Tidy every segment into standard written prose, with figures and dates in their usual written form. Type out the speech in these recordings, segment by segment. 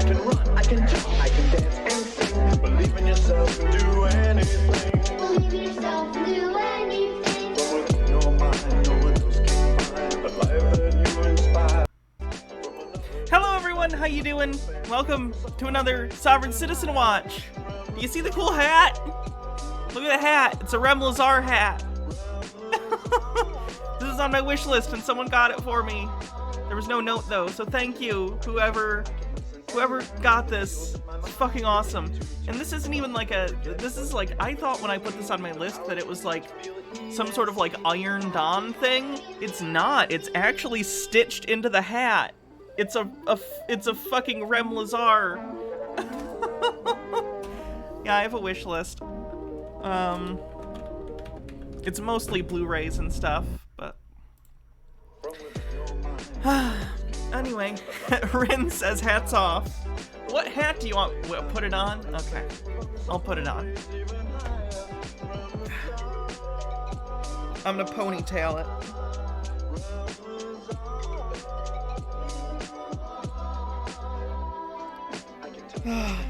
I can run, I can jump, I can dance and sing. Believe in yourself and do anything. Believe in yourself and do anything. From within your mind, no one else can find the life that you inspire. Hello everyone, how you doing? Welcome to another Sovereign Citizen Watch. Do you see the cool hat? Look at the hat, it's a Lawz hat. This is on my wish list and someone got it for me. There was no note though, so thank you, whoever got this. It's fucking awesome. And this isn't even like this is like, I thought when I put this on my list that it was like some sort of like ironed on thing. It's not, it's actually stitched into the hat. It's a fucking Lawz. Yeah, I have a wish list. It's mostly Blu-rays and stuff, but anyway, Rin says hats off. What hat do you want? Put it on? Okay, I'll put it on. I'm gonna ponytail it.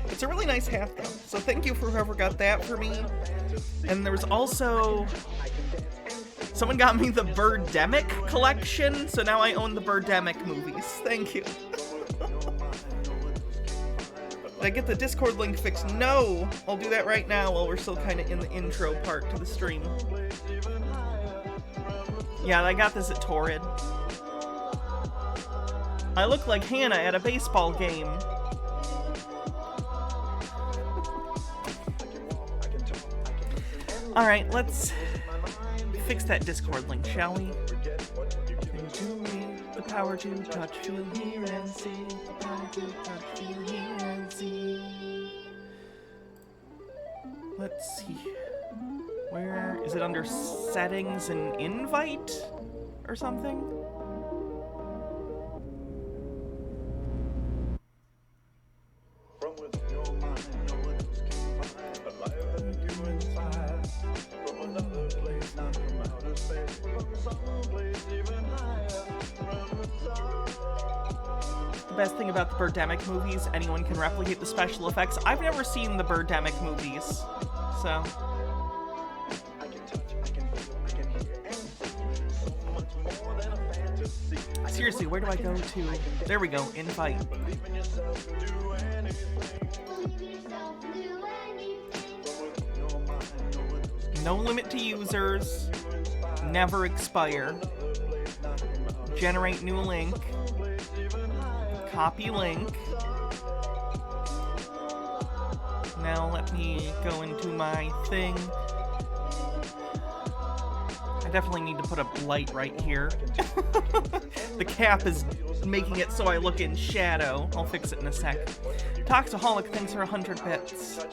It's a really nice hat though, so thank you for whoever got that for me. And there was also someone got me the Birdemic collection, so now I own the Birdemic movies. Thank you. Did I get the Discord link fixed? No! I'll do that right now while we're still kind of in the intro part to the stream. Yeah, I got this at Torrid. I look like Hannah at a baseball game. Alright, let's fix that Discord link, shall we? The power to touch, feel, hear, and see. The power to touch, feel, hear, and see. Let's see. Where is it? Under settings and invite or something? The best thing about the Birdemic movies, anyone can replicate the special effects. I've never seen the Birdemic movies, so. Seriously, where do I go to? There we go, invite. No limit to users. Never expire. Generate new link. Copy link. Now let me go into my thing. I definitely need to put a light right here. The cap is making it so I look in shadow. I'll fix it in a sec. Toxaholic, thanks for 100 bits.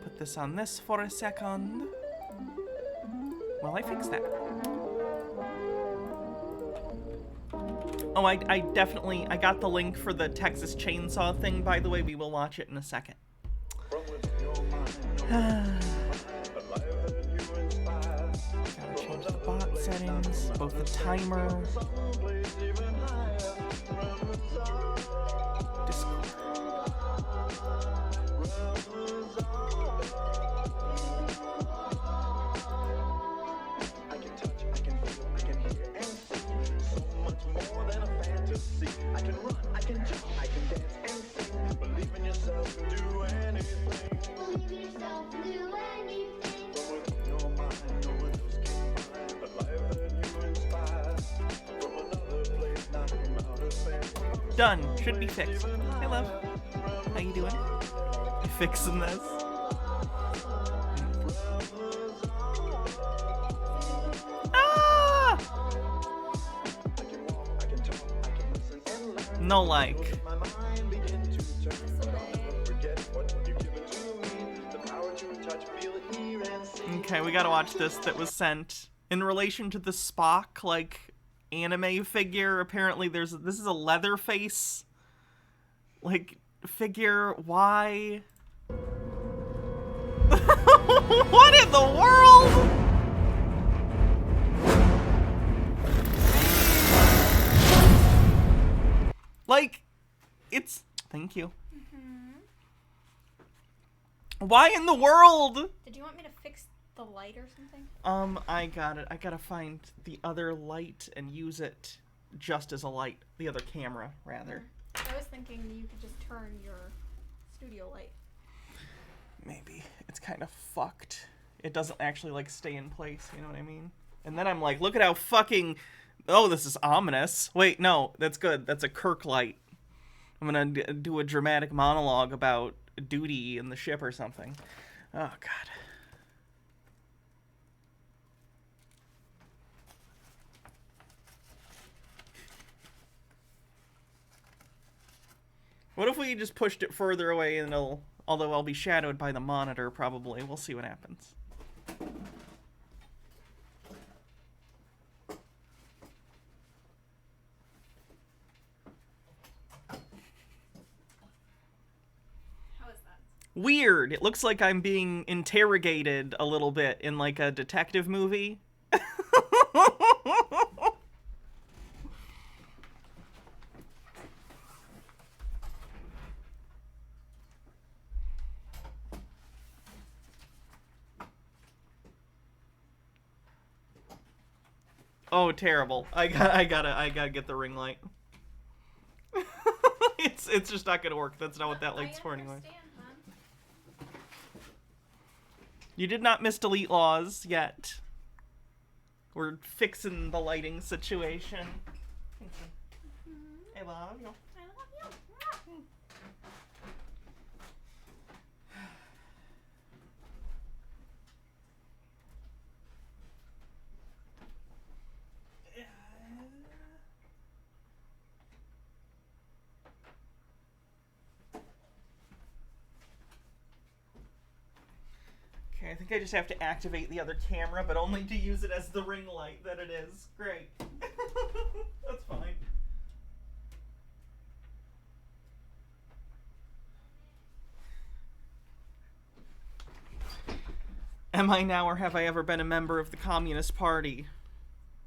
Put this on this for a second. Well, I fixed that. Oh, I definitely, I got the link for the Texas Chainsaw thing, by the way. We will watch it in a second. Gotta change the bot settings, both the timer. Discord. I can run, I can jump, I can dance and sing. Believe in yourself and do anything. Believe in yourself and do anything. From within your mind, no one else can find the life that you inspire. From another place, not from outer space. Done. Should be fixed. Hey, love. How you doing? You fixing this? Ah! No like. Okay, we gotta watch this that was sent in relation to the Spock, like, anime figure. Apparently this is a Leatherface, like, figure. Why? What in the world? Like, it's... Thank you. Why in the world? Did you want me to fix the light or something? I got it. I gotta find the other light and use it just as a light. The other camera, rather. I was thinking you could just turn your studio light. Maybe. It's kind of fucked. It doesn't actually, like, stay in place, you know what I mean? And then I'm like, look at how fucking... Oh, this is ominous. Wait, no, that's good. That's a Kirk light. I'm gonna do a dramatic monologue about duty in the ship or something. Oh, God. What if we just pushed it further away and it'll... Although I'll be shadowed by the monitor, probably. We'll see what happens. How is that? Weird. It looks like I'm being interrogated a little bit in, like, a detective movie. Oh, terrible. I gotta get the ring light. It's just not gonna work. That's not what that light's for anyway. Hon. You did not miss delete Lawz yet. We're fixing the lighting situation. Thank you. I love you. I love you. Okay, I think I just have to activate the other camera, but only to use it as the ring light that it is. Great. That's fine. Am I now or have I ever been a member of the Communist Party?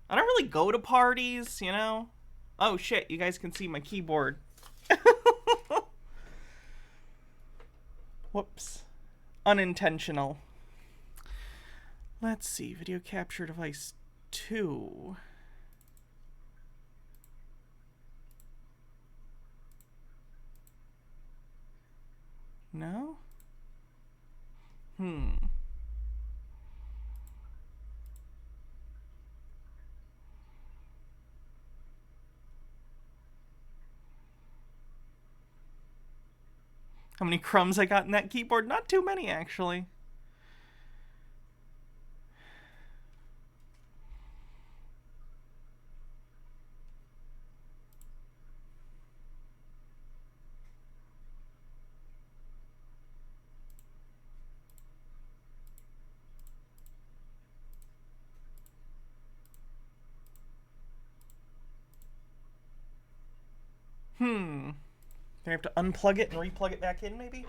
I don't really go to parties, you know? Oh shit, you guys can see my keyboard. Whoops. Unintentional. Let's see, video capture device 2. No? How many crumbs I got in that keyboard? Not too many, actually. Do I have to unplug it and replug it back in, maybe?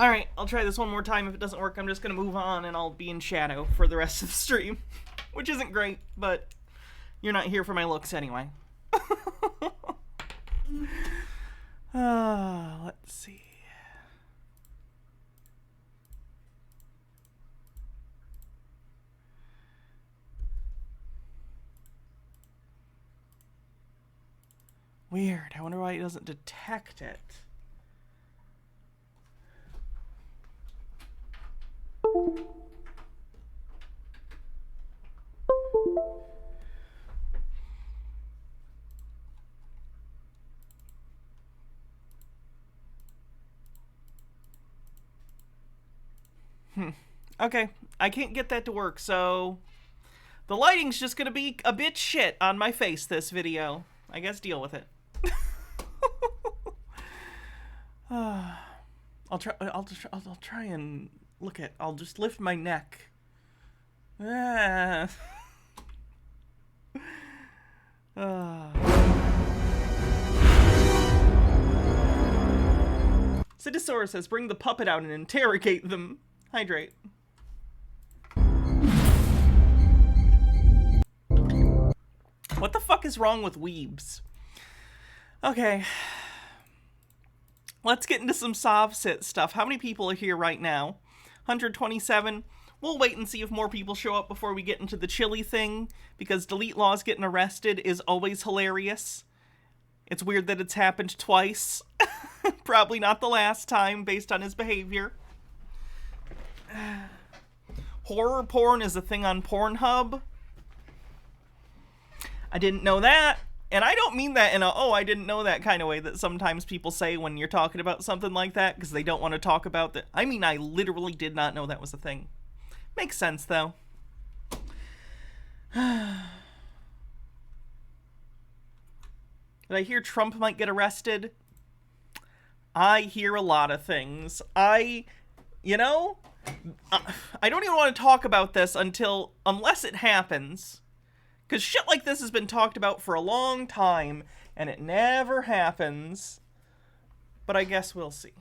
Alright, I'll try this one more time. If it doesn't work, I'm just going to move on and I'll be in shadow for the rest of the stream. Which isn't great, but you're not here for my looks anyway. Let's see. Weird. I wonder why it doesn't detect it. Okay, I can't get that to work, so the lighting's just gonna be a bit shit on my face this video. I guess deal with it. I'll try and look at. I'll just lift my neck. Ah. Sidisaurus says, bring the puppet out and interrogate them. Hydrate. What the fuck is wrong with weebs? Okay. Let's get into some Sovsit stuff. How many people are here right now? 127. We'll wait and see if more people show up before we get into the chili thing, because Delete Lawz getting arrested is always hilarious. It's weird that it's happened twice. Probably not the last time, based on his behavior. Horror porn is a thing on Pornhub. I didn't know that. And I don't mean that in a, oh, I didn't know that kind of way that sometimes people say when you're talking about something like that because they don't want to talk about that. I mean, I literally did not know that was a thing. Makes sense, though. Did I hear Trump might get arrested? I hear a lot of things. I don't even want to talk about this unless it happens. Because shit like this has been talked about for a long time, and it never happens. But I guess we'll see.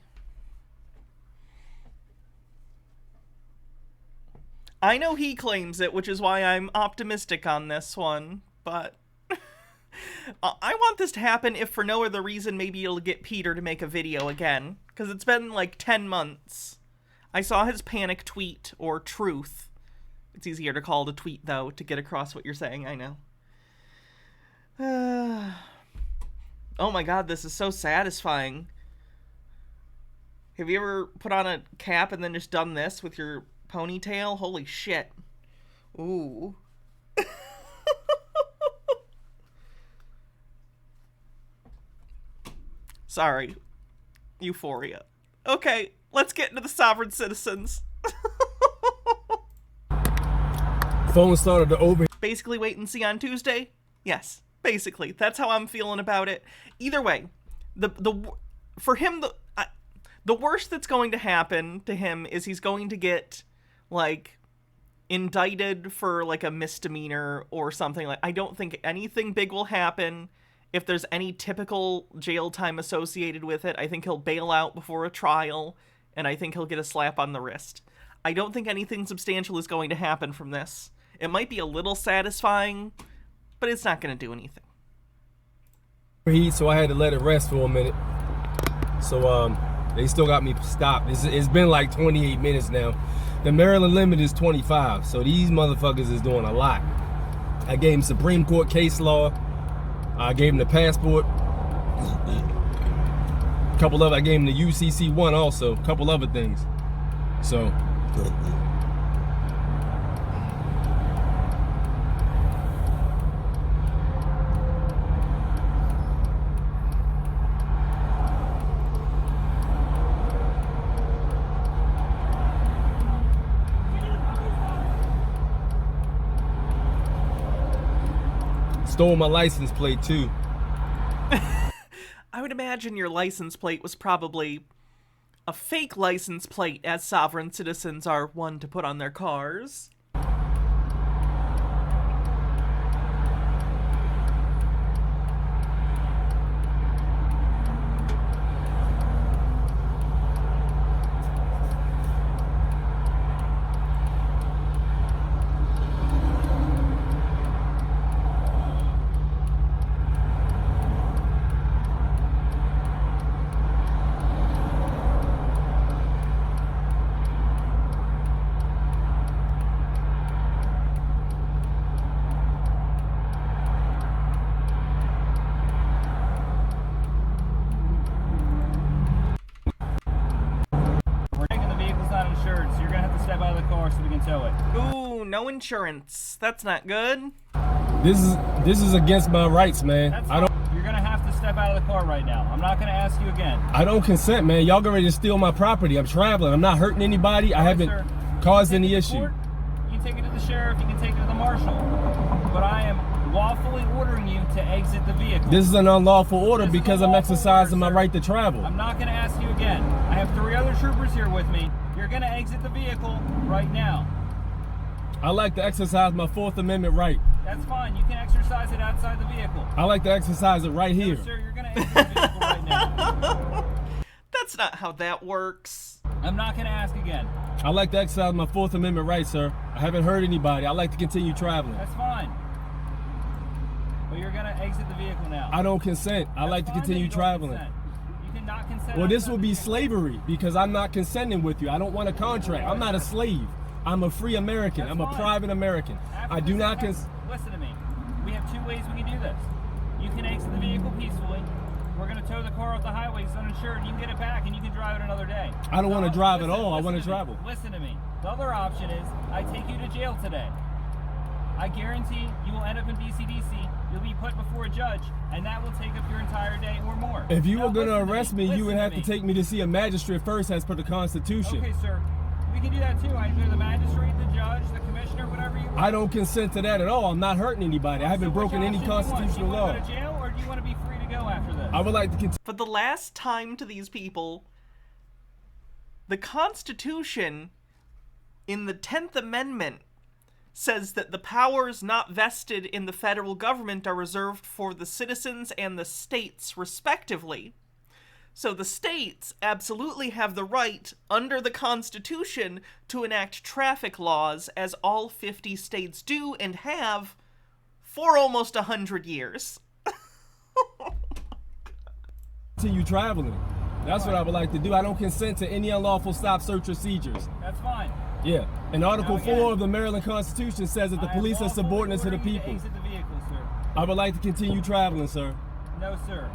I know he claims it, which is why I'm optimistic on this one, but I want this to happen if for no other reason maybe it'll get Peter to make a video again. Because it's been like 10 months. I saw his panic tweet, or truth. It's easier to call it a tweet, though, to get across what you're saying, I know. Oh my god, this is so satisfying. Have you ever put on a cap and then just done this with your ponytail? Holy shit. Ooh. Sorry. Euphoria. Okay, let's get into the sovereign citizens. Phone started to open. Basically wait and see on Tuesday? Yes, basically. That's how I'm feeling about it. Either way, for him, the worst that's going to happen to him is he's going to get, like, indicted for, like, a misdemeanor or something. Like, I don't think anything big will happen. If there's any typical jail time associated with it, I think he'll bail out before a trial, and I think he'll get a slap on the wrist. I don't think anything substantial is going to happen from this. It might be a little satisfying, but it's not going to do anything. So I had to let it rest for a minute. So they still got me stopped. It's been like 28 minutes now. The Maryland limit is 25, so these motherfuckers is doing a lot. I gave them Supreme Court case law. I gave them the passport. I gave them the UCC one also. A couple other things. So. Stole my license plate too. I would imagine your license plate was probably a fake license plate, as sovereign citizens are one to put on their cars. Ooh, no insurance. That's not good. This is against my rights, man. You're gonna have to step out of the car right now. I'm not gonna ask you again. I don't consent, man. Y'all get ready to steal my property. I'm traveling. I'm not hurting anybody. I haven't caused any issue. You can take it to the sheriff. You can take it to the marshal. But I am lawfully ordering you to exit the vehicle. This is an unlawful order because I'm exercising my right to travel. I'm not gonna ask you again. I have 3 other troopers here with me. You're gonna exit the vehicle right now. I like to exercise my Fourth Amendment right. That's fine. You can exercise it outside the vehicle. I like to exercise it right here. No, sir, you're gonna exit the vehicle right now. That's not how that works. I'm not gonna ask again. I like to exercise my Fourth Amendment right, sir. I haven't hurt anybody. I like to continue traveling. That's fine. But you're gonna exit the vehicle now. I don't consent. I That's like to fine that continue you don't traveling. consent. You cannot consent. Well, this outside will the be vehicle. slavery because I'm not consenting with you. I don't want a contract. I'm not a slave. I'm a free American. That's I'm a fine. private American. After I do this not event, listen to me. We have two ways we can do this. You can exit the vehicle peacefully. We're going to tow the car off the highway. It's uninsured. You can get it back and you can drive it another day. I don't want to drive at Listen- all. I listen want to to me. travel. Listen to me. The other option is I take you to jail today. I guarantee you will end up in BCDC. You'll be put before a judge, and that will take up your entire day or more. If you Now, were going to listen arrest me, you would Listen have to take me to see a magistrate first as per the Constitution. Okay, sir. We can do that too. Either the magistrate, the judge, the commissioner, whatever you want. I don't consent to that at all. I'm not hurting anybody. I haven't So which broken any option do you want? constitutional Do you law. want to go to jail, or do you want to be free to go after this? I would like to continue. For the last time to these people, the Constitution in the 10th Amendment says that the powers not vested in the federal government are reserved for the citizens and the states, respectively. So the states absolutely have the right, under the Constitution, to enact traffic laws, as all 50 states do and have for almost 100 years. Continue traveling. That's what I would like to do. I don't consent to any unlawful stop, search, or seizures. That's fine. Yeah. And Article Now, again, 4 of the Maryland Constitution says that the I am police are lawfully subordinate to the ordering you people. exit the vehicle, sir. I would like to continue traveling, sir. No, sir.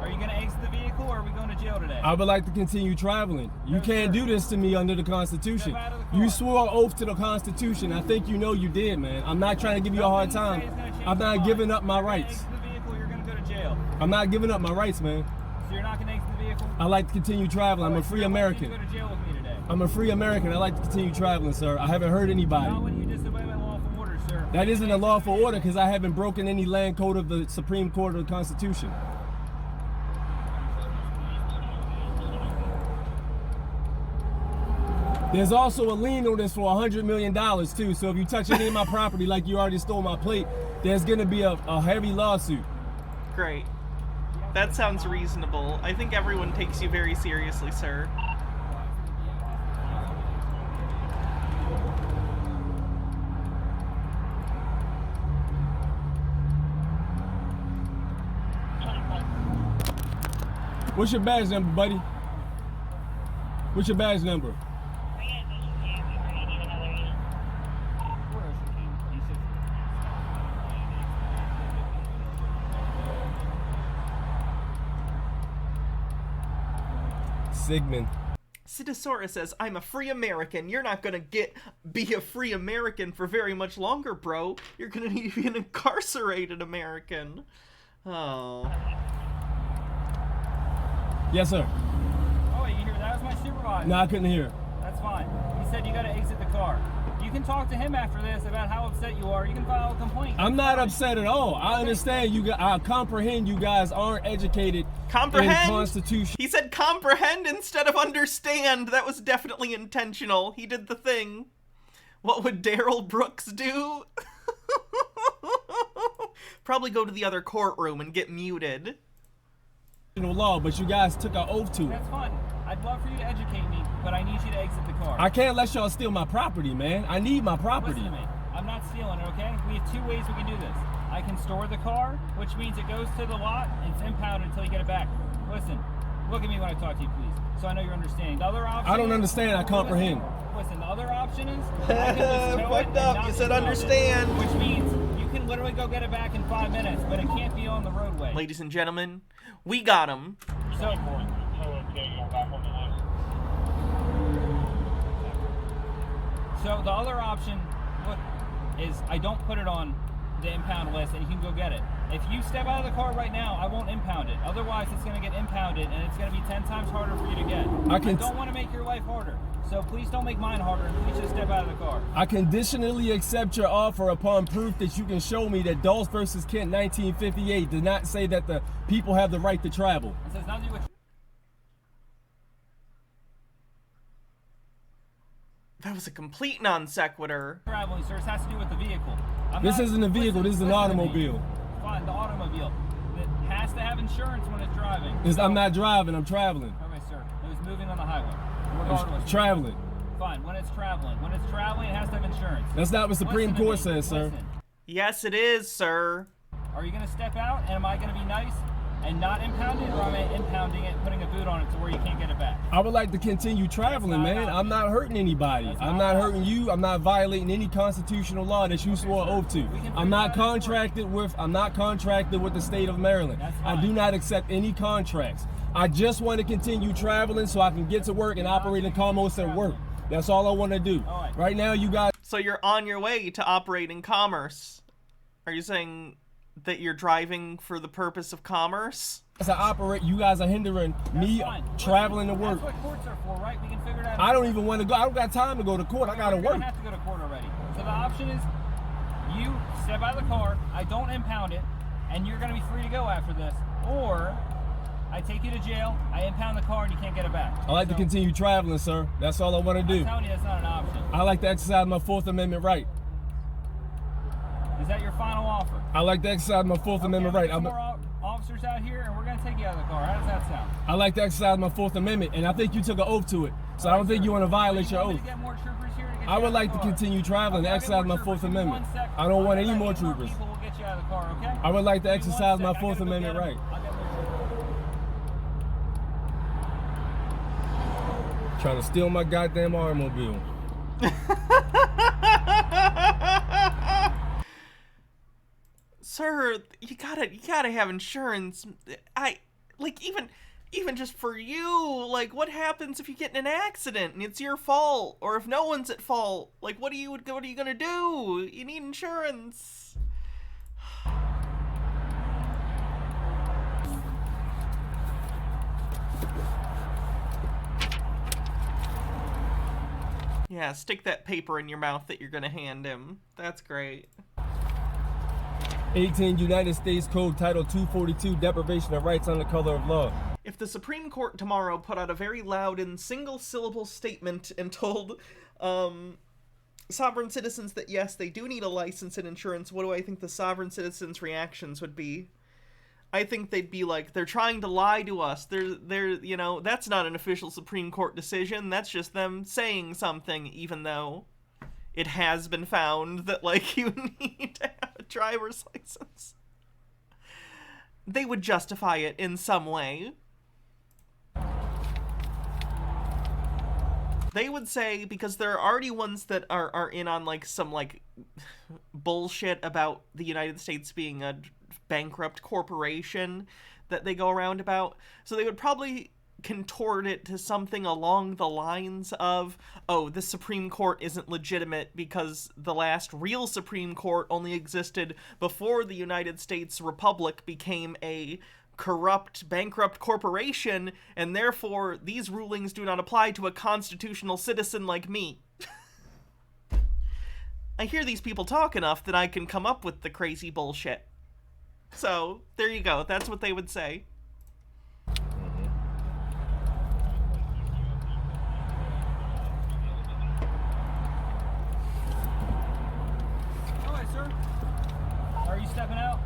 Are you going to exit the vehicle, or are we going to jail today? I would like to continue traveling. You No, can't sir. do this to me under the Constitution. Step out of the car. You swore an oath to the Constitution. I think you know you did, man. I'm not trying to give you a hard Nothing you say time. is gonna change I'm your not mind. giving up my You're gonna rights. exit the vehicle, you're going to go to jail. I'm not giving up my rights, man. So you're not going to exit the vehicle? I like to continue traveling. I'm a Alright, so free you're welcome American. to go to jail with me today. I'm a free American. I like to continue traveling, sir. I haven't hurt anybody. Not when you disobey my lawful order, sir. That isn't a lawful order because I haven't broken any land code of the Supreme Court of the Constitution. There's also a lien on this for $100 million too. So if you touch any of my property like you already stole my plate, there's gonna be a heavy lawsuit. Great. That sounds reasonable. I think everyone takes you very seriously, sir. What's your badge number, buddy? What's your badge number? Sigmund. Sidosaurus says, I'm a free American. You're not gonna be a free American for very much longer, bro. You're gonna need to be an incarcerated American. Oh. Yes, sir. Oh, wait, you hear that? Was my supervisor. No, I couldn't hear. That's fine. He said you got to exit the car. You can talk to him after this about how upset you are. You can file a complaint. I'm not upset at all. I understand you guys. I comprehend you guys aren't educated Comprehend? in Constitution. He said comprehend instead of understand. That was definitely intentional. He did the thing. What would Daryl Brooks do? Probably go to the other courtroom and get muted. Law, but you guys took an oath to it. That's fine. I'd love for you to educate me, but I need you to exit the car. I can't let y'all steal my property, man. I need my property. Listen to me. I'm not stealing it, okay? We have two ways we can do this. I can store the car, which means it goes to the lot and it's impounded until you get it back. Listen, look at me when I talk to you, please, so I know you're understanding. The other option I don't is- understand. I comprehend. Listen, the other option is I can just tow it Fucked and up. not You said impound it, understand. which means you can literally go get it back in 5 minutes, but it can't be on the roadway. Ladies and gentlemen, we got him. So, so the other option, look, is I don't put it on the impound list and you can go get it. If you step out of the car right now, I won't impound it. Otherwise, it's going to get impounded and it's going to be 10 times harder for you to get. I don't want to make your life harder. So please don't make mine harder and please just step out of the car. I conditionally accept your offer upon proof that you can show me that Dawes versus Kent 1958 did not say that the people have the right to travel. It says nothing to do with That was a complete non sequitur. Traveling, sir. This has to do with the vehicle. This isn't a vehicle, this is an listen to me. automobile. Fine, the automobile. It has to have insurance when it's driving. I'm not driving, I'm traveling. Okay, sir. It was moving on the highway. I'm Regardless. traveling. Fine, when it's traveling. When it's traveling, it has to have insurance. That's not what Supreme Listen to Court me. says, sir. Listen. Yes, it is, sir. Are you going to step out, and am I going to be nice and not impound it, or am I impounding it, putting a boot on it to where you can't get it back? I would like to continue traveling, That's not man. an I'm not hurting anybody. That's I'm not not an hurting you. I'm not violating any constitutional law that you swore oath to. can I'm not figure that out. contracted with the state of Maryland. That's I fine. do not accept any contracts. I just want to continue traveling so I can get to work and operate in commerce at work. That's all I want to do. All right. Right now, you guys. So you're on your way to operating commerce. Are you saying that you're driving for the purpose of commerce? You guys are hindering me Fine. traveling to work. That's what courts are for, right? We can figure it out. I don't even want to go. I don't got time to go to court. I gotta You're work. gonna have to go to court already. So the option is you step out of the car, I don't impound it, and you're gonna be free to go after this. Or I take you to jail, I impound the car, and you can't get it back. I like to So, continue traveling, sir. That's all I want to I'm do. telling you, that's not an option. I like to exercise my Fourth Amendment right. Is that your final offer? I like to exercise my Fourth Amendment Okay, right. there's some more officers out here, and we're gonna take you out of the car. How does that sound? I like to exercise my Fourth Amendment, and I think you took an oath to it. So I don't think you want to violate your want me oath. to get more troopers here to get I you would out like of to the car? continue traveling and Okay, I'll get exercise more my Fourth troopers. Give me Amendment. 1 sec. I don't want I'll any get more more troopers. people. We'll get you out of the car, okay? I would like to Give me 1 exercise sec. my I gotta Fourth go Amendment get right. 'em. I'll get more troopers. Trying to steal my goddamn automobile. Sir, you gotta have insurance. Even just for you, like, what happens if you get in an accident and it's your fault, or if no one's at fault? Like, what are you gonna do? You need insurance. Yeah, stick that paper in your mouth that you're gonna hand him. That's great. 18 United States Code Title 242, deprivation of rights under color of law. If the Supreme Court tomorrow put out a very loud and single-syllable statement and told sovereign citizens that yes, they do need a license and insurance, what do I think the sovereign citizens' reactions would be? I think they'd be like, they're trying to lie to us. They're you know, that's not an official Supreme Court decision. That's just them saying something, even though it has been found that, like, you need to have a driver's license. They would justify it in some way. They would say, because there are already ones that are in on, like, some, like, bullshit about the United States being a bankrupt corporation that they go around about. So they would probably contort it to something along the lines of, oh, the Supreme Court isn't legitimate because the last real Supreme Court only existed before the United States Republic became a corrupt, bankrupt corporation, and therefore these rulings do not apply to a constitutional citizen like me. I hear these people talk enough that I can come up with the crazy bullshit. So, there you go. That's what they would say. All right, sir. Are you stepping out?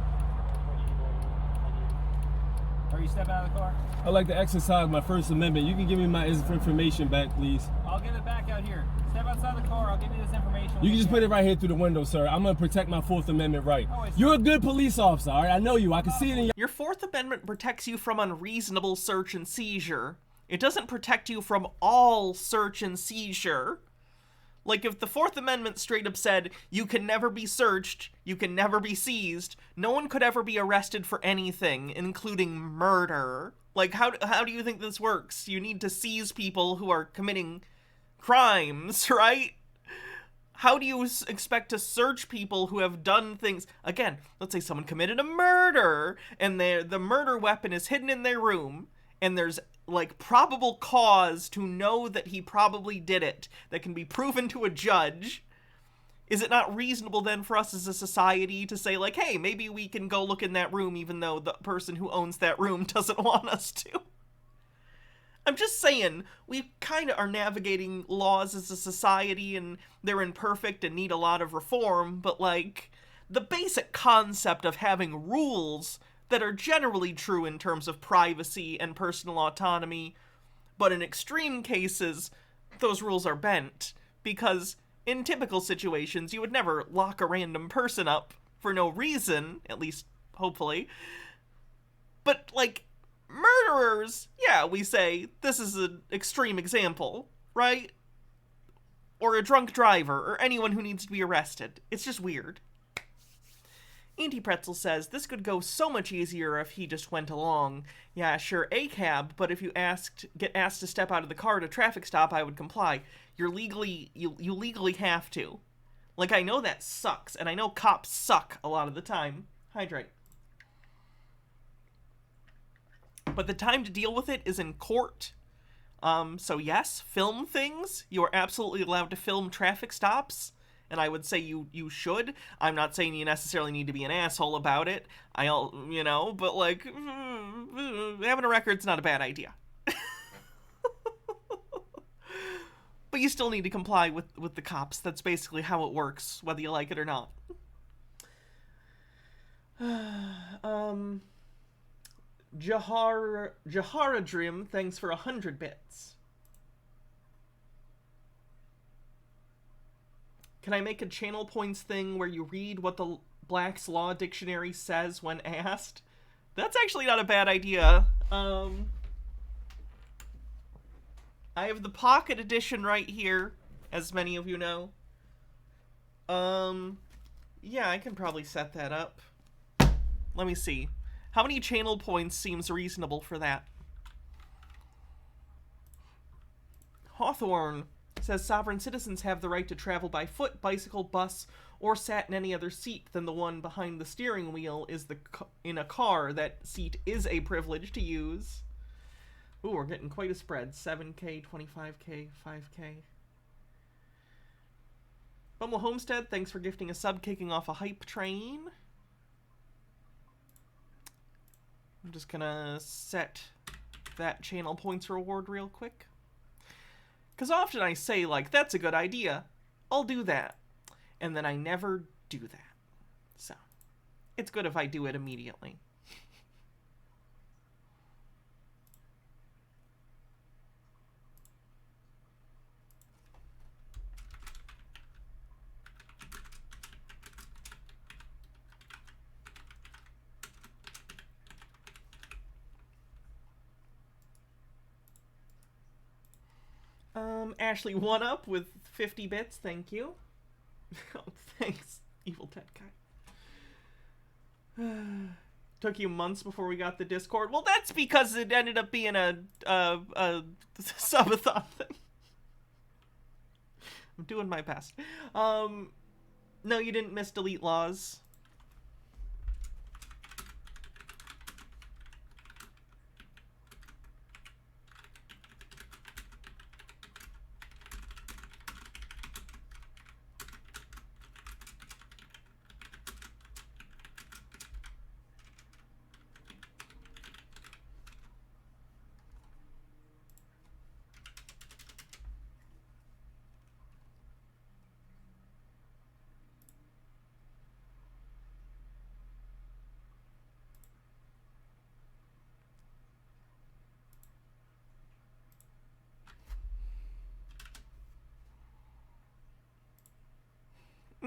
Are you stepping out of the car? I like to exercise my First Amendment. You can give me my information back, please. I'll give it back out here. Step outside the car. I'll give you this information. You can just put it right here through the window, sir. I'm gonna protect my Fourth Amendment right. Oh, it's- You're a good police officer, all right? I know you. I can see it in your... Your Fourth Amendment protects you from unreasonable search and seizure. It doesn't protect you from all search and seizure. Like, if the Fourth Amendment straight up said, you can never be searched, you can never be seized, no one could ever be arrested for anything, including murder. Like, how do you think this works? You need to seize people who are committing crimes, right? How do you expect to search people who have done things? Again, let's say someone committed a murder, and the murder weapon is hidden in their room, and there's, like, probable cause to know that he probably did it, that can be proven to a judge. Is it not reasonable then for us as a society to say, like, hey, maybe we can go look in that room even though the person who owns that room doesn't want us to? I'm just saying, we kind of are navigating laws as a society, and they're imperfect and need a lot of reform, but, like, the basic concept of having rules that are generally true in terms of privacy and personal autonomy, but in extreme cases, those rules are bent, because in typical situations, you would never lock a random person up for no reason, at least, hopefully. But, like, murderers, yeah, we say, this is an extreme example, right? Or a drunk driver, or anyone who needs to be arrested. It's just weird. Auntie Pretzel says, this could go so much easier if he just went along. Yeah, sure, a cab, but if you get asked to step out of the car at a traffic stop, I would comply. You legally have to. Like, I know that sucks, and I know cops suck a lot of the time. Hydrate. But the time to deal with it is in court. So yes, film things. You are absolutely allowed to film traffic stops. And I would say you should. I'm not saying you necessarily need to be an asshole about it. But like, having a record's not a bad idea. But you still need to comply with the cops. That's basically how it works, whether you like it or not. Jaharadrim, thanks for 100 bits. Can I make a channel points thing where you read what the Black's Law Dictionary says when asked? That's actually not a bad idea. I have the pocket edition right here, as many of you know. Yeah, I can probably set that up. Let me see. How many channel points seems reasonable for that? Hawthorne says sovereign citizens have the right to travel by foot, bicycle, bus, or sat in any other seat than the one behind the steering wheel is in a car. That seat is a privilege to use. Ooh, we're getting quite a spread. 7K, 25K, 5K. Bumble Homestead, thanks for gifting a sub, kicking off a hype train. I'm just gonna set that channel points reward real quick. Because often I say, like, that's a good idea. I'll do that. And then I never do that. So, it's good if I do it immediately. Ashley one up with 50 bits, thank you. Oh, thanks, Evil Ted Guy. Took you months before we got the Discord. Well, that's because it ended up being a subathon thing. I'm doing my best. No, you didn't miss delete Lawz.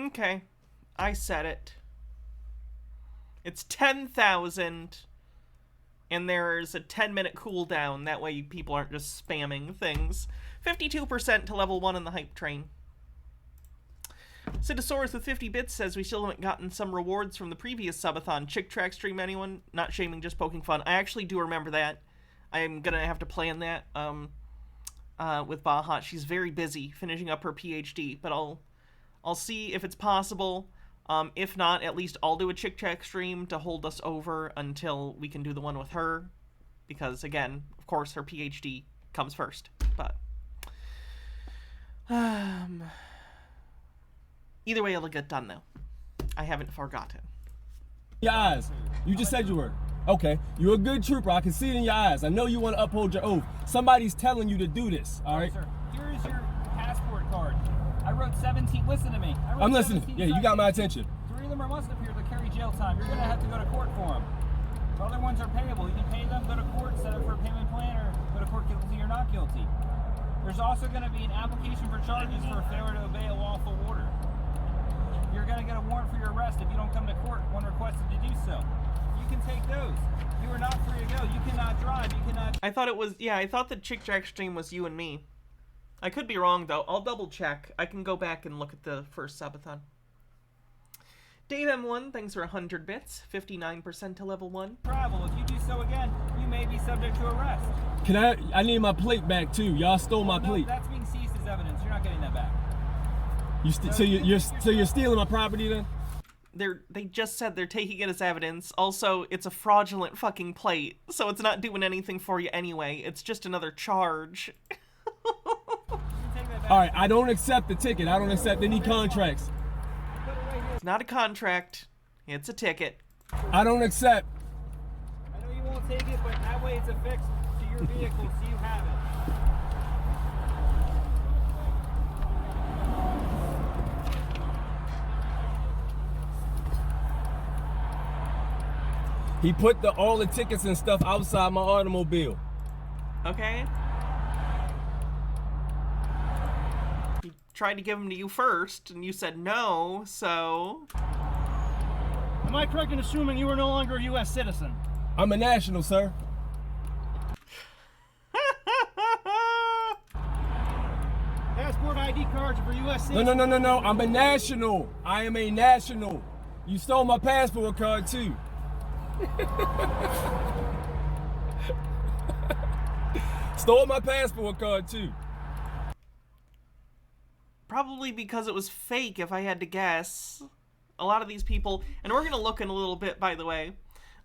Okay, I said it. It's 10,000, and there's a 10-minute cooldown. That way people aren't just spamming things. 52% to level 1 in the hype train. Sidosaurus with 50 bits says we still haven't gotten some rewards from the previous subathon. Chick track stream, anyone? Not shaming, just poking fun. I actually do remember that. I'm gonna have to plan that with Baha. She's very busy finishing up her PhD, but I'll see if it's possible. If not, at least I'll do a Chick Track stream to hold us over until we can do the one with her. Because, again, of course, her PhD comes first. But either way, it'll get done, though. I haven't forgotten. Yes, you just said you were. Okay, you're a good trooper. I can see it in your eyes. I know you want to uphold your oath. Somebody's telling you to do this, all right? Sir, here is your passport card. I wrote 17. Listen to me. I'm listening. Yeah, you got my attention. 3 of them are must appear to carry jail time. You're going to have to go to court for them. The other ones are payable. You can pay them, go to court, set up for a payment plan, or go to court guilty or not guilty. There's also going to be an application for charges for failure to obey a lawful order. You're going to get a warrant for your arrest if you don't come to court when requested to do so. You can take those. You are not free to go. You cannot drive. You cannot... I thought it was, yeah, I thought the Chick Jack stream was you and me. I could be wrong, though. I'll double check. I can go back and look at the first subathon. Dave M1, thanks for 100 bits. 59% to level 1. travel. If you do so again, you may be subject to arrest. Can I need my plate back too. Y'all stole my No, plate. that's being seized as evidence. You're not getting that back. So you're stealing my property then? They just said they're taking it as evidence. Also, it's a fraudulent fucking plate, so it's not doing anything for you anyway. It's just another charge. You can take that back. All right, I don't accept the ticket. I don't accept any contracts. Put it right here. It's not a contract. It's a ticket. I don't accept. I know you won't take it, but that way it's affixed to your vehicle, so you have it. He put all the tickets and stuff outside my automobile. Okay? He tried to give them to you first, and you said no, so... Am I correct in assuming you are no longer a U.S. citizen? I'm a national, sir. Passport ID cards are for U.S. citizens. No. I'm a national. I am a national. You stole my passport card too. Stole my passport card too. Probably because it was fake, if I had to guess. A lot of these people, and we're going to look in a little bit, by the way,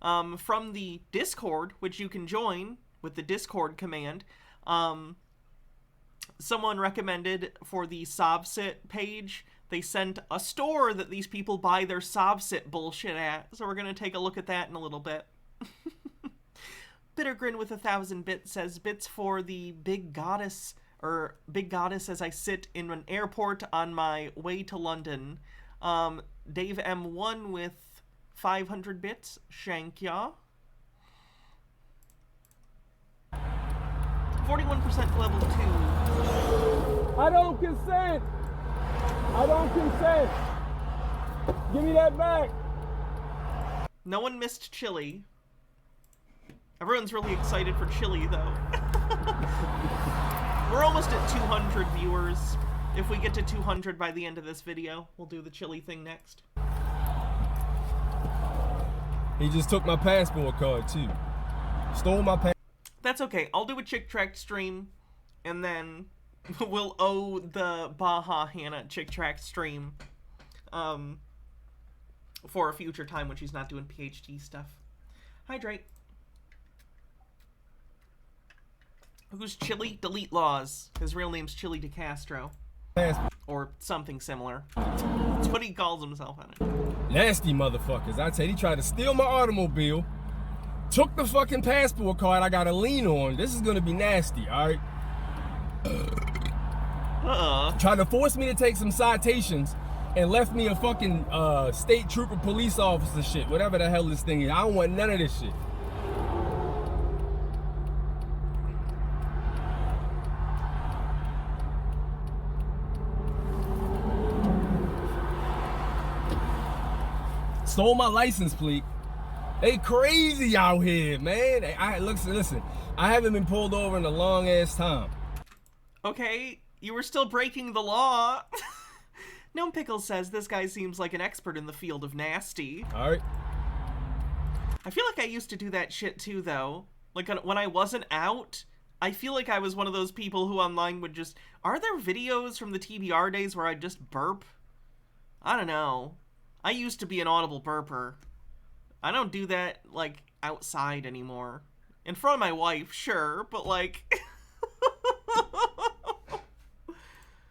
from the Discord, which you can join with the Discord command. Someone recommended for the Sobsit page, they sent a store that these people buy their Sobsit bullshit at. So we're going to take a look at that in a little bit. Bittergrin with 1,000 bits says, bits for the big goddess as I sit in an airport on my way to London. Dave M1 with 500 bits. Shank ya. 41% level 2. I don't consent. I don't consent. Give me that back. No one missed Chili. Everyone's really excited for Chili, though. We're almost at 200 viewers. If we get to 200 by the end of this video, we'll do the Chili thing next. He just took my passport card too. Stole my passport. That's okay. I'll do a Chick Track stream, and then we'll owe the Baja Hannah Chick Track stream for a future time when she's not doing PhD stuff. Hydrate. Who's Chili? Delete Lawz. His real name's Chili DeCastro. Or something similar. That's what he calls himself on it. Nasty motherfuckers. I tell you, he tried to steal my automobile. Took the fucking passport card I got a lien on. This is gonna be nasty, alright? Tried to force me to take some citations and left me a fucking state trooper police officer shit. Whatever the hell this thing is. I don't want none of this shit. Stole my license plate. They crazy out here, man. Listen, I haven't been pulled over in a long ass time. Okay, you were still breaking the law. Gnome Pickle says this guy seems like an expert in the field of nasty. All right. I feel like I used to do that shit too, though. Like when I wasn't out, I feel like I was one of those people who online would just... Are there videos from the TBR days where I just burp? I don't know. I used to be an audible burper. I don't do that, like, outside anymore. In front of my wife, sure, but, like...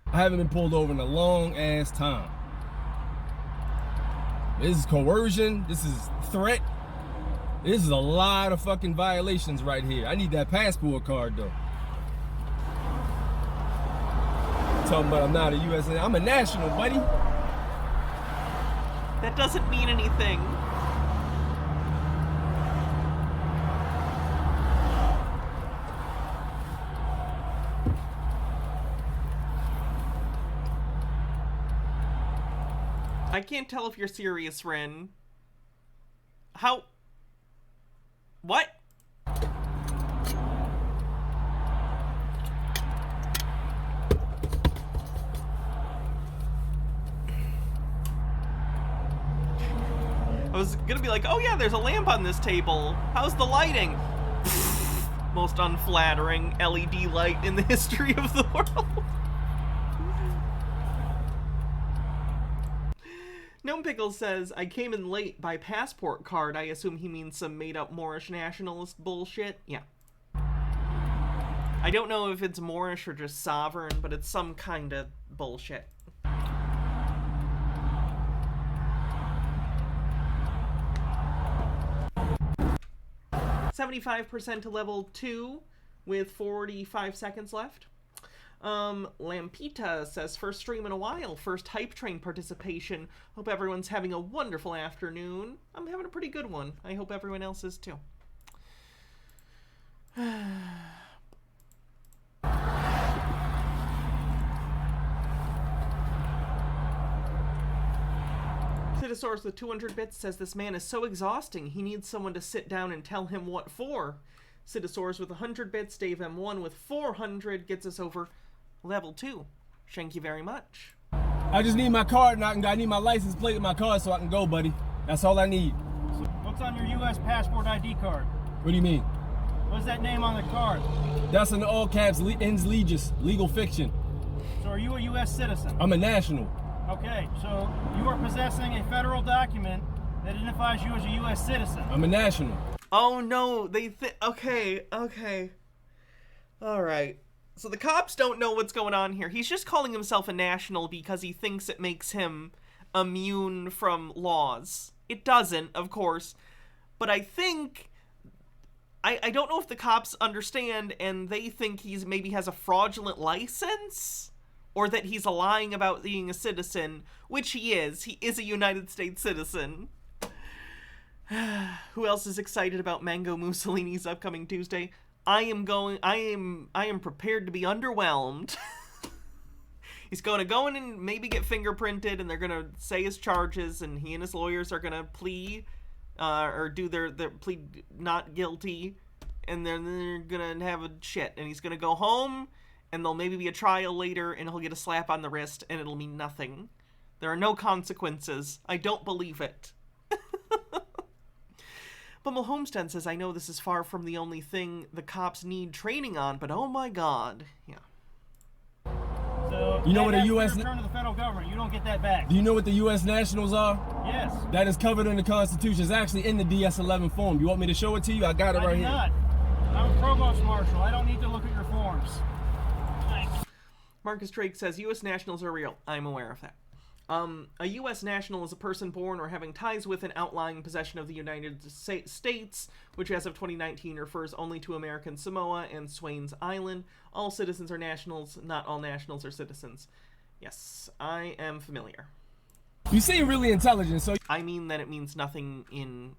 I haven't been pulled over in a long ass time. This is coercion. This is threat. This is a lot of fucking violations right here. I need that passport card though. Talking about I'm not a U.S. I'm a national, buddy. That doesn't mean anything. I can't tell if you're serious, Ren. How? What? I was gonna be like, oh yeah, there's a lamp on this table. How's the lighting? Most unflattering LED light in the history of the world. Gnome Pickle says, I came in late by passport card. I assume he means some made-up Moorish nationalist bullshit. Yeah. I don't know if it's Moorish or just sovereign, but it's some kind of bullshit. 75% to level 2 with 45 seconds left. Lampita says, first stream in a while, first hype train participation. Hope everyone's having a wonderful afternoon. I'm having a pretty good one. I hope everyone else is too. Citisaurus with 200 bits says, this man is so exhausting, he needs someone to sit down and tell him what for. Citisaurus with 100 bits, Dave M1 with 400 gets us over level 2. Thank you very much. I just need my card and I need my license plate and my card so I can go, buddy. That's all I need. So what's on your U.S. passport ID card? What do you mean? What's that name on the card? That's in all caps, ens legis, legal fiction. So are you a U.S. citizen? I'm a national. Okay, so you are possessing a federal document that identifies you as a U.S. citizen. I'm a national. Oh no, okay. Alright. So the cops don't know what's going on here. He's just calling himself a national because he thinks it makes him immune from laws. It doesn't, of course. But I think... I don't know if the cops understand and they think he's maybe has a fraudulent license? Or that he's lying about being a citizen, which he is. He is a United States citizen. Who else is excited about Mango Mussolini's upcoming Tuesday? I am prepared to be underwhelmed. He's going to go in and maybe get fingerprinted, and they're going to say his charges, and he and his lawyers are going to plea, or do their plead not guilty, and then they're going to have a shit, and he's going to go home, and there'll maybe be a trial later, and he'll get a slap on the wrist, and it'll mean nothing. There are no consequences. I don't believe it. Bummel Homestead says, I know this is far from the only thing the cops need training on, but oh my god. Yeah. So You know what a that's U.S. return to the federal government. You don't get that back. Do you know what the U.S. nationals are? Yes. That is covered in the Constitution. It's actually in the DS-11 form. You want me to show it to you? I got it I right do here. not. I'm a provost marshal. I don't need to look at your forms. Marcus Drake says, U.S. nationals are real. I'm aware of that. A U.S. national is a person born or having ties with an outlying possession of the United States, which as of 2019 refers only to American Samoa and Swains Island. All citizens are nationals, not all nationals are citizens. Yes, I am familiar. You seem really intelligent, so... I mean that it means nothing in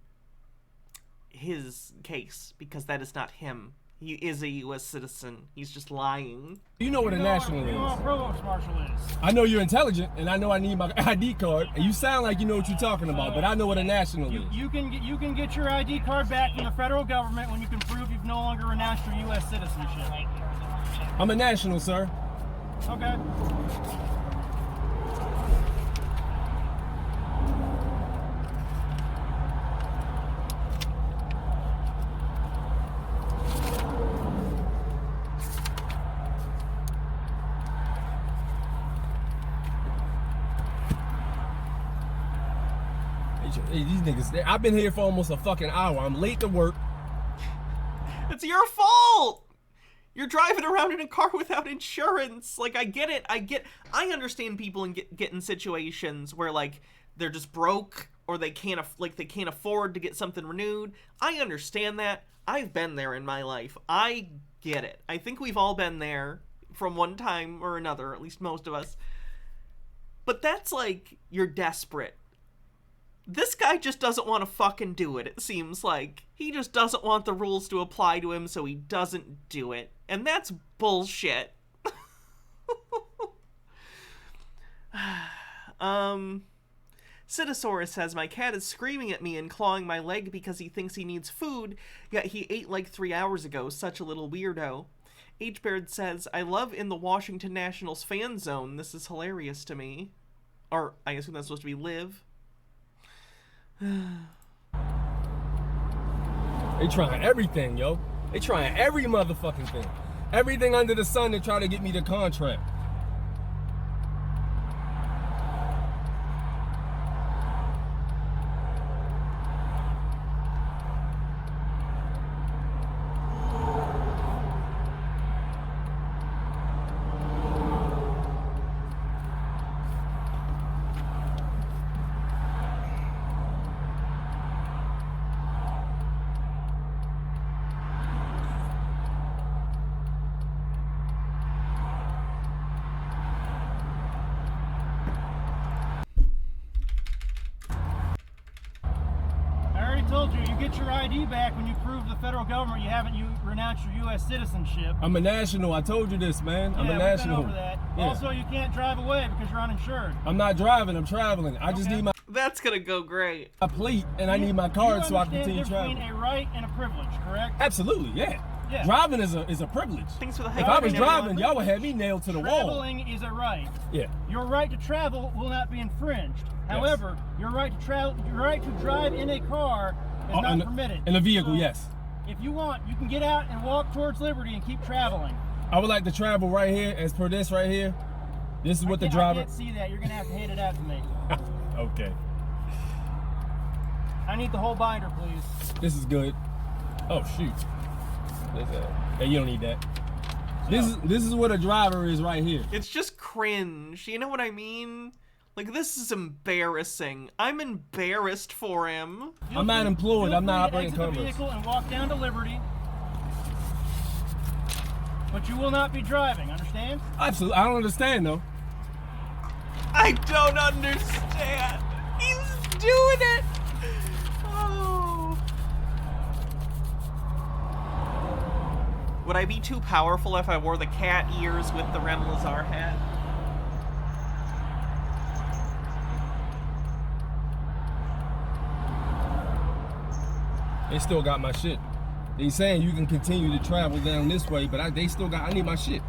his case, because that is not him. He is a U.S. citizen. He's just lying. You know what a national You know what a is. provost marshal is. I know you're intelligent, and I know I need my ID card, and you sound like you know what you're talking about, but I know what a national is. You can get your ID card back from the federal government when you can prove you've no longer renounced your U.S. citizenship. I'm a national, sir. Okay. Hey, these niggas, I've been here for almost a fucking hour. I'm late to work. It's your fault! You're driving around in a car without insurance. Like, I get it. I understand people get in situations where, like, they're just broke or they can't afford to get something renewed. I understand that. I've been there in my life. I get it. I think we've all been there from one time or another, at least most of us. But that's like, you're desperate. This guy just doesn't want to fucking do it, it seems like. He just doesn't want the rules to apply to him, so he doesn't do it. And that's bullshit. Citosaurus says, my cat is screaming at me and clawing my leg because he thinks he needs food, yet he ate like 3 hours ago. Such a little weirdo. H-Baird says, I love in the Washington Nationals fan zone. This is hilarious to me. Or, I assume that's supposed to be live. They trying everything, yo. They trying every motherfucking thing. Everything under the sun to try to get me the contract. You get your ID back when you prove to the federal government you haven't renounced your U.S. citizenship. I'm a national. I told you this, man. I'm a national. We've been over that. Yeah. Also, you can't drive away because you're uninsured. I'm not driving. I'm traveling. I just need my That's gonna go great. plate and I need my card so I can continue traveling. Between a right and a privilege, correct? Absolutely, yeah. Yeah. Driving is a privilege. Thanks for the If I was driving, y'all would have me nailed to the wall. Traveling is a right. Yeah. Your right to travel will not be infringed. However, your right to drive in a car is not permitted. In a vehicle, So, yes. If you want, you can get out and walk towards liberty and keep traveling. I would like to travel right here, as per this right here. This is what the I driver. can't see that. You're gonna have to hand it out to me. Okay. I need the whole binder, please. This is good. Oh shoot. Hey, you don't need that. This is what a driver is right here. It's just cringe. You know what I mean? Like, this is embarrassing. I'm embarrassed for him. I'm not employed. I'm not Feel free operating to exit the commerce. vehicle and walk down to Liberty. But you will not be driving, understand? Absolutely. I don't understand though. I don't understand. He's doing it. Oh. Would I be too powerful if I wore the cat ears with the Rem Lazar hat? They still got my shit. They saying you can continue to travel down this way, but I need my shit.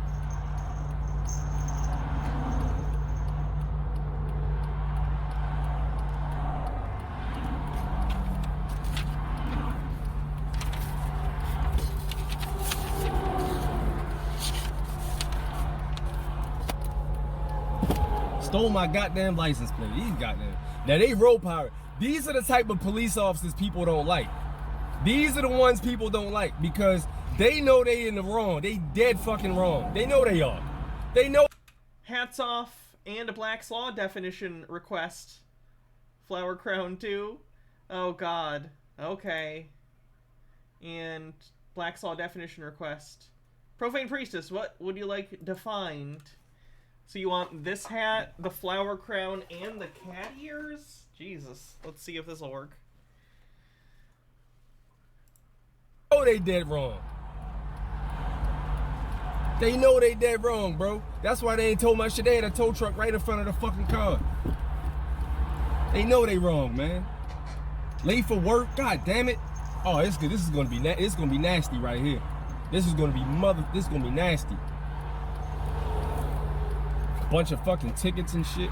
Stole my goddamn license plate. These goddamn. Now they roll power. These are the type of police officers people don't like. These are the ones people don't like because they know they in the wrong. They dead fucking wrong. They know they are. They know. Hats off and a Black's Law definition request. Flower Crown 2. Oh god. Okay. And Black's Law definition request. Profane Priestess, what would you like defined? So you want this hat, the flower crown, and the cat ears? Jesus. Let's see if this will work. Oh, they dead wrong. They know they dead wrong, bro. That's why they ain't told my shit. They had a tow truck right in front of the fucking car. They know they wrong, man. Late for work. God damn it. Oh, it's good. This is gonna be nasty right here. This is gonna be nasty. Bunch of fucking tickets and shit.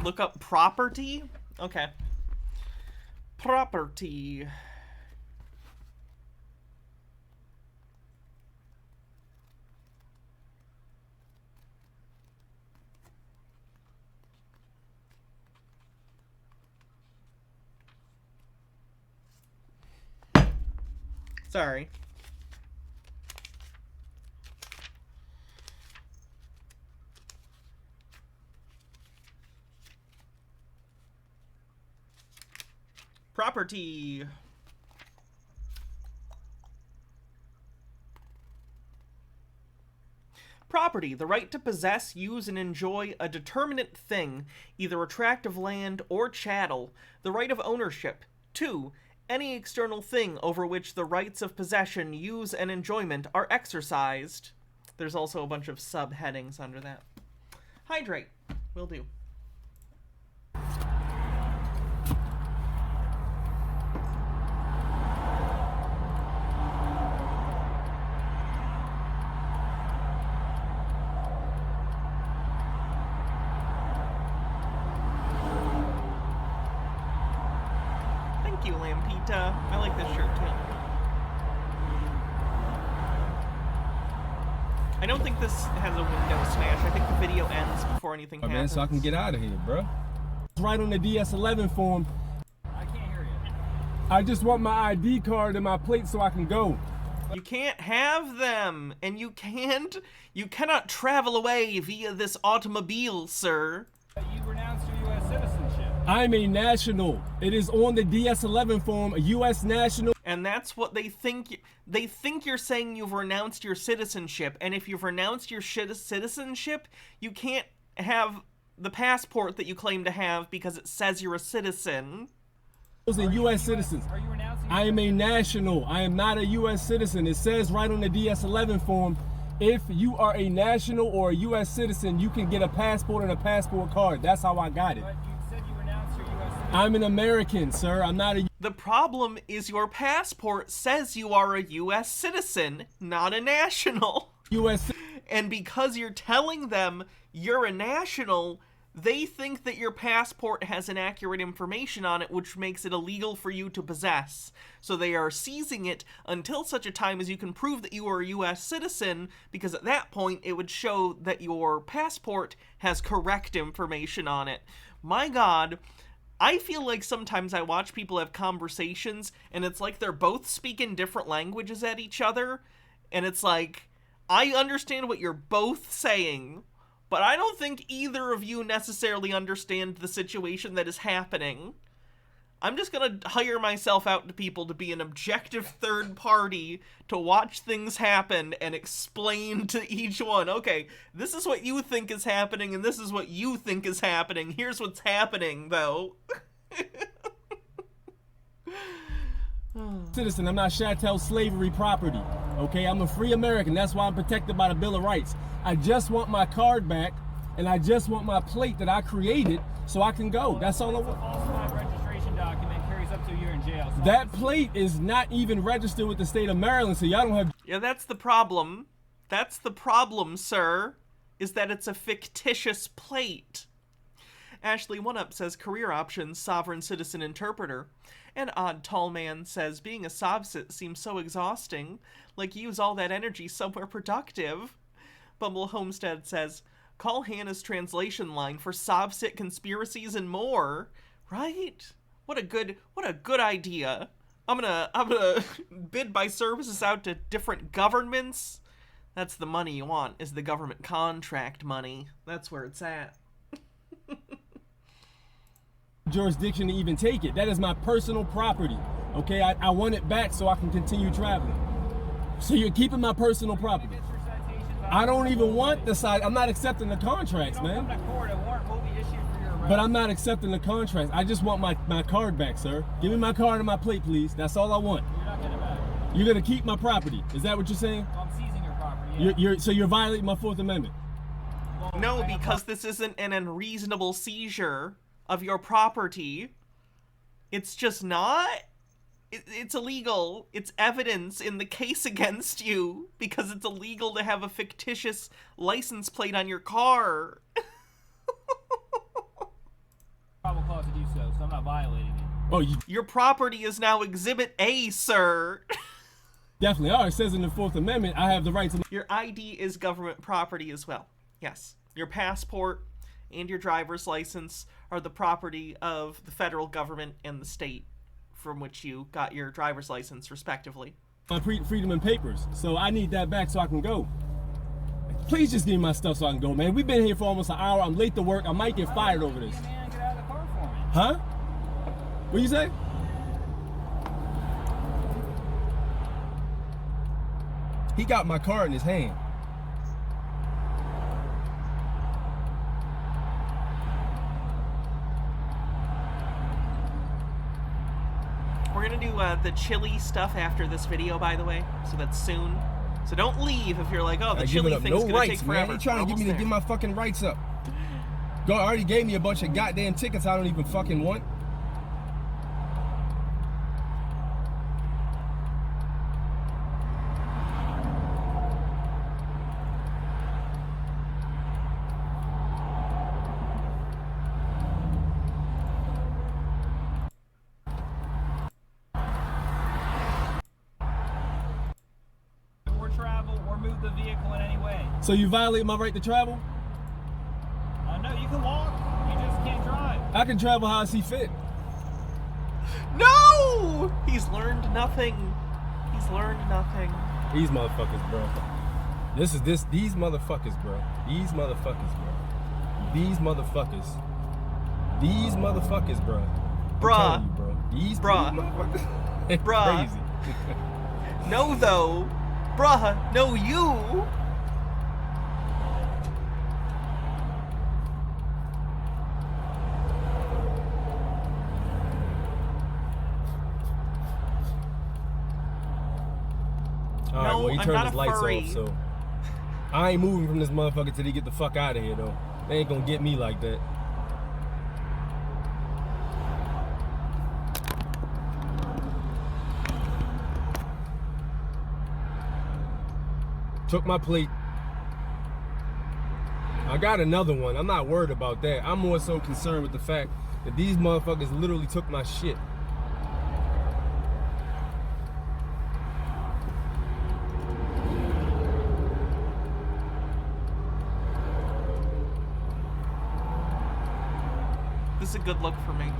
Look up property? Okay. Property. Sorry. Property. Property, the right to possess, use, and enjoy a determinate thing, either a tract of land or chattel, the right of ownership. 2. Any external thing over which the rights of possession, use, and enjoyment are exercised. There's also a bunch of subheadings under that. Hydrate. Will do. Thank you, Lampita. I like this shirt too. I don't think this has a window smash. I think the video ends before anything Oh, man, happens. so I can get out of here, bro. It's right on the DS11 form. I can't hear you. I just want my ID card and my plate so I can go. You can't have them, and you cannot travel away via this automobile, sir. You renounced your U.S. citizenship. I'm a national. It is on the DS11 form, a U.S. national. And that's what they think. They think you're saying you've renounced your citizenship, and if you've renounced your citizenship, you can't have the passport that you claim to have because it says you're a citizen. And U.S. citizens. Are you renouncing? I am a national. I am not a U.S. citizen. It says right on the DS11 form, if you are a national or a U.S. citizen, you can get a passport and a passport card. That's how I got it. But you said you renounced your U.S. citizenship. I'm an American, sir. I'm not a The problem is your passport says you are a U.S. citizen, not a national. U.S. citizen. And because you're telling them you're a national, they think that your passport has inaccurate information on it, which makes it illegal for you to possess. So they are seizing it until such a time as you can prove that you are a U.S. citizen, because at that point it would show that your passport has correct information on it. My God, I feel like sometimes I watch people have conversations, and it's like they're both speaking different languages at each other, and it's like, I understand what you're both saying, but I don't think either of you necessarily understand the situation that is happening. I'm just gonna hire myself out to people to be an objective third party to watch things happen and explain to each one, okay, this is what you think is happening and this is what you think is happening. Here's what's happening, though. Citizen. I'm not chattel slavery property. Okay, I'm a free American. That's why I'm protected by the Bill of Rights. I just want my card back, and I just want my plate that I created so I can go. That's all I want. Falsified registration document carries up to a year in jail. So That plate is not even registered with the state of Maryland, so y'all don't have. Yeah, that's the problem. That's the problem, sir, is that it's a fictitious plate. Ashley One Up says career options, sovereign citizen interpreter. An odd tall man says being a Sovcit seems so exhausting, like use all that energy somewhere productive. Bumble Homestead says, call Hannah's translation line for Sovcit conspiracies and more. Right? What a good idea. I'm gonna bid my services out to different governments. That's the money you want, is the government contract money. That's where it's at. Jurisdiction to even take it. That is my personal property. Okay, I want it back so I can continue traveling. So you're keeping my personal property. get your citations. I don't even want the side. I'm not accepting the contracts, If you don't man. come to court, a warrant will be issued for your arrest. But I'm not accepting the contracts. I just want my card back, sir. Give me my card and my plate, please. That's all I want. You're not getting it back. You're gonna keep my property. Is that what you're saying? Well, I'm seizing your property. Yeah. So you're violating my Fourth Amendment. Well, No, I have because this isn't an unreasonable seizure of your property. It's just not. It's illegal. It's evidence in the case against you because it's illegal to have a fictitious license plate on your car. probable cause to do so, so I'm not violating it. Oh, you Your property is now Exhibit A, sir. definitely are. It says in the Fourth Amendment, I have the right to. Your ID is government property as well. Yes. Your passport and your driver's license are the property of the federal government and the state from which you got your driver's license, respectively. My freedom and papers. So I need that back so I can go. Please just give me my stuff so I can go, man. We've been here for almost an hour. I'm late to work. I might get fired over this. Man, get out of the car for me. Huh? What you say? He got my car in his hand. We're gonna do the chili stuff after this video, by the way, so that's soon. So don't leave if you're like, oh, the I chili giving up thing's no gonna rights, take man. forever. They trying to We're get me to almost give my fucking rights up. God already gave me a bunch of goddamn tickets I don't even fucking want. Or travel or move the vehicle in any way. So you violate my right to travel? No, you can walk. You just can't drive. I can travel how I see fit. No! He's learned nothing. He's learned nothing. These motherfuckers, bro. These motherfuckers, bro. These motherfuckers, bro. These motherfuckers. These motherfuckers, bro. I'm Bruh. telling you, bro. These motherfuckers. It's Bruh. crazy. No, though. Bruh, no, you. All right, No, well, he I'm turned not his a lights furry. off, so I ain't moving from this motherfucker till he get the fuck out of here, though. They ain't gonna get me like that. Took my plate. I got another one. I'm not worried about that. I'm more so concerned with the fact that these motherfuckers literally took my shit. This is a good look for me.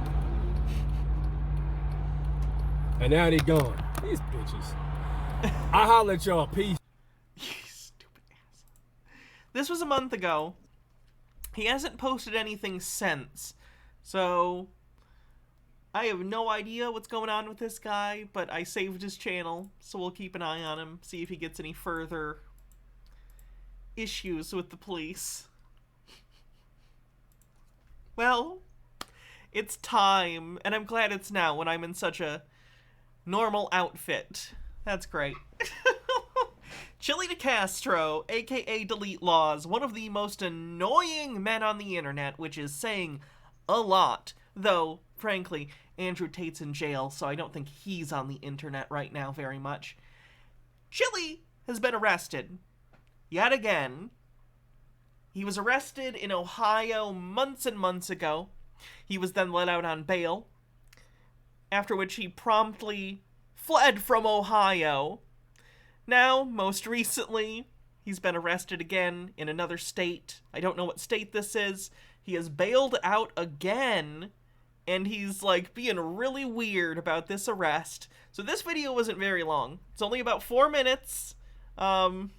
And now they gone. These bitches. I holler at y'all. Peace. You stupid ass. This was a month ago. He hasn't posted anything since. So I have no idea what's going on with this guy, but I saved his channel, so we'll keep an eye on him, see if he gets any further issues with the police. Well, it's time, and I'm glad it's now when I'm in such a normal outfit. That's great. Chili de Castro, aka Delete Lawz, one of the most annoying men on the internet, which is saying a lot. Though, frankly, Andrew Tate's in jail, so I don't think he's on the internet right now very much. Chili has been arrested. Yet again. He was arrested in Ohio months and months ago. He was then let out on bail, after which he promptly fled from Ohio. Now, most recently, he's been arrested again in another state. I don't know what state this is. He is bailed out again, and he's, like, being really weird about this arrest. So this video wasn't very long. It's only about 4 minutes. You'll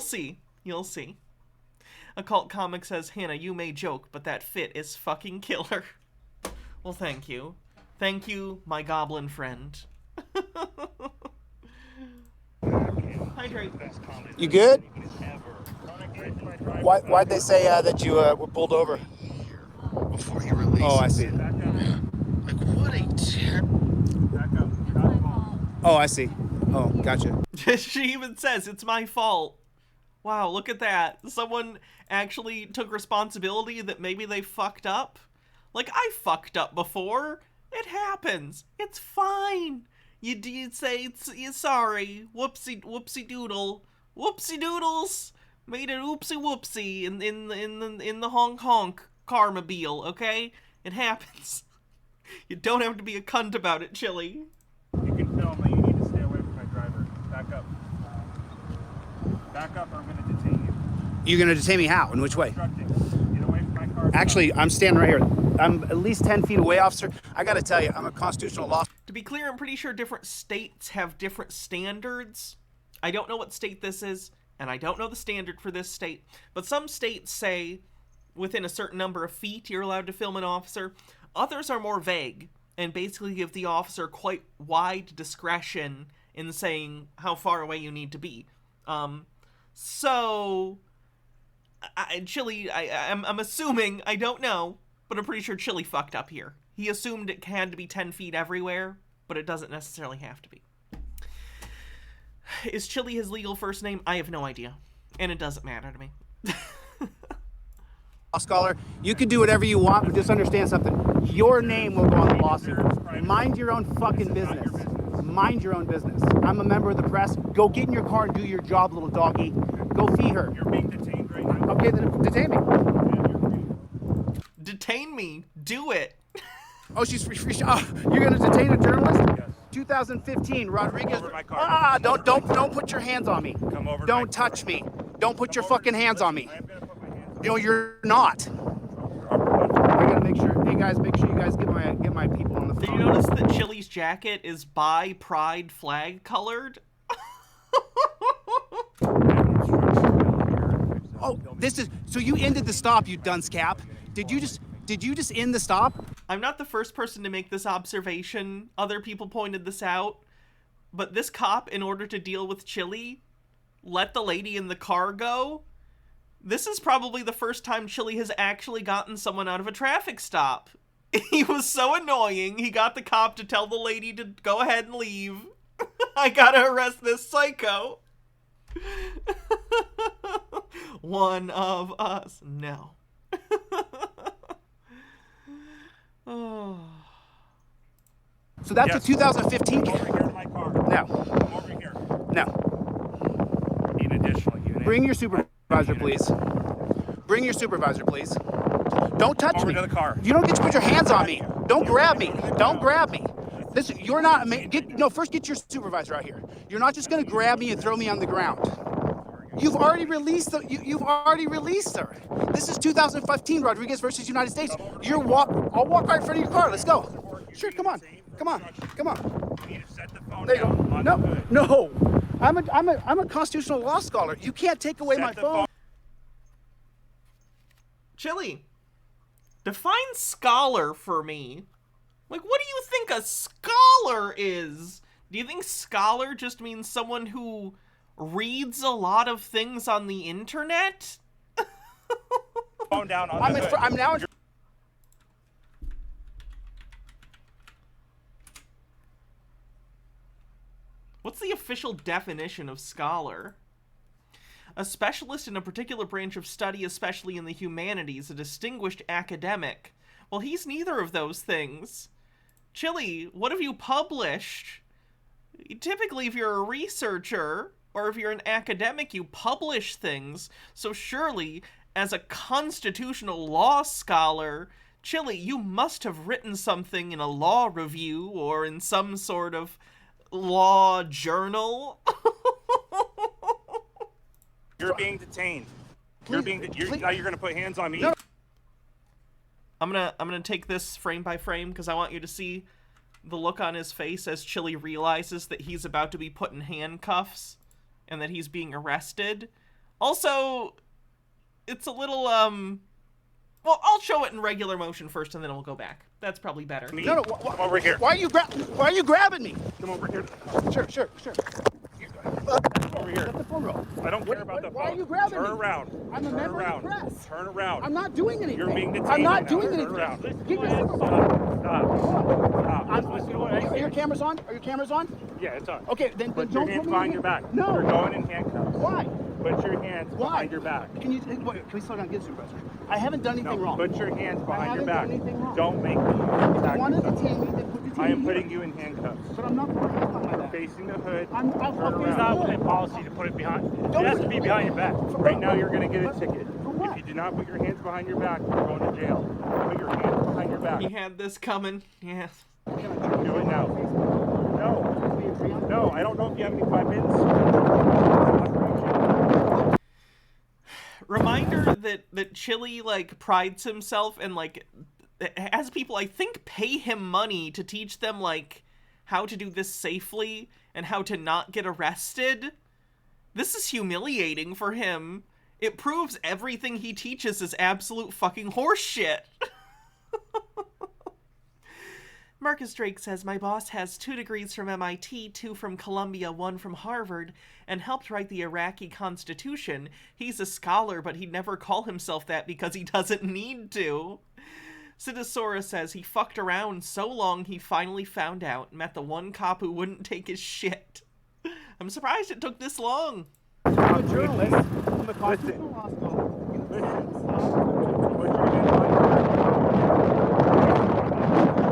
see. You'll see. Occult Comic says, Hannah, you may joke, but that fit is fucking killer. Well, thank you. Thank you, my goblin friend. Hydrate. You good? Why'd they say that you were pulled over? Before he released. Oh, I see. Like, what a Oh, I see. Oh, gotcha. She even says, it's my fault. Wow, look at that. Someone actually took responsibility that maybe they fucked up. Like, I fucked up before. It happens. It's fine. You'd say, you're sorry. Whoopsie doodle. Whoopsie doodles. Made an oopsie whoopsie in the honk honk carmobile, okay? It happens. You don't have to be a cunt about it, Chili. You can film, but you need to stay away from my driver. Back up. Back up or I'm going to detain you. You're gonna detain me how? In which way? Instructing. Get away from my car. Actually, I'm standing right here. I'm at least 10 feet away, officer. I gotta tell you, I'm a constitutional law. To be clear, I'm pretty sure different states have different standards. I don't know what state this is, and I don't know the standard for this state, but some states say within a certain number of feet you're allowed to film an officer. Others are more vague and basically give the officer quite wide discretion in saying how far away you need to be. So Chili, I'm assuming, I don't know, but I'm pretty sure Chili fucked up here. He assumed it had to be 10 feet everywhere, but it doesn't necessarily have to be. Is Chili his legal first name? I have no idea, and it doesn't matter to me. Scholar, you can do whatever you want, but just understand something. Your name will go on the lawsuit. Mind your own fucking business. Mind your own business. I'm a member of the press. Go get in your car and do your job, little doggy. Go feed her. You're being detained right now. Okay, then detain me. Detain me. Do it. Oh, she's free. Oh, you're gonna detain a journalist? Yes. 2015, Rodriguez. over my car. Don't put your hands on me. Come over to Don't my touch me. Don't put your fucking hands on me. I am gonna put my hands You know you're not. I gotta make sure. Hey guys, make sure you guys get my people on the Did phone. you notice that Chili's jacket is bi pride flag colored? Oh, this is so you ended the stop, you dunce cap. Did you just end the stop? I'm not the first person to make this observation. Other people pointed this out. But this cop, in order to deal with Chili, let the lady in the car go. This is probably the first time Chili has actually gotten someone out of a traffic stop. He was so annoying, he got the cop to tell the lady to go ahead and leave. I gotta arrest this psycho. One of us. No. Oh. So that's Yes. a 2015. Come over here to my car. No, Come over here. no. Need an additional unit. Bring your supervisor, please. Bring your supervisor, please. Don't touch Over me. to the car. You don't get to put your hands on me. Don't grab me. Don't grab me. Listen, you're not. First get your supervisor out here. You're not just gonna grab me and throw me on the ground. You've already released the. You've already released her. This is 2015 Rodriguez versus United States. I'll walk right in front of your car. Let's go. Sure, come on. Come on. Come on. You need to set the phone There you down go. on No, the hood. no. I'm a constitutional law scholar. You can't take away Set my the phone. Chili, define scholar for me. Like, what do you think a scholar is? Do you think scholar just means someone who reads a lot of things on the internet? Phone down on the hood. I'm now. What's the official definition of scholar? A specialist in a particular branch of study, especially in the humanities, a distinguished academic. Well, he's neither of those things. Chili, what have you published? Typically, if you're a researcher, or if you're an academic, you publish things. So surely, as a constitutional law scholar, Chili, you must have written something in a law review, or in some sort of law journal. You're being detained. Now you're gonna put hands on me. No. I'm gonna take this frame by frame because I want you to see the look on his face as Chili realizes that he's about to be put in handcuffs and that he's being arrested. Also, it's a little well, I'll show it in regular motion first and then we'll go back. That's probably better. No. Come over here. Why are you grabbing me? Come over here. Sure. Over here. Let the phone roll. I don't care about the phone. Why are you grabbing Turn me? around. I'm a Turn member around. of the press. Turn around. I'm not doing anything. You're being detained. I'm not right now. doing Turn anything. around. Get your Stop. Are your cameras on? Are your cameras on? Yeah, it's on. Okay, then Put don't your hands put me behind in your back. No. You're going in handcuffs. Why? Put your hands Why? behind your back. Can we slow down? Get a supervisor. I haven't done anything wrong. Put your hands behind your haven't back. done anything wrong. Don't make me If you attack want to yourself. detain me, then detain I am me. putting you in handcuffs. But I'm not putting my hands on my back. Facing the hood. I'll Turn face around. the hood. It's not policy to put it behind. Don't It has put- to be behind your back. Right now, you're going to get a But- ticket. for what? If you do not put your hands behind your back, you're going to jail. Put your hands behind your back. He had this coming. Yeah. Do it now. No, I don't know if you have any weapons. Reminder that Chili like prides himself and like has people I think pay him money to teach them like how to do this safely and how to not get arrested. This is humiliating for him. It proves everything he teaches is absolute fucking horseshit. Marcus Drake says, my boss has 2 degrees from MIT, 2 from Columbia, 1 from Harvard, and helped write the Iraqi Constitution. He's a scholar, but he'd never call himself that because he doesn't need to. Sidosora says he fucked around so long he finally found out, met the one cop who wouldn't take his shit. I'm surprised it took this long. I'm a journalist from the Constitutional Law School.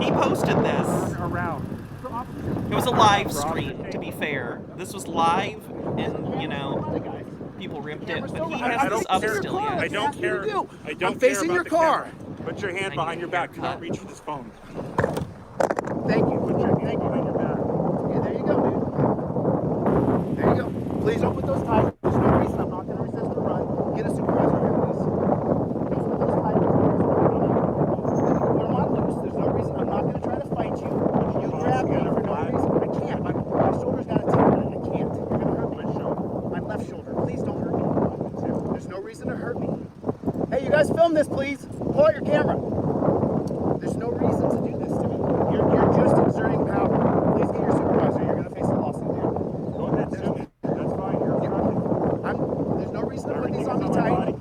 He posted this. Around. It was a live stream, to be fair. This was live, and, you know, people ripped it, but he has this up still yet. I don't care. I'm facing your car. Put your hand behind your back. Do not reach for this phone. Thank you. Put your hand behind your back. Okay, there you go, dude. There you go. Please don't put those ties. There's no reason I'm not going to resist the run. Get a supervisor here, please. Don't put those ties. Put them on loose. There's no reason. I'm not going to try to fight you. You grab me for no reason. I can't. My shoulder's got a tip in it. I can't. You're going to hurt me. My left shoulder. Please don't hurt me. There's no reason to hurt me. Hey, you guys film this, please. Pull out your camera. There's no reason to do this to me. You're just exerting power. Please get your supervisor. You're going to face a lawsuit, dude. Go ahead, sue me. That's fine. You're There's no reason to put these on me tight.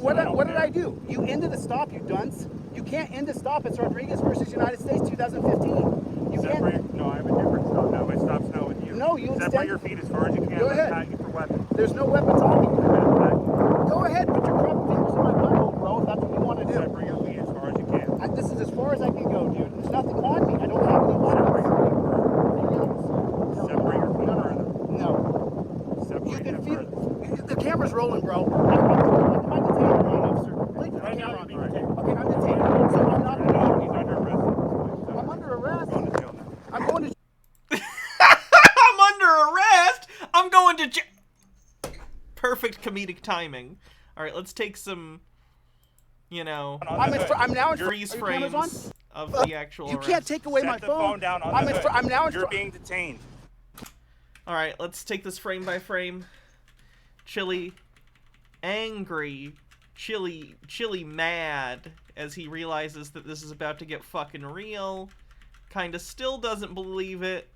What did I do? You ended the stop, you dunce. You can't end a stop. It's Rodriguez versus United States, 2015. You can't. No, I have a different stop now. My stop's now with you. No, you Separate your feet as far as you can. Go ahead. Pat you for weapons. There's no weapons on me. Go ahead, put your fingers in my butthole, bro, if that's what you want to do. Separate your feet as far as you can. This is as far as I can go, dude. There's nothing on me. I don't have any weapons. Separate your feet further. No. Separate You can them feel further. the camera's rolling, bro. I'm detained right now, officer. Please put the camera on me. Okay, I'm detained. So I'm not going to. He's under arrest. I'm under arrest. Going to jail now. I'm going to. I'm under arrest! I'm going to jail! Perfect comedic timing. Alright, let's take some, you know, I'm now in freeze Are your cameras on? frames of the actual You arrest. can't take away my Set the phone down on the hood. I'm now in You're being detained. Alright, let's take this frame by frame. Chili angry. Chili mad as he realizes that this is about to get fucking real. Kinda still doesn't believe it.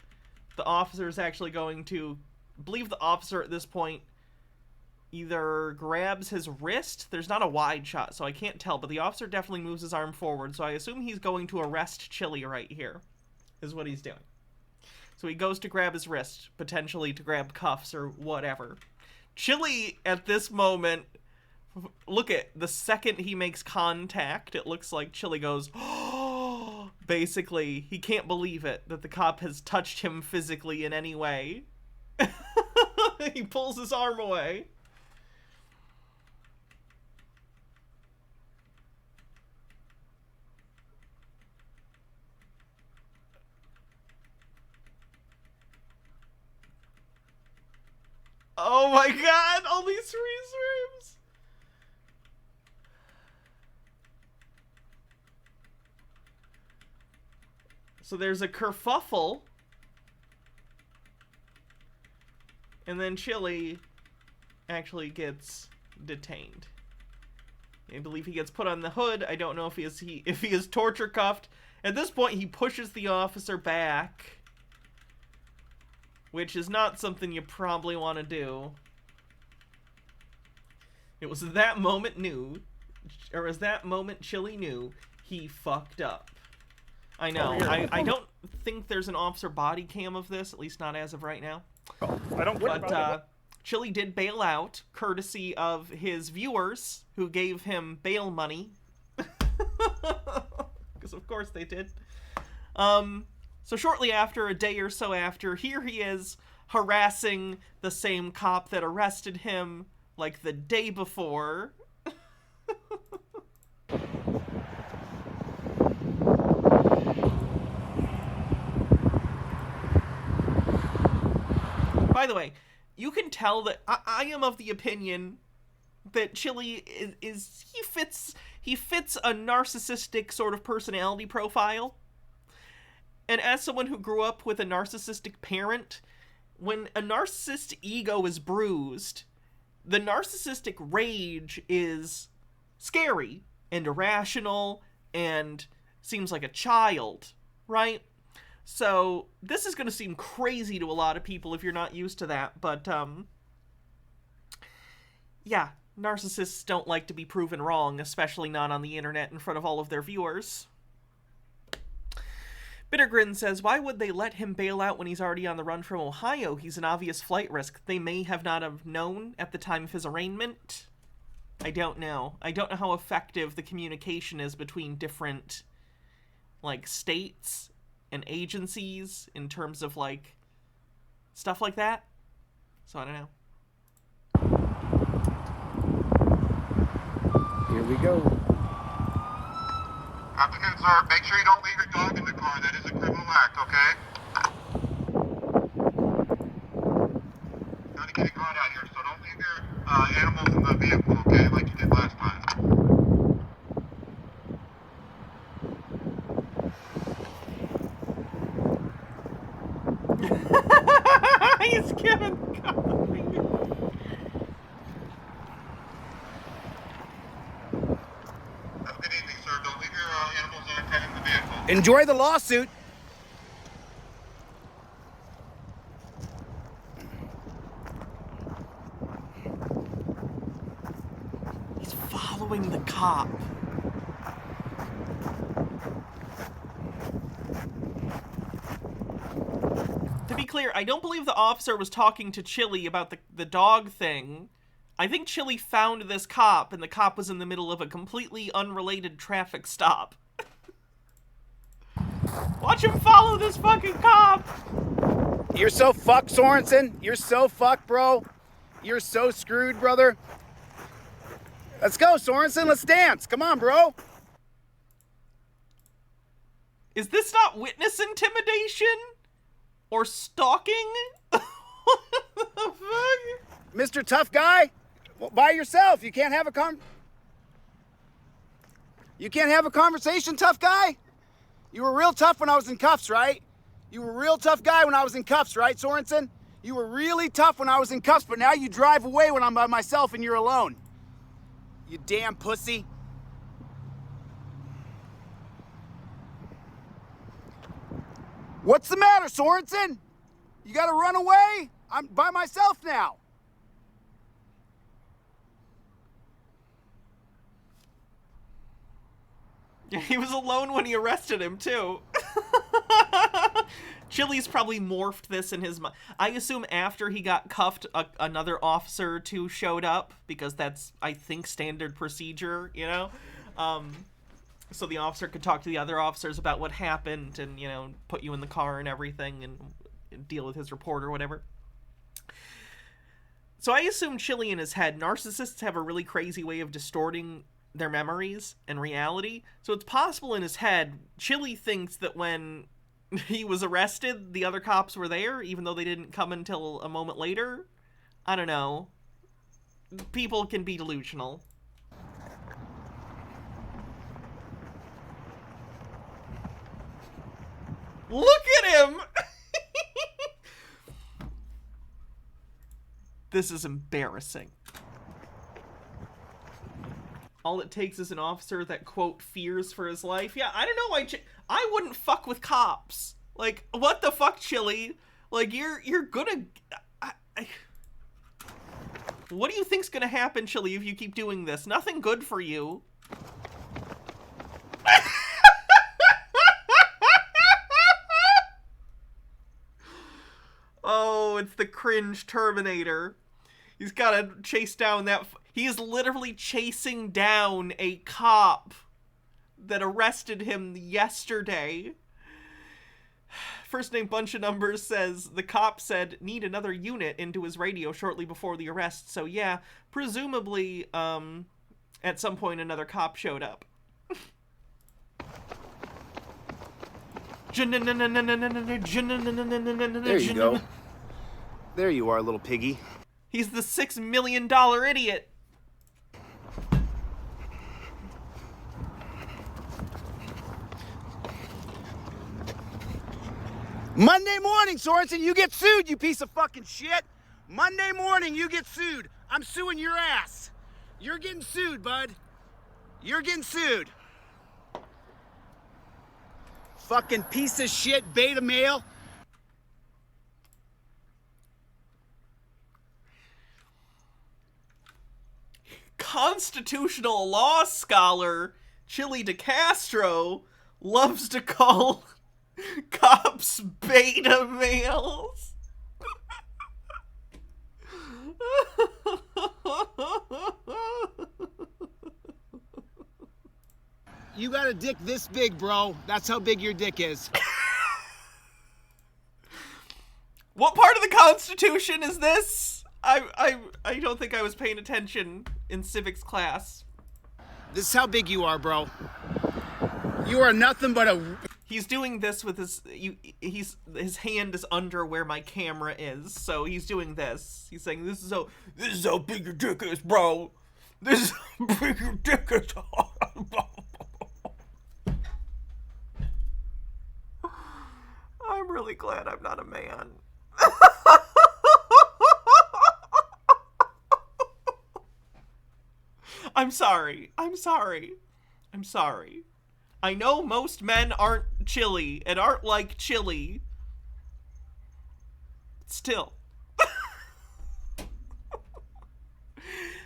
The officer is actually going to believe the officer at this point either grabs his wrist. There's not a wide shot, so I can't tell, but the officer definitely moves his arm forward, so I assume he's going to arrest Chili right here, is what he's doing. So he goes to grab his wrist, potentially to grab cuffs or whatever. Chili, at this moment, look at, the second he makes contact, it looks like Chili goes, oh, basically, he can't believe it, that the cop has touched him physically in any way. He pulls his arm away. Oh my god, all these freeze frames! So there's a kerfuffle. And then Chili actually gets detained. I believe he gets put on the hood. I don't know if he is torture cuffed. At this point, he pushes the officer back, which is not something you probably want to do. It was that moment Chili knew he fucked up. I know. I don't think there's an officer body cam of this, at least not as of right now. I don't care about But Chili did bail out, courtesy of his viewers, who gave him bail money. Because of course they did. So shortly after, a day or so after, here he is harassing the same cop that arrested him, like the day before. By the way, you can tell that I am of the opinion that Chili he fits a narcissistic sort of personality profile. And as someone who grew up with a narcissistic parent, when a narcissist's ego is bruised, the narcissistic rage is scary and irrational and seems like a child. right? So this is going to seem crazy to a lot of people if you're not used to that, but yeah, narcissists don't like to be proven wrong, especially not on the internet in front of all of their viewers. Bittergrin says, why would they let him bail out when he's already on the run from Ohio? He's an obvious flight risk. They may have not have known at the time of his arraignment. I don't know. I don't know how effective the communication is between different, like, states and agencies in terms of, like, stuff like that. So I don't know. Here we go. Afternoon, sir. Make sure you don't leave your dog in the car. That is a criminal act, okay? Trying to get it caught out here, so don't leave your animals in the vehicle, okay? Like you did last time. He's giving coffee. Have a good evening, sir. Don't leave your animals unattended in the vehicle. Enjoy the lawsuit. He's following the cop. To be clear, I don't believe the officer was talking to Chili about the dog thing. I think Chili found this cop, and the cop was in the middle of a completely unrelated traffic stop. Watch him follow this fucking cop! You're so fucked, Sorensen. You're so fucked, bro. You're so screwed, brother. Let's go, Sorensen. Let's dance. Come on, bro. Is this not witness intimidation? Or stalking? What the fuck? Mr. Tough Guy, by yourself. You can't have a You can't have a conversation, tough guy? You were real tough when I was in cuffs, right? You were a real tough guy when I was in cuffs, right, Sorensen? You were really tough when I was in cuffs, but now you drive away when I'm by myself and you're alone. You damn pussy. What's the matter, Sorensen? You gotta run away? I'm by myself now. He was alone when he arrested him, too. Chili's probably morphed this in his mind. I assume after he got cuffed, another officer or two showed up, because that's, I think, standard procedure, you know? So the officer could talk to the other officers about what happened and, you know, put you in the car and everything and deal with his report or whatever. So I assume Chili in his head, narcissists have a really crazy way of distorting their memories and reality. So it's possible in his head, Chili thinks that when he was arrested, the other cops were there, even though they didn't come until a moment later. I don't know. People can be delusional. Look at him! This is embarrassing. All it takes is an officer that, quote, fears for his life. Yeah, I don't know why I wouldn't fuck with cops. Like, what the fuck, Chili? Like, you're gonna... What do you think's gonna happen, Chili, if you keep doing this? Nothing good for you. Oh, it's the cringe Terminator. He's gotta chase down that... He is literally chasing down a cop that arrested him yesterday. First name bunch of numbers says, the cop said, need another unit into his radio shortly before the arrest. So yeah, presumably, at some point another cop showed up. There you go. There you are, little piggy. He's the $6 million idiot. Monday morning, Sorensen, you get sued, you piece of fucking shit. Monday morning, you get sued. I'm suing your ass. You're getting sued, bud. You're getting sued. Fucking piece of shit beta male. Constitutional law scholar Chili DeCastro loves to call cops beta males. You got a dick this big, bro. That's how big your dick is. What part of the Constitution is this? I don't think I was paying attention in civics class. This is how big you are, bro. You are nothing but a... He's doing this with his his hand is under where my camera is, so he's doing this. He's saying, "This is how big your dick is, bro. This is how big your dick is." I'm really glad I'm not a man. I'm sorry. I know most men aren't chilly and aren't like chili. Still.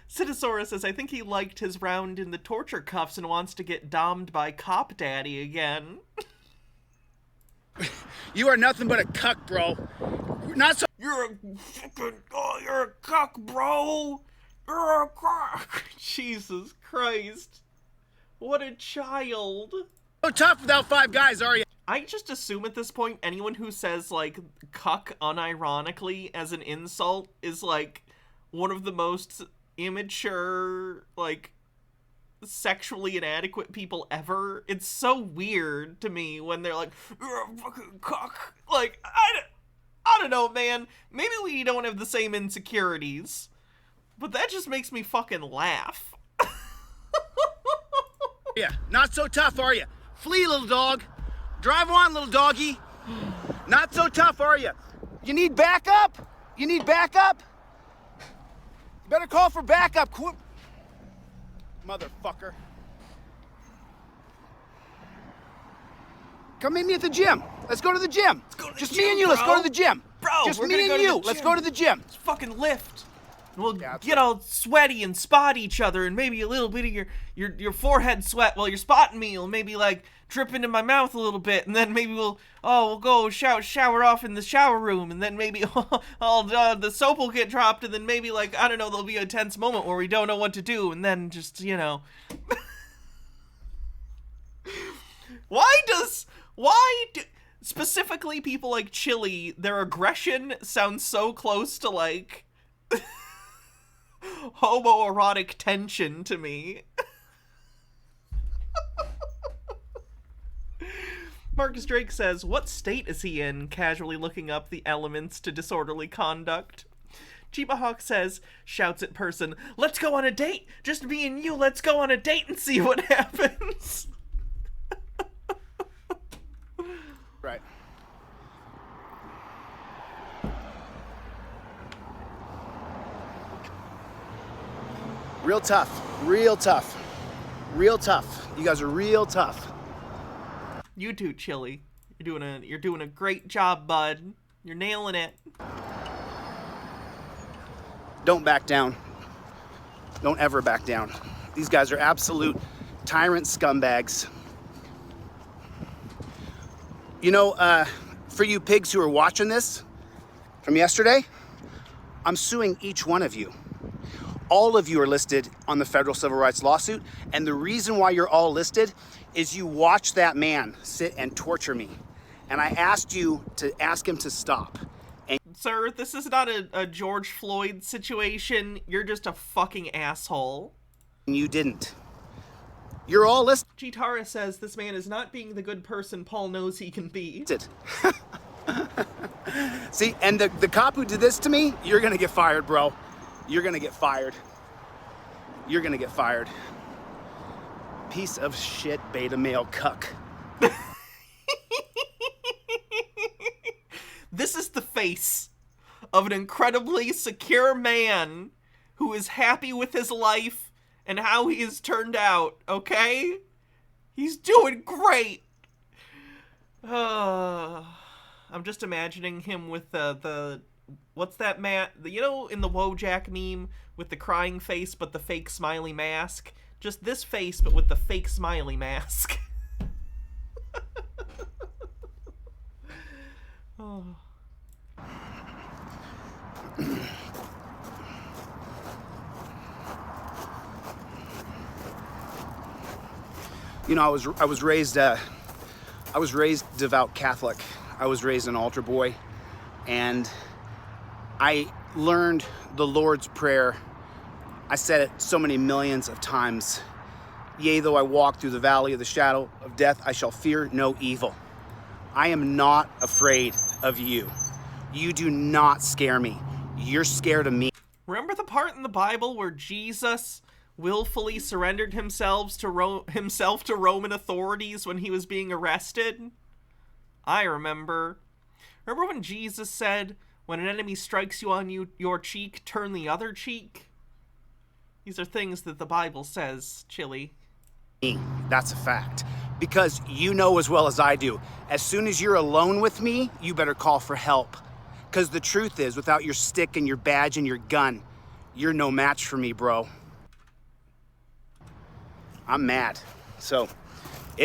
Citosaurus says, I think he liked his round in the torture cuffs and wants to get dommed by Cop Daddy again. You are nothing but a cuck, bro. Not so... You're a cuck, bro. You're a cuck. Jesus Christ. What a child. So tough without 5 guys, are you? I just assume at this point anyone who says, like, cuck unironically as an insult is, like, one of the most immature, like, sexually inadequate people ever. It's so weird to me when they're like, you're a fucking cuck. Like, I don't know, man. Maybe we don't have the same insecurities, but that just makes me fucking laugh. Yeah, not so tough, are you? Flee, little dog. Drive on, little doggy. Not so tough, are you? You need backup? You need backup? You better call for backup. Motherfucker. Come meet me at the gym. Let's go to the gym. Just me and you, let's go to the gym. Bro, just we're me gonna and go to you. the Let's gym. go to the gym. Let's fucking lift. We'll Yeah, that's get all sweaty and spot each other, and maybe a little bit of your forehead sweat while you're spotting me will maybe like drip into my mouth a little bit, and then maybe we'll go shower off in the shower room, and then maybe the soap will get dropped, and then maybe like I don't know, there'll be a tense moment where we don't know what to do, and then just why do specifically people like Chili, their aggression sounds so close to like homoerotic tension to me. Marcus Drake says, what state is he in? Casually looking up the elements to disorderly conduct. Chiba Hawk says, shouts at person, let's go on a date! Just me and you, let's go on a date and see what happens! Right. Real tough. Real tough. Real tough. You guys are real tough. You too, Chili. You're doing a great job, bud. You're nailing it. Don't back down. Don't ever back down. These guys are absolute tyrant scumbags. You know, for you pigs who are watching this from yesterday, I'm suing each one of you. All of you are listed on the federal civil rights lawsuit, and the reason why you're all listed is you watched that man sit and torture me. And I asked you to ask him to stop. And Sir, this is not a George Floyd situation. You're just a fucking asshole. you didn't. You're all listed. Chitara says this man is not being the good person Paul knows he can be. See, and the cop who did this to me, you're gonna get fired, bro. You're gonna get fired. You're gonna get fired. Piece of shit beta male cuck. This is the face of an incredibly secure man who is happy with his life and how he has turned out, okay? He's doing great. I'm just imagining him with the what's that you know, in the Wojak meme with the crying face but the fake smiley mask? Just this face but with the fake smiley mask. Oh. You know, I was raised devout Catholic. I was raised an altar boy, and I learned the Lord's Prayer. I said it so many millions of times. Yea, though I walk through the valley of the shadow of death, I shall fear no evil. I am not afraid of you. You do not scare me. You're scared of me. Remember the part in the Bible where Jesus willfully surrendered himself to Roman authorities when he was being arrested? I remember. Remember when Jesus said, when an enemy strikes you on your cheek, turn the other cheek? These are things that the Bible says, Chili. That's a fact. Because you know as well as I do, as soon as you're alone with me, you better call for help. Because the truth is, without your stick and your badge and your gun, you're no match for me, bro. I'm mad. So,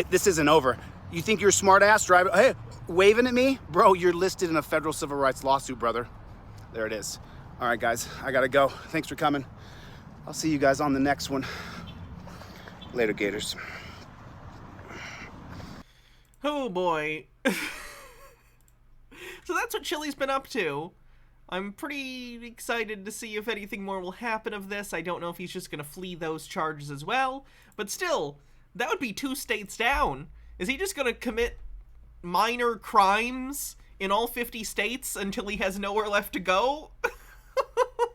this isn't over. You think you're a smart ass driving, hey, waving at me? Bro, you're listed in a federal civil rights lawsuit, brother. There it is. All right, guys, I gotta go. Thanks for coming. I'll see you guys on the next one. Later, Gators. Oh boy. So that's what Chili's been up to. I'm pretty excited to see if anything more will happen of this. I don't know if he's just going to flee those charges as well. But still, that would be 2 states down. Is he just going to commit minor crimes in all 50 states until he has nowhere left to go?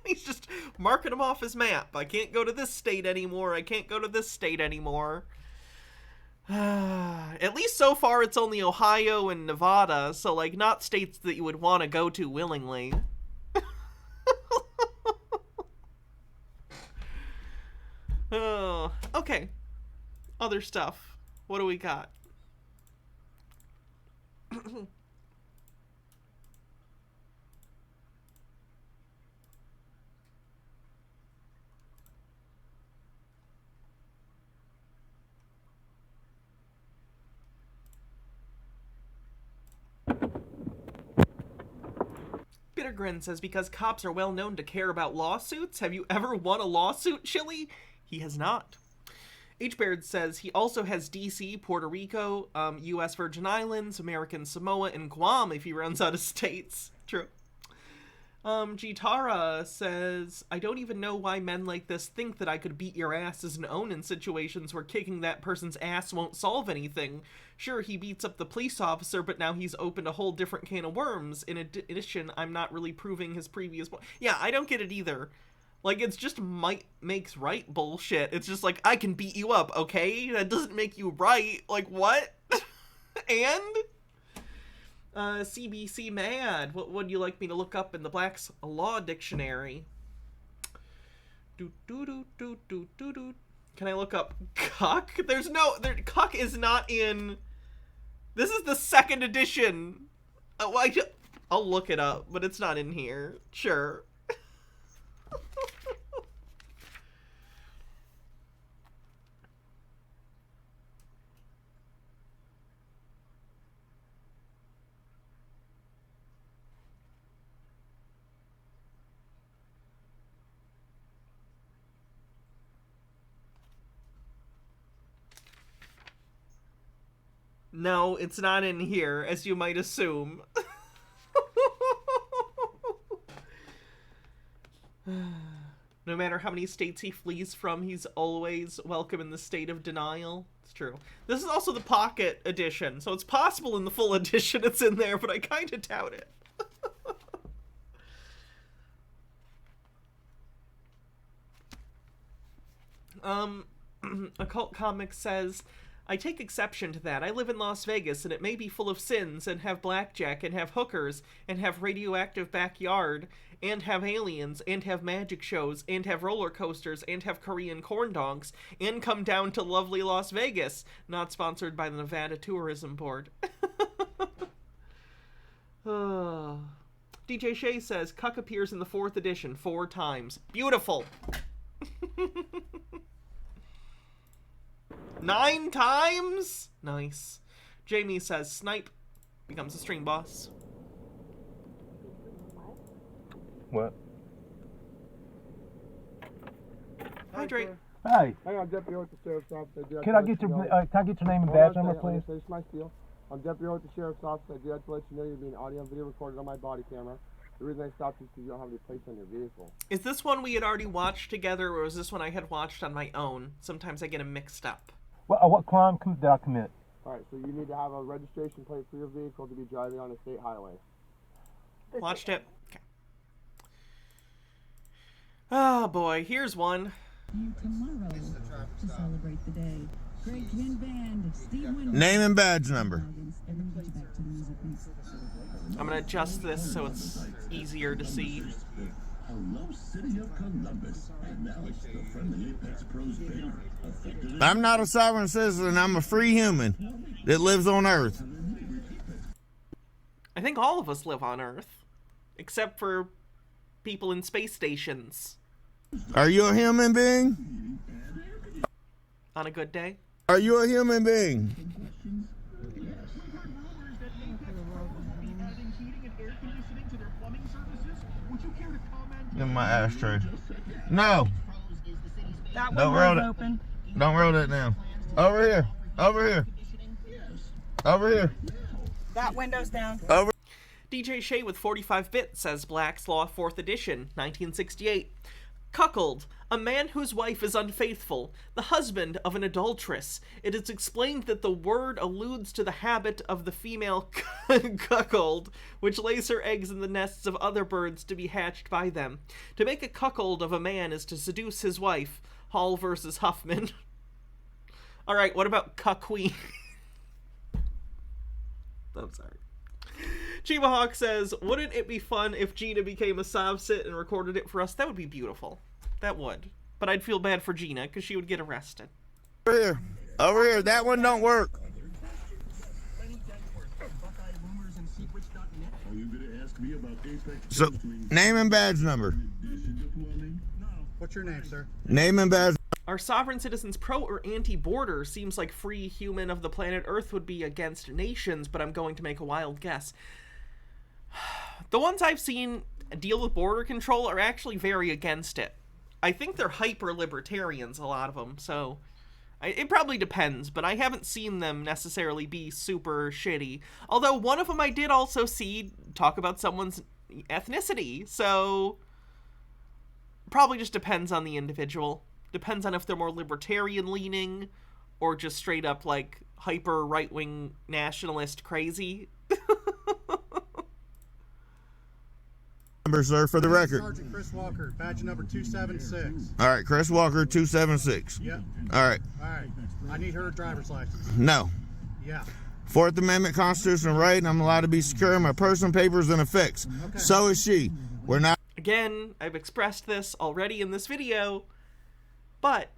He's just marking them off his map. I can't go to this state anymore. I can't go to this state anymore. At least so far it's only Ohio and Nevada, so like not states that you would want to go to willingly. Oh, okay. Other stuff. What do we got? Bittergrin says, because cops are well known to care about lawsuits. Have you ever won a lawsuit, Chili? He has not. H. Baird says he also has DC, Puerto Rico, U.S. Virgin Islands, American Samoa, and Guam if he runs out of states. True. Gitara says, I don't even know why men like this think that I could beat your ass as an own in situations where kicking that person's ass won't solve anything. Sure, he beats up the police officer, but now he's opened a whole different can of worms. In addition, I'm not really proving his previous point. Yeah, I don't get it either. Like, it's just might makes right bullshit. It's just like, I can beat you up, okay? That doesn't make you right. Like, what? And? CBC Mad, what would you like me to look up in the Black's Law Dictionary? Can I look up cuck? Cuck is not in... This is the 2nd edition. I'll look it up, but it's not in here. Sure. No, it's not in here, as you might assume. No matter how many states he flees from, he's always welcome in the state of denial. It's true. This is also the pocket edition, so it's possible in the full edition it's in there, but I kind of doubt it. Occult Comics says, I take exception to that. I live in Las Vegas, and it may be full of sins, and have blackjack, and have hookers, and have radioactive backyard, and have aliens, and have magic shows, and have roller coasters, and have Korean corn dogs, and come down to lovely Las Vegas. Not sponsored by the Nevada Tourism Board. DJ Shay says, Cuck appears in the 4th edition 4 times. Beautiful. 9 times? Nice. Jamie says, Snipe becomes a string boss. What? Hydrate. Hi. Hey, I'm Deputy with the Sheriff's Office. Can I get your name and badge number, please? Finish my spiel. I'm Deputy with the Sheriff's Office. I do have to let you know you're being audio and video recorded on my body camera. The reason I stopped is because you don't have any plates on your vehicle. Is this one we had already watched together, or is this one I had watched on my own? Sometimes I get them mixed up. What crime did I commit? Alright, so you need to have a registration plate for your vehicle to be driving on a state highway. Watched it. Okay. Oh boy, here's one. Tomorrow to celebrate the day. Great Twin Band, Steve Winwood. Name and badge number. Everybody get back to the music, please. I'm gonna adjust this so it's easier to see. Hello, City of Columbus. And now it's the friendly Apex Pros banner. I'm not a sovereign citizen. I'm a free human that lives on Earth. I think all of us live on Earth, except for people in space stations. Are you a human being? On a good day? Are you a human being? Give me my ashtray. No. That Don't roll it. open. Don't roll that down. Over here. Over here. Over here. That window's down. Over. DJ Shay with 45-bit says Black's Law 4th edition, 1968. Cuckold, a man whose wife is unfaithful, the husband of an adulteress. It is explained that the word alludes to the habit of the female cuckold, which lays her eggs in the nests of other birds to be hatched by them. To make a cuckold of a man is to seduce his wife. Hall versus Huffman. Alright, what about cuckween? I'm sorry. Chiba Hawk says, wouldn't it be fun if Gina became a sob-sit and recorded it for us? That would be beautiful. That would. But I'd feel bad for Gina, because she would get arrested. Over here. Over here. That one don't work. So, name and badge number. What's your name, sir? Name and badge. Are sovereign citizens pro or anti-border? Seems like free human of the planet Earth would be against nations, but I'm going to make a wild guess. The ones I've seen deal with border control are actually very against it. I think they're hyper-libertarians, a lot of them, so it probably depends, but I haven't seen them necessarily be super shitty. Although one of them I did also see talk about someone's ethnicity, so probably just depends on the individual. Depends on if they're more libertarian-leaning or just straight up, like, hyper right-wing nationalist crazy. Number, sir, for the record. Sergeant Chris Walker, badge number 276. All right, Chris Walker, 276. Yep. All right. All right. I need her driver's license. No. Yeah. 4th Amendment constitutional right, and I'm allowed to be secure in my personal papers and effects. Okay. So is she. We're not. Again, I've expressed this already in this video, but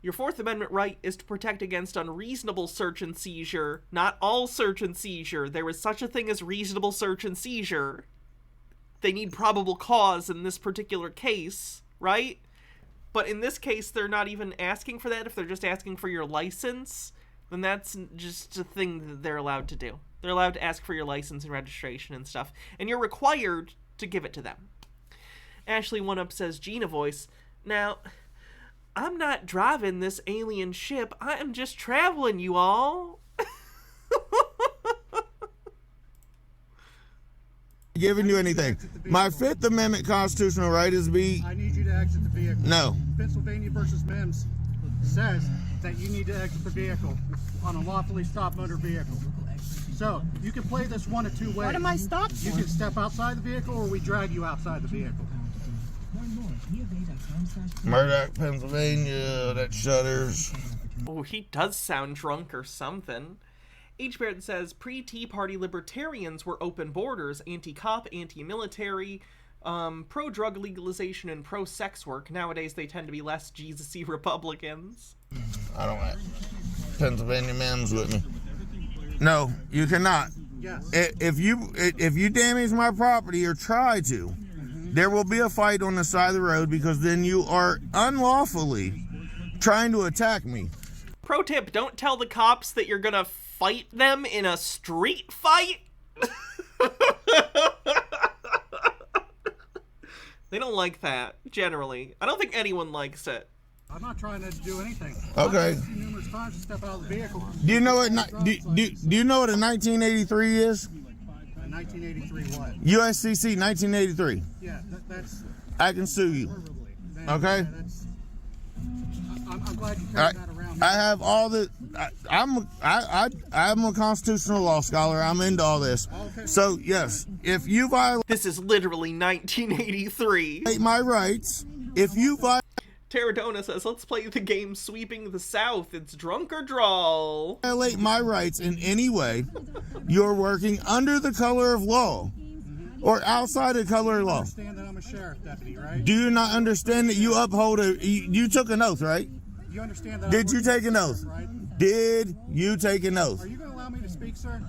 your 4th Amendment right is to protect against unreasonable search and seizure, not all search and seizure. There is such a thing as reasonable search and seizure. They need probable cause in this particular case, right? But in this case, they're not even asking for that. If they're just asking for your license, then that's just a thing that they're allowed to do. They're allowed to ask for your license and registration and stuff, and you're required to give it to them. Ashley One Up says, Gina voice, now, I'm not driving this alien ship. I am just traveling, you all. Giving you anything. My 5th Amendment constitutional right is to be. I need you to exit the vehicle. No. Pennsylvania versus Mims says that you need to exit the vehicle on a lawfully stopped motor vehicle. So you can play this one of two ways. What am I stopped for? You can step outside the vehicle, or we drag you outside the vehicle. Murdoch, Pennsylvania, that shutters. Oh, he does sound drunk or something. H. Barrett says, pre-Tea Party libertarians were open borders, anti-cop, anti-military, pro-drug legalization, and pro-sex work. Nowadays, they tend to be less Jesus-y Republicans. I don't have Pennsylvania Mims with me. No, you cannot. Yes. If you damage my property or try to, there will be a fight on the side of the road because then you are unlawfully trying to attack me. Pro tip, don't tell the cops that you're gonna fight them in a street fight. They don't like that, generally. I don't think anyone likes it. I'm not trying to do anything. Okay. I've asked you numerous times to step out of the vehicle. Do you know what do you know what a 1983 is? 1983 what? USCC 1983. Yeah, that's... I can sue you. Okay? I'm glad you turned that around. I have all the... I'm a constitutional law scholar. I'm into all this. Okay. So, yes, if you violate... This is literally 1983. ...my rights, if you violate... Terradona says, let's play the game Sweeping the South. It's drunk or draw. ...violate my rights in any way, you're working under the color of law. Or outside the color of law. You understand that I'm a sheriff deputy, right? Do you not understand that you uphold a... You took an oath, right? You understand that Did you take an oath? Right? Did you take an oath? Are you going to allow me to speak, sir?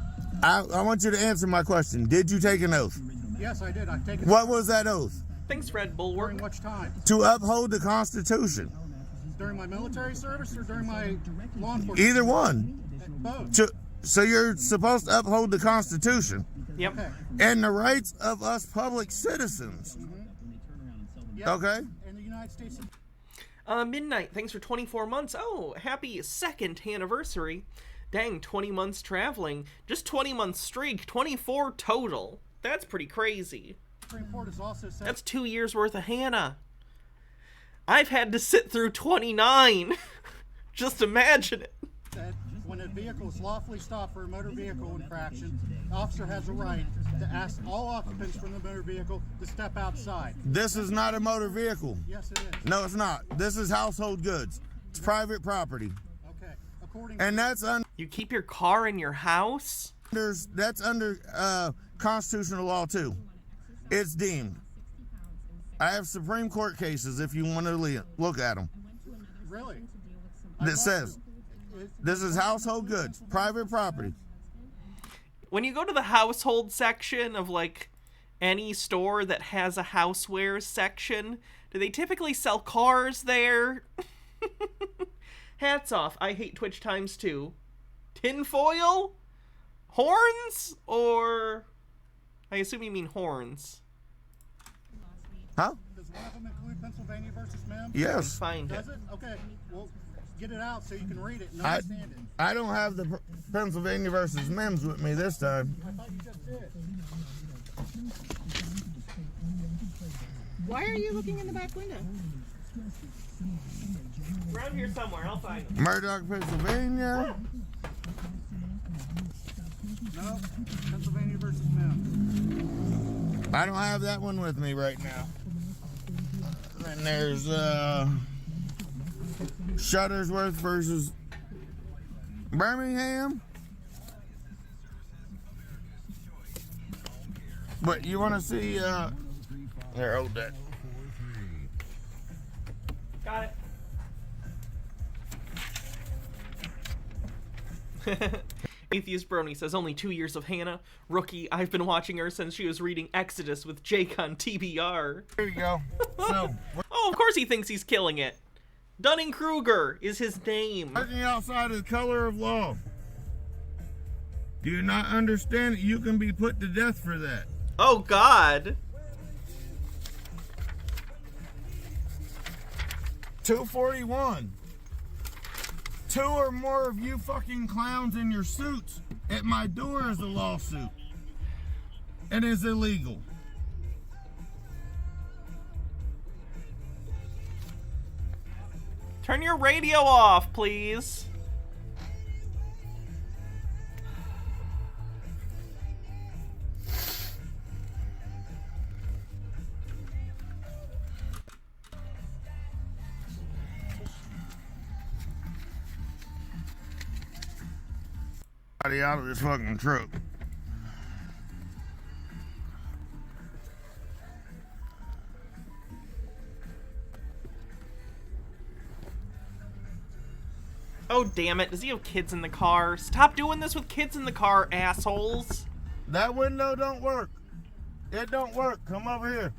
I want you to answer my question. Did you take an oath? Yes, I did. I've taken... What was that oath? Thanks, Red Bulwark. During which time? To uphold the Constitution. During my military service or during my law enforcement? Either one. Both. So you're supposed to uphold the Constitution. Yep. Okay. And the rights of us public citizens. Yep. Okay? And the United States... Midnight, thanks for 24 months. Oh, happy second anniversary. Dang, 20 months traveling. Just 20 months streak, 24 total. That's pretty crazy. Supreme Court has also said... That's 2 years worth of Hannah. I've had to sit through 29. Just imagine it. That when a vehicle is lawfully stopped for a motor vehicle infraction, the officer has a right to ask all occupants from the motor vehicle to step outside. This is not a motor vehicle. Yes, it is. No, it's not. This is household goods. It's private property. Okay. And that's You keep your car in your house? That's under constitutional law too. It's deemed. I have Supreme Court cases if you want to look at them. Really? That says this is household goods, private property. When you go to the household section of like any store that has a housewares section, do they typically sell cars there? Hats off. I hate Twitch times 2. Tinfoil? Horns? Or... I assume you mean horns. Huh? Does one of them include Pennsylvania versus Mims? Yes. Find Does it. it? Okay. Well, get it out so you can read it and understand it. I don't have the Pennsylvania versus Mims with me this time. I thought you just did. Why are you looking in the back window? Around here somewhere, I'll find it. Murdoch, Pennsylvania. No, Pennsylvania versus Mims. I don't have that one with me right now. Then there's Shuttersworth versus Birmingham. But you want to see here, hold that. Got it. Atheist Brony says, only 2 years of Hannah. Rookie, I've been watching her since she was reading Exodus with Jake on TBR. There you go. So, oh, of course he thinks he's killing it. Dunning-Kruger is his name. Working outside of the color of law. Do you not understand that you can be put to death for that? Oh, God. 241. 2 or more of you fucking clowns in your suits at my door is a lawsuit. It is illegal. Turn your radio off, please. Out of this fucking truck. Oh, damn it. Does he have kids in the car? Stop doing this with kids in the car, assholes. That window don't work. It don't work. Come over here.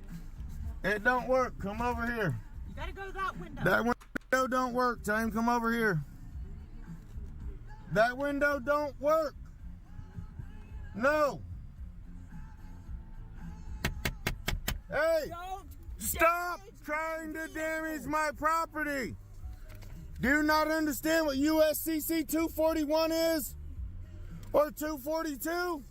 It don't work. Come over here. You gotta go to that window. That window don't work. Tell him come over here. That window don't work. No. Hey, stop trying to damage my property. Do you not understand what USCC 241 is? Or 242?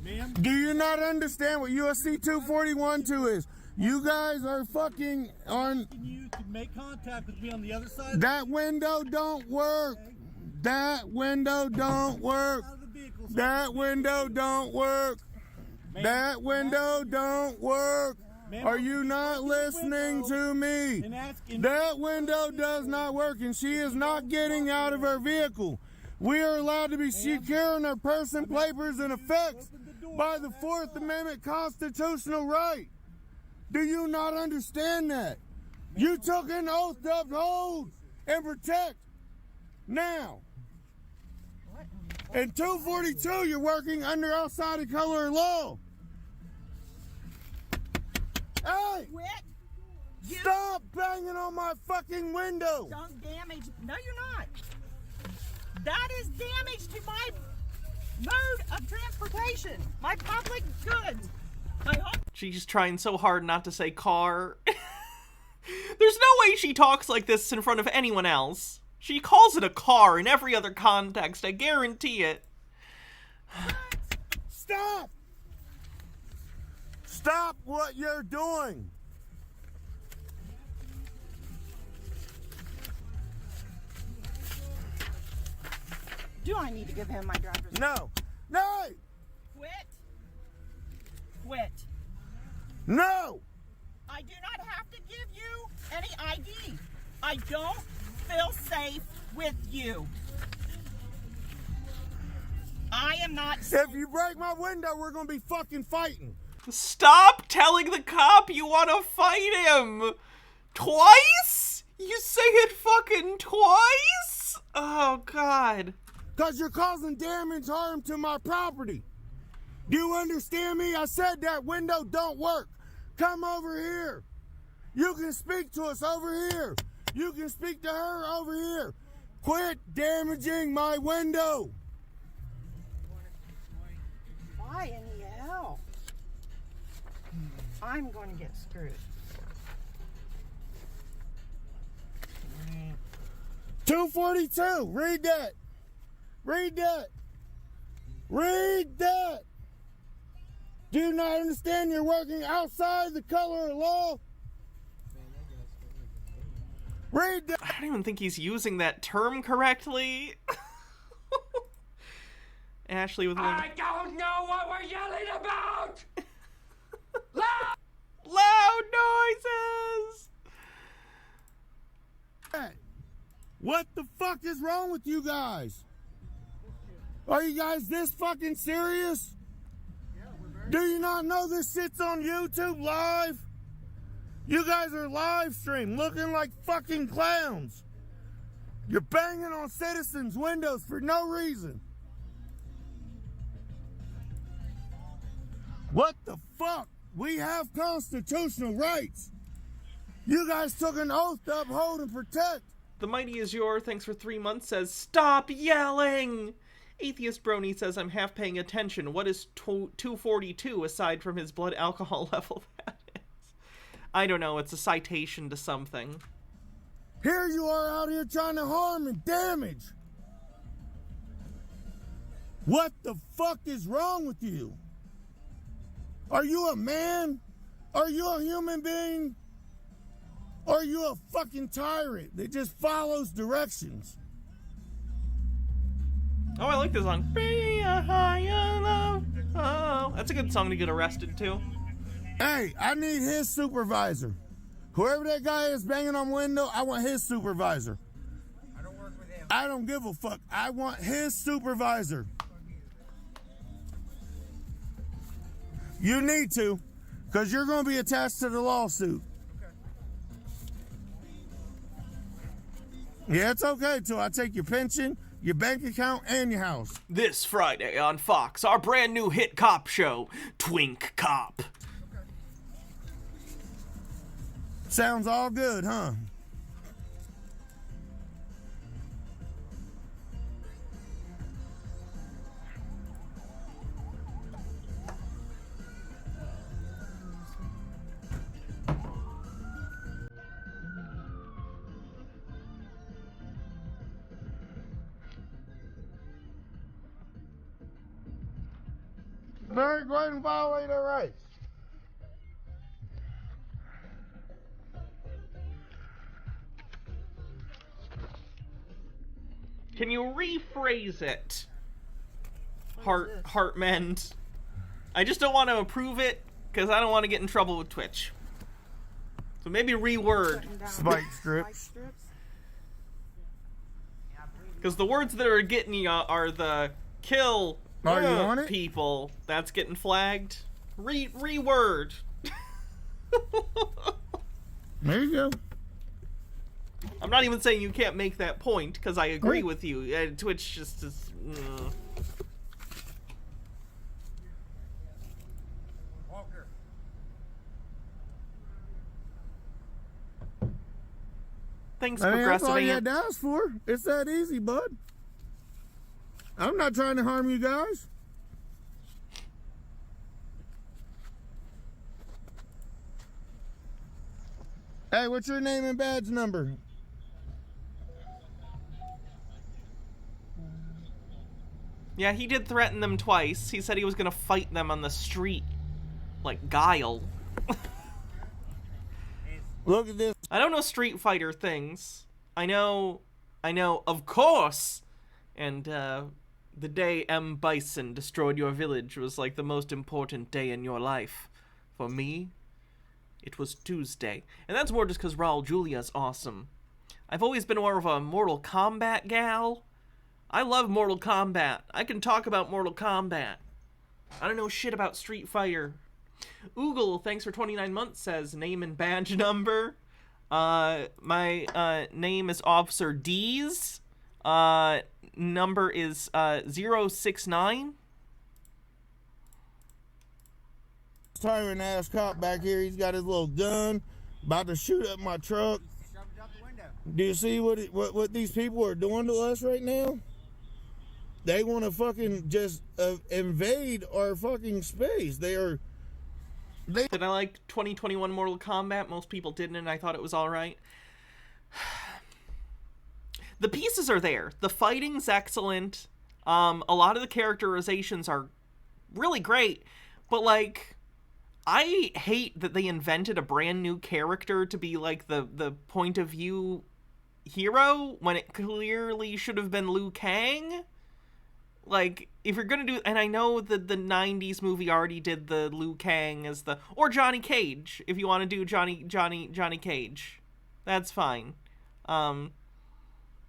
Ma'am? Do you not understand what USC 241-2 is? You guys are fucking on... You to make contact with me on the other side. That window don't work. That window don't work. That window don't work. That window don't work. Are you not listening to me? That window does not work, and she is not getting out of her vehicle. We are allowed to be securing our person, papers, and effects by the Fourth Amendment constitutional right. Do you not understand that? You took an oath to uphold and protect. Now, in 242, you're working under outside of color of law. Hey! Quit! Stop banging on my fucking window! Don't damage. No, you're not. That is damage to my mode of transportation. My public goods. My home. She's trying so hard not to say car. There's no way she talks like this in front of anyone else. She calls it a car in every other context, I guarantee it. Stop! Stop what you're doing! Do I need to give him my driver's license? No! No! Quit. Quit. No! I do not have to give you any ID. I don't feel safe with you. I am not safe. If you break my window, we're gonna be fucking fighting. Stop telling the cop you want to fight him! Twice? You say it fucking twice? Oh, God. Because you're causing damage, harm to my property. Do you understand me? I said that window don't work. Come over here. You can speak to us over here. You can speak to her over here. Quit damaging my window. Why in the hell? I'm going to get screwed. 242. Read that. Read that. Read that. Do you not understand you're working outside the color of law? Read that. I don't even think he's using that term correctly. Ashley with I don't know what we're yelling about! loud noises! Hey, what the fuck is wrong with you guys? Are you guys this fucking serious? Do you not know this shit's on YouTube live? You guys are live stream looking like fucking clowns. You're banging on citizens' windows for no reason. What the fuck? We have constitutional rights. You guys took an oath to uphold and protect. The Mighty Is Your, thanks for 3 months, says, stop yelling! Atheist Brony says, I'm half paying attention. What is 242 aside from his blood alcohol level? That is. I don't know, it's a citation to something. Here you are out here trying to harm and damage. What the fuck is wrong with you? Are you a man? Are you a human being? Or are you a fucking tyrant that just follows directions? Oh, I like this song. Be a higher love. Oh, that's a good song to get arrested to. Hey, I need his supervisor. Whoever that guy is banging on the window, I want his supervisor. I don't work with him. I don't give a fuck. I want his supervisor. You need to, because you're going to be attached to the lawsuit. Yeah, it's okay till I take your pension, your bank account, and your house. This Friday on Fox, our brand new hit cop show, Twink Cop. Sounds all good, huh? Very great and violate our rights. Can you rephrase it? Heartmend. I just don't want to approve it because I don't want to get in trouble with Twitch. So maybe reword. Spike strips. Because the words that are getting you are the kill Are you on it? people. That's getting flagged. Reword. There you go. I'm not even saying you can't make that point because I agree with you. Twitch just is. Thanks, I mean, that's Progressive all you Ant. had to ask for. It's that easy, bud. I'm not trying to harm you guys. Hey, what's your name and badge number? Yeah, he did threaten them twice. He said he was gonna fight them on the street. Like Guile. Look at this. I don't know Street Fighter things. I know, of course. And, the day M. Bison destroyed your village was like the most important day in your life. For me, it was Tuesday. And that's more just because Raul Julia's awesome. I've always been more of a Mortal Kombat gal. I love Mortal Kombat. I can talk about Mortal Kombat. I don't know shit about Street Fighter. Oogle, thanks for 29 months, says name and badge number. My name is Officer D's. Number is 069. Tyrant ass cop back here. He's got his little gun, about to shoot up my truck. Do you see what these people are doing to us right now? They want to fucking just invade our fucking space. Did I like 2021 Mortal Kombat? Most people didn't, and I thought it was alright. The pieces are there. The fighting's excellent. A lot of the characterizations are really great. But, like, I hate that they invented a brand new character to be, like, the point of view hero when it clearly should have been Liu Kang. Like, if you're gonna do, and I know that the 90s movie already did the Liu Kang as or Johnny Cage, if you want to do Johnny Cage. That's fine.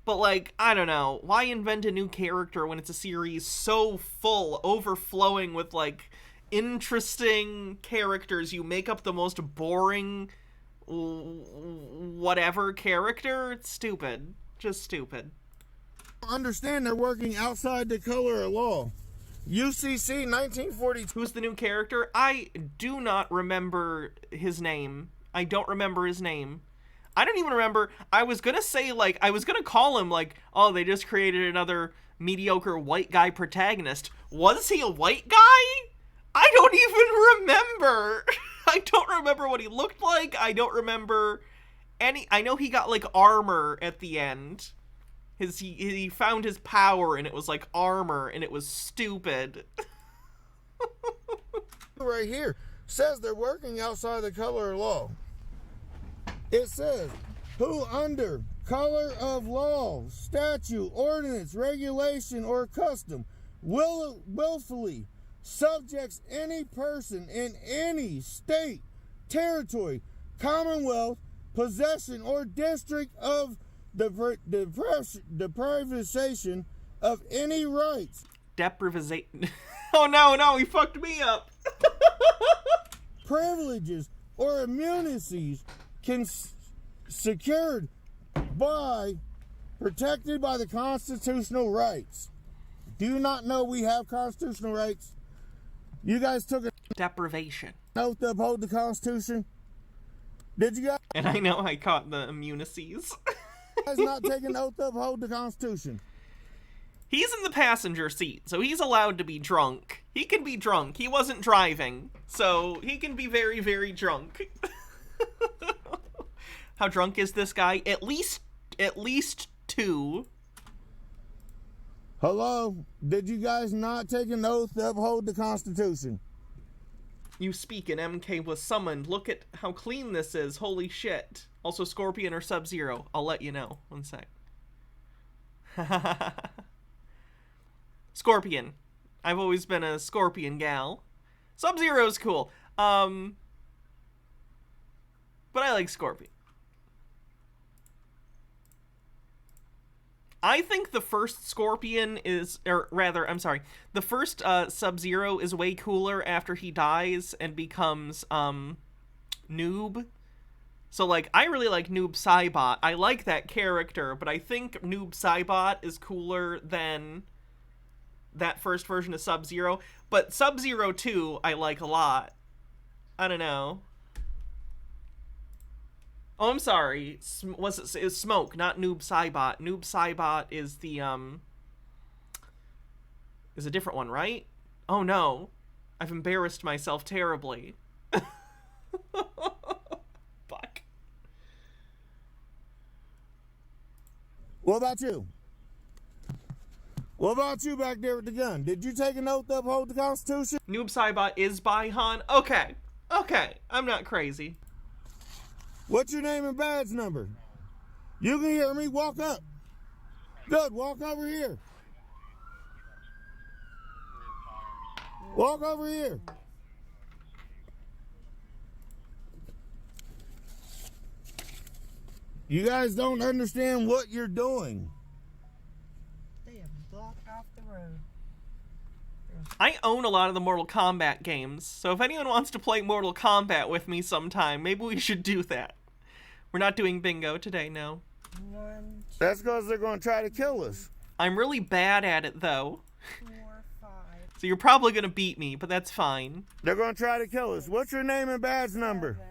But, like, I don't know. Why invent a new character when it's a series so full, overflowing with, like, interesting characters? You make up the most boring whatever character? It's stupid. Just stupid. Understand they're working outside the color of law. UCC 1942. Who's the new character? I do not remember his name. I don't remember his name. I don't even remember. I was gonna say, like, I was gonna call him, like, oh, they just created another mediocre white guy protagonist. Was he a white guy? I don't even remember. I don't remember what he looked like. I don't remember any. I know he got, like, armor at the end. He found his power, and it was like armor, and it was stupid. Right here says they're working outside the color of law. It says, who under color of law, statute, ordinance, regulation, or custom willfully subjects any person in any state, territory, commonwealth, possession, or district of deprivation of any rights. Deprivation. Oh no, he fucked me up. Privileges or immunities secured by Protected by the constitutional rights. Do you not know we have constitutional rights? You guys took an Deprivation. oath to uphold the Constitution? Did you And I know I caught the immunices. guys not take an oath to uphold the Constitution? He's in the passenger seat, so he's allowed to be drunk. He can be drunk. He wasn't driving, so he can be very, very drunk. How drunk is this guy? At least 2. Hello? Did you guys not take an oath to uphold the Constitution? You speak and MK was summoned. Look at how clean this is. Holy shit. Also Scorpion or Sub-Zero. I'll let you know. One sec. Scorpion. I've always been a Scorpion gal. Sub-Zero's cool. But I like Scorpion. I think the first Scorpion is, or rather, I'm sorry, the first Sub-Zero is way cooler after he dies and becomes Noob. So, like, I really like Noob Saibot. I like that character, but I think Noob Saibot is cooler than that first version of Sub-Zero. But Sub-Zero 2, I like a lot. I don't know. Oh, I'm sorry. It's Smoke, not Noob Saibot. Noob Saibot is the, is a different one, right? Oh, no. I've embarrassed myself terribly. Fuck. What about you? What about you back there with the gun? Did you take an oath to uphold the Constitution? Noob Saibot is by Han. Okay. Okay. I'm not crazy. What's your name and badge number? You can hear me. Walk up. Good. Walk over here. Walk over here. You guys don't understand what you're doing. They have blocked off the road. I own a lot of the Mortal Kombat games, so if anyone wants to play Mortal Kombat with me sometime, maybe we should do that. We're not doing bingo today, no. That's because they're going to try to kill us. I'm really bad at it, though. 4, 5. So you're probably going to beat me, but that's fine. They're going to try to kill us. What's your name and badge number? 7.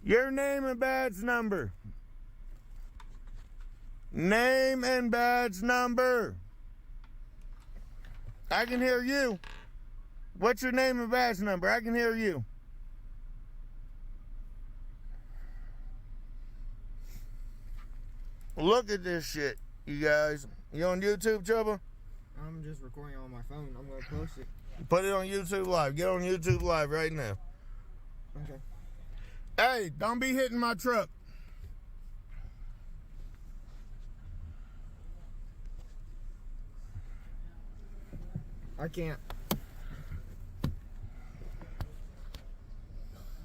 Your name and badge number. Name and badge number. I can hear you. What's your name and badge number? I can hear you. Look at this shit, you guys. You on YouTube, Chubba? I'm just recording on my phone. I'm going to post it. Put it on YouTube Live. Get on YouTube Live right now. Okay. Hey, don't be hitting my truck. I can't.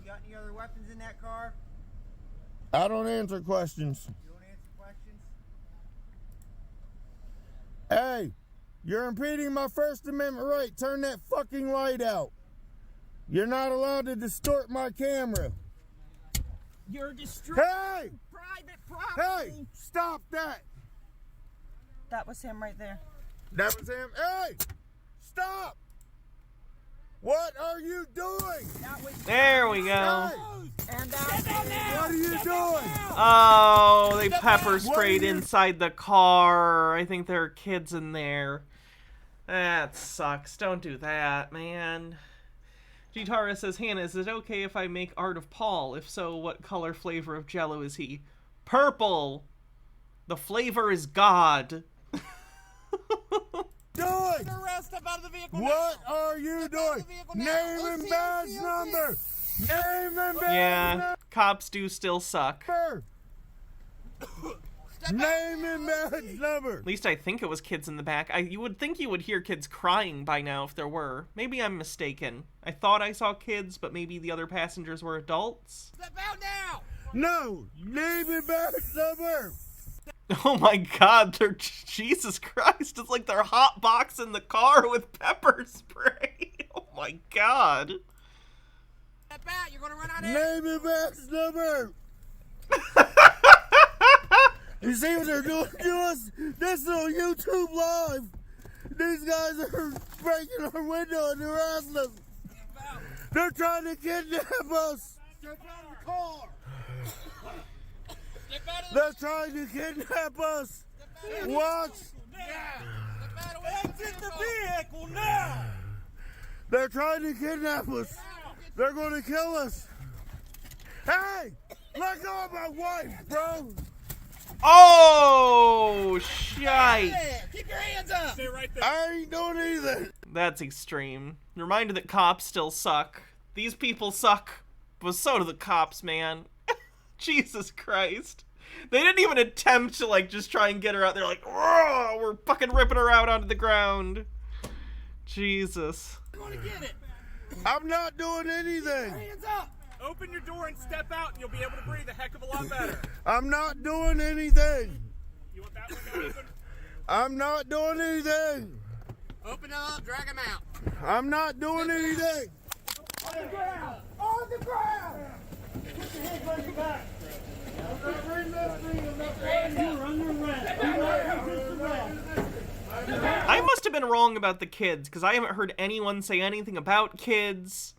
You got any other weapons in that car? I don't answer questions. You don't answer questions? Hey, you're impeding my First Amendment right. Turn that fucking light out. You're not allowed to distort my camera. You're destroying Hey! private property. Hey, stop that. That was him right there. That was him. Hey, stop. What are you doing? There we go. And What are you doing? Oh, they pepper sprayed inside the car. I think there are kids in there. That sucks. Don't do that, man. Gitara says, Hannah, is it okay if I make art of Paul? If so, what color flavor of Jello is he? Purple. The flavor is God. Doing? Step out of the vehicle. What are you doing? Name and badge number. Name and badge Yeah, cops do still suck. number. Name and badge number. At least I think it was kids in the back. You would think you would hear kids crying by now if there were. Maybe I'm mistaken. I thought I saw kids, but maybe the other passengers were adults. Step out now. No. Name and badge number. Oh my god, they're... Jesus Christ, it's like they're hotboxing the car with pepper spray. Oh my god. Step out. You're going to run out of Name and badge number. You see what they're doing to us? This is on YouTube Live. These guys are breaking our window and harassing us. They're trying to kidnap us. Step out of the car. They're trying to kidnap us. Watch. Exit the vehicle now. They're trying to kidnap us. They're going to kill us. Hey, let go of my wife, bro. Oh, shite. Keep your hands up. Stay right there. I ain't doing anything. That's extreme. Reminder that cops still suck. These people suck, but so do the cops, man. Jesus Christ. They didn't even attempt to, like, just try and get her out there, like, "Whoa, we're fucking ripping her out onto the ground." Jesus. You want to get it? I'm not doing anything. Hands up. Open your door and step out, and you'll be able to breathe a heck of a lot better. I'm not doing anything. You want that window open? I'm not doing anything. Open it up, drag him out. I'm not doing anything. On the ground. On the ground. Put your hands on your back. You're under arrest. Do not resist arrest. I must have been wrong about the kids, because I haven't heard anyone say anything about kids.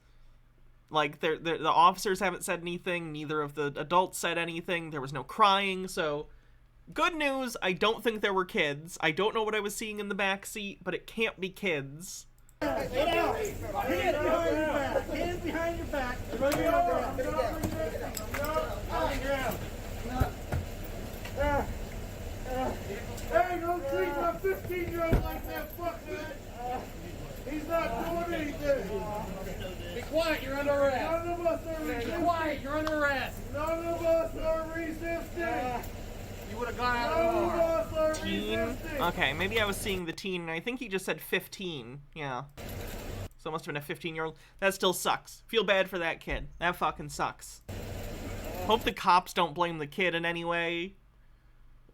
Like, the officers haven't said anything, neither of the adults said anything, there was no crying, so... Good news, I don't think there were kids. I don't know what I was seeing in the back seat, but it can't be kids. Get out. Hands behind your back. Hands behind your back. Run your arm down. On the ground. Hey, don't treat my 15-year-old like that, fuck that. He's not doing anything. Be quiet, you're under arrest. None of us are resisting. Be quiet, you're under arrest. None of us are resisting. You would have gone out None of the of car. us are Teen? resisting. Okay, maybe I was seeing the teen, and I think he just said 15. Yeah. So it must have been a 15-year-old. That still sucks. Feel bad for that kid. That fucking sucks. Hope the cops don't blame the kid in any way.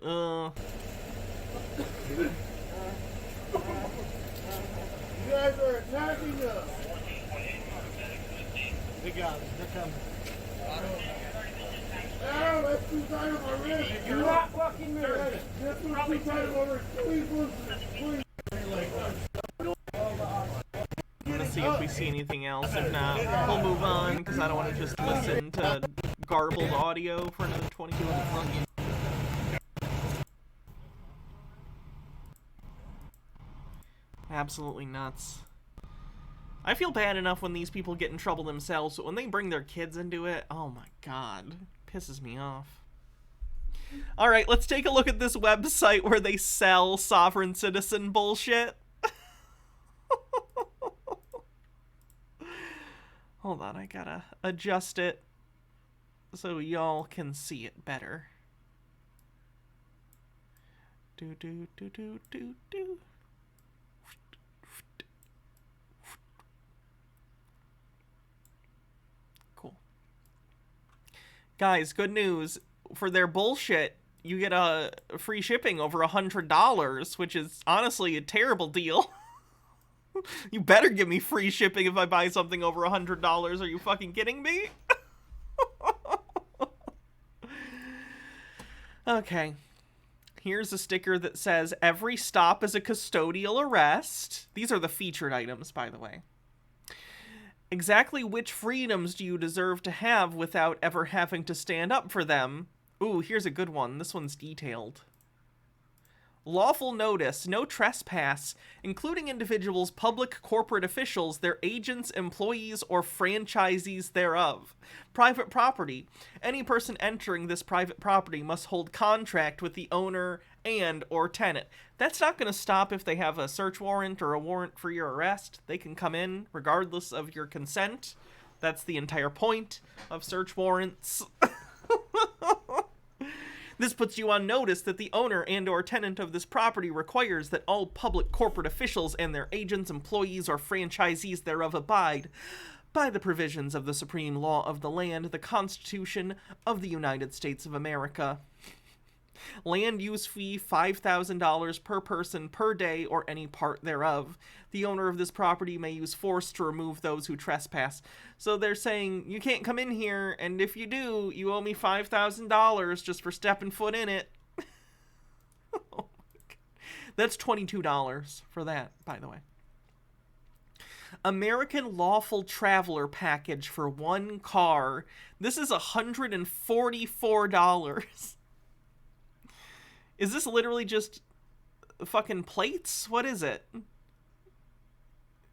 You guys are attacking us. We got it. They're coming. Ow, that's too tight on my wrist. You're not fucking married. This one's too tight on my wrist. Please. I'm gonna see if we see anything else. If not, we'll move on, because I don't want to just listen to garbled audio for another 22 minutes. Absolutely nuts. I feel bad enough when these people get in trouble themselves, but when they bring their kids into it, oh my god, pisses me off. Alright, let's take a look at this website where they sell sovereign citizen bullshit. Hold on, I gotta adjust it so y'all can see it better. Do. Cool. Guys, good news. For their bullshit, you get a free shipping over $100, which is honestly a terrible deal. You better give me free shipping if I buy something over $100. Are you fucking kidding me? Okay. Here's a sticker that says, "Every stop is a custodial arrest." These are the featured items, by the way. Exactly which freedoms do you deserve to have without ever having to stand up for them? Ooh, here's a good one. This one's detailed. Lawful notice, no trespass, including individuals, public corporate officials, their agents, employees, or franchisees thereof. Private property. Any person entering this private property must hold contract with the owner and or tenant. That's not going to stop if they have a search warrant or a warrant for your arrest. They can come in regardless of your consent. That's the entire point of search warrants. This puts you on notice that the owner and or tenant of this property requires that all public corporate officials and their agents, employees, or franchisees thereof abide by the provisions of the supreme law of the land, the Constitution of the United States of America. Land use fee $5,000 per person per day or any part thereof. The owner of this property may use force to remove those who trespass. So they're saying, you can't come in here, and if you do, you owe me $5,000 just for stepping foot in it. That's $22 for that, by the way. American Lawful Traveler Package for 1 car. This is $144. Is this literally just fucking plates? What is it?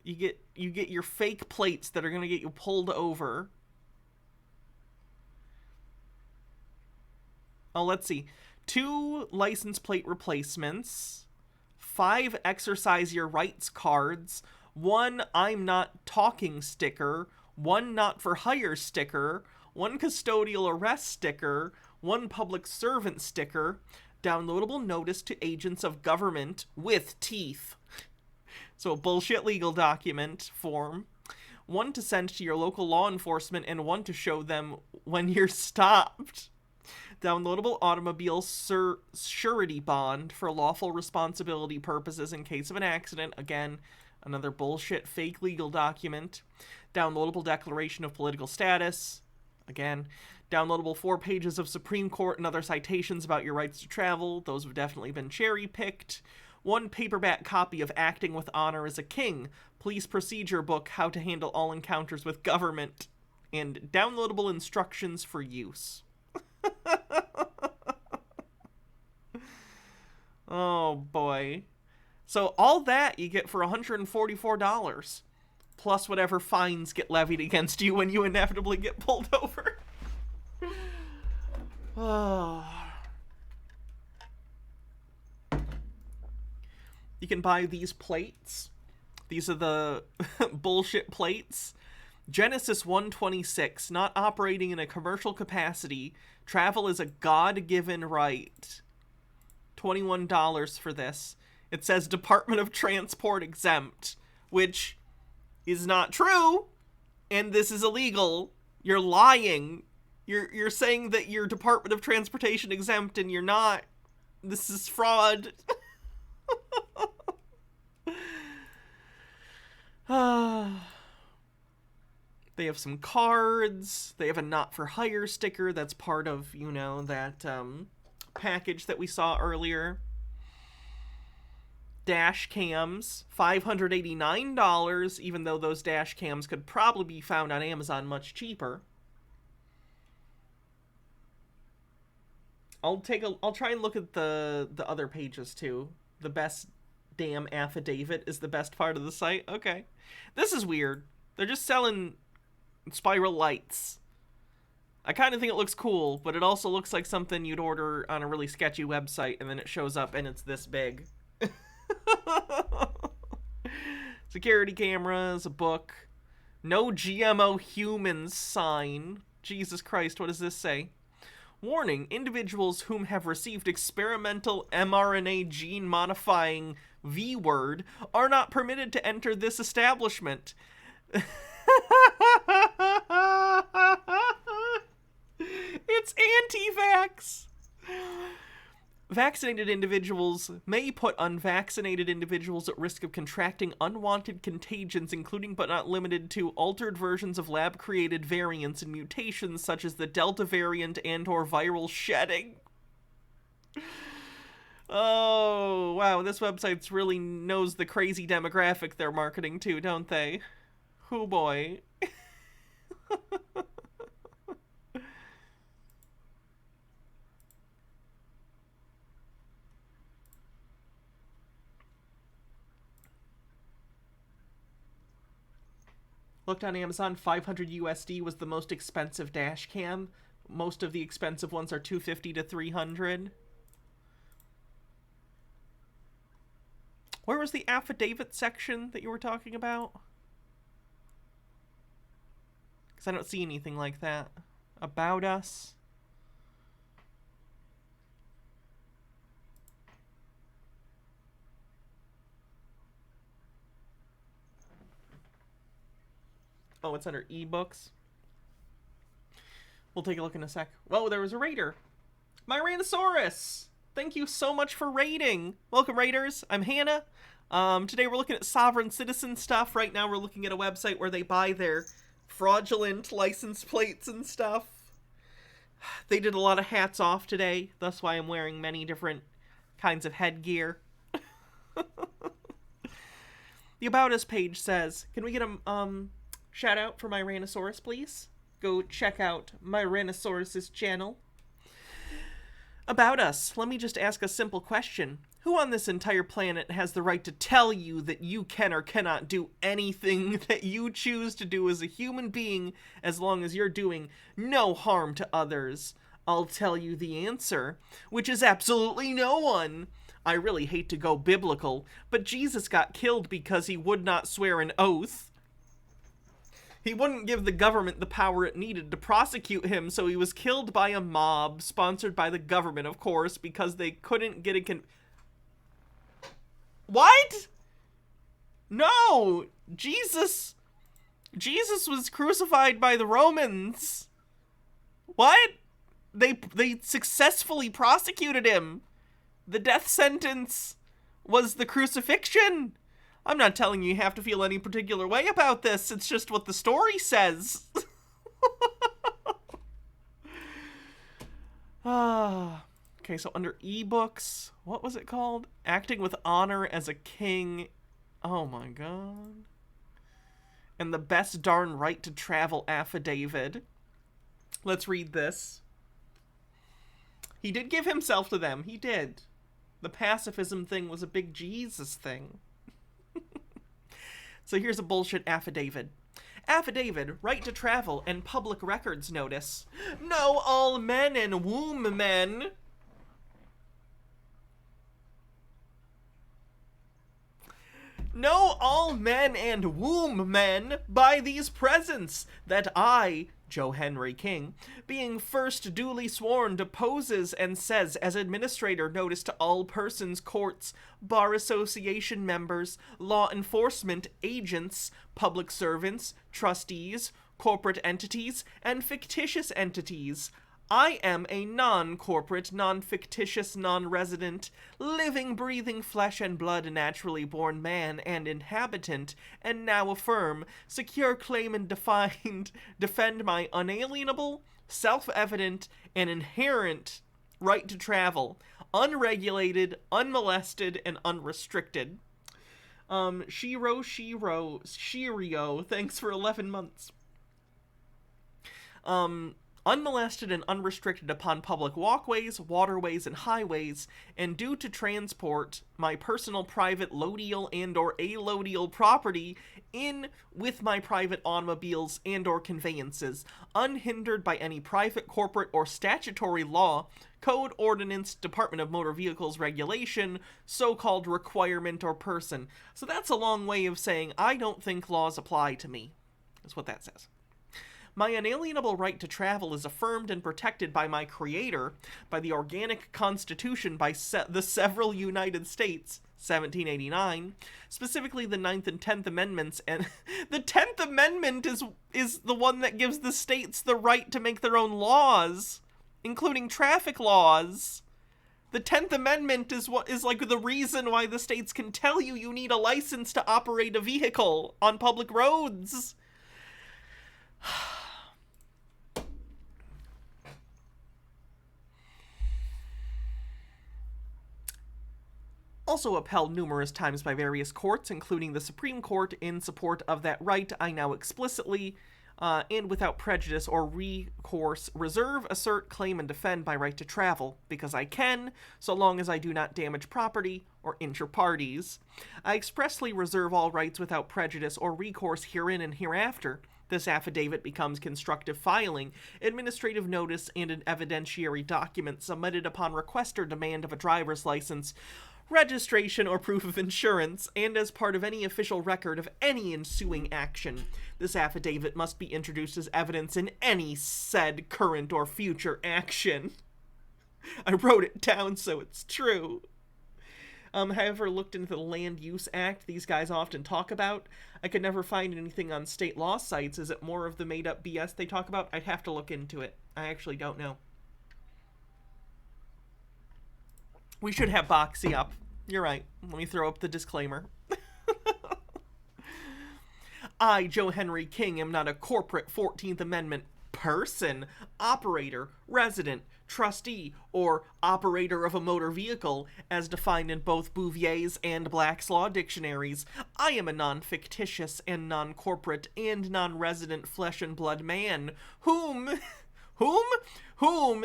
You get your fake plates that are going to get you pulled over. Oh, let's see. 2 license plate replacements, 5 exercise your rights cards, 1 I'm not talking sticker, 1 not for hire sticker, 1 custodial arrest sticker, 1 public servant sticker, downloadable notice to agents of government with teeth. So a bullshit legal document form, 1 to send to your local law enforcement, and 1 to show them when you're stopped. Downloadable automobile surety bond for lawful responsibility purposes in case of an accident. Again, another bullshit fake legal document. Downloadable declaration of political status. Again, downloadable 4 pages of Supreme Court and other citations about your rights to travel. Those have definitely been cherry-picked. 1 paperback copy of Acting with Honor as a King, Police Procedure Book, How to Handle All Encounters with Government, and downloadable instructions for use. Oh boy. So all that you get for $144, plus whatever fines get levied against you when you inevitably get pulled over. Oh. You can buy these plates. These are the bullshit plates. Genesis 1:26, not operating in a commercial capacity. Travel is a God-given right. $21 for this. It says Department of Transport exempt, which is not true, and this is illegal. You're lying. You're saying that you're Department of Transportation exempt, and you're not. This is fraud. They have some cards. They have a not for hire sticker that's part of, you know, that package that we saw earlier. Dash cams, $589, even though those dash cams could probably be found on Amazon much cheaper. I'll try and look at the other pages too. The best damn affidavit is the best part of the site. Okay. This is weird. They're just selling spiral lights. I kind of think it looks cool, but it also looks like something you'd order on a really sketchy website, and then it shows up and it's this big. Security cameras, a book. No GMO humans sign. Jesus Christ, what does this say? Warning, individuals whom have received experimental mRNA gene modifying V-word are not permitted to enter this establishment. It's anti-vax. Vaccinated individuals may put unvaccinated individuals at risk of contracting unwanted contagions, including but not limited to altered versions of lab-created variants and mutations such as the Delta variant and/or viral shedding. Oh, wow, this website really knows the crazy demographic they're marketing to, don't they? Oh boy. Looked on Amazon, 500 USD was the most expensive dash cam. Most of the expensive ones are 250 to 300. Where was the affidavit section that you were talking about? Because I don't see anything like that. About us. Oh, it's under ebooks. We'll take a look in a sec. Whoa, there was a raider. My Rhinosaurus! Thank you so much for raiding. Welcome, raiders. I'm Hannah. Today we're looking at sovereign citizen stuff. Right now we're looking at a website where they buy their fraudulent license plates and stuff. They did a lot of hats off today. That's why I'm wearing many different kinds of headgear. The About Us page says, can we get a shout out for my Rhinosaurus, please? Go check out my Rhinosaurus's channel. About Us, let me just ask a simple question. Who on this entire planet has the right to tell you that you can or cannot do anything that you choose to do as a human being as long as you're doing no harm to others? I'll tell you the answer, which is absolutely no one. I really hate to go biblical, but Jesus got killed because he would not swear an oath. He wouldn't give the government the power it needed to prosecute him, so he was killed by a mob, sponsored by the government, of course, because they couldn't get a What? No! Jesus was crucified by the Romans. What? They successfully prosecuted him. The death sentence was the crucifixion. I'm not telling you have to feel any particular way about this. It's just what the story says. Okay, so under ebooks, what was it called? Acting with Honor as a King. Oh my god. And the Best Darn Right to Travel affidavit. Let's read this. He did give himself to them. He did. The pacifism thing was a big Jesus thing. So here's a bullshit affidavit. Affidavit, right to travel, and public records notice. Know all men and womb men. Know all men and womb men by these presents, that I, Joe Henry King, being first duly sworn, deposes and says as administrator notice to all persons, courts, bar association members, law enforcement agents, public servants, trustees, corporate entities, and fictitious entities. I am a non-corporate, non-fictitious, non-resident, living, breathing flesh and blood, naturally born man and inhabitant, and now affirm, secure, claim, and defend my unalienable, self-evident, and inherent right to travel, unregulated, unmolested, and unrestricted. Shirio, thanks for 11 months. Unmolested and unrestricted upon public walkways, waterways, and highways, and due to transport my personal private lodial and or alodial property in with my private automobiles and or conveyances, unhindered by any private, corporate, or statutory law, code, ordinance, Department of Motor Vehicles regulation, so-called requirement, or person. So that's a long way of saying I don't think laws apply to me. That's what that says. My unalienable right to travel is affirmed and protected by my Creator, by the organic Constitution, by the several United States, 1789, specifically the 9th and 10th Amendments, and the 10th Amendment is the one that gives the states the right to make their own laws, including traffic laws. The 10th Amendment is what is like the reason why the states can tell you you need a license to operate a vehicle on public roads. Also upheld numerous times by various courts, including the Supreme Court, in support of that right, I now explicitly, and without prejudice or recourse, reserve, assert, claim, and defend my right to travel, because I can, so long as I do not damage property or injure parties. I expressly reserve all rights without prejudice or recourse herein and hereafter. This affidavit becomes constructive filing, administrative notice, and an evidentiary document submitted upon request or demand of a driver's license, registration, or proof of insurance, and as part of any official record of any ensuing action. This affidavit must be introduced as evidence in any said current or future action. I wrote it down so it's true. Have you ever looked into the Land Use Act these guys often talk about? I could never find anything on state law sites. Is it more of the made-up BS they talk about? I'd have to look into it. I actually don't know. We should have Boxy up. You're right. Let me throw up the disclaimer. I, Joe Henry King, am not a corporate 14th Amendment person, operator, resident, trustee, or operator of a motor vehicle, as defined in both Bouvier's and Black's Law dictionaries. I am a non-fictitious and non-corporate and non-resident flesh and blood man, whom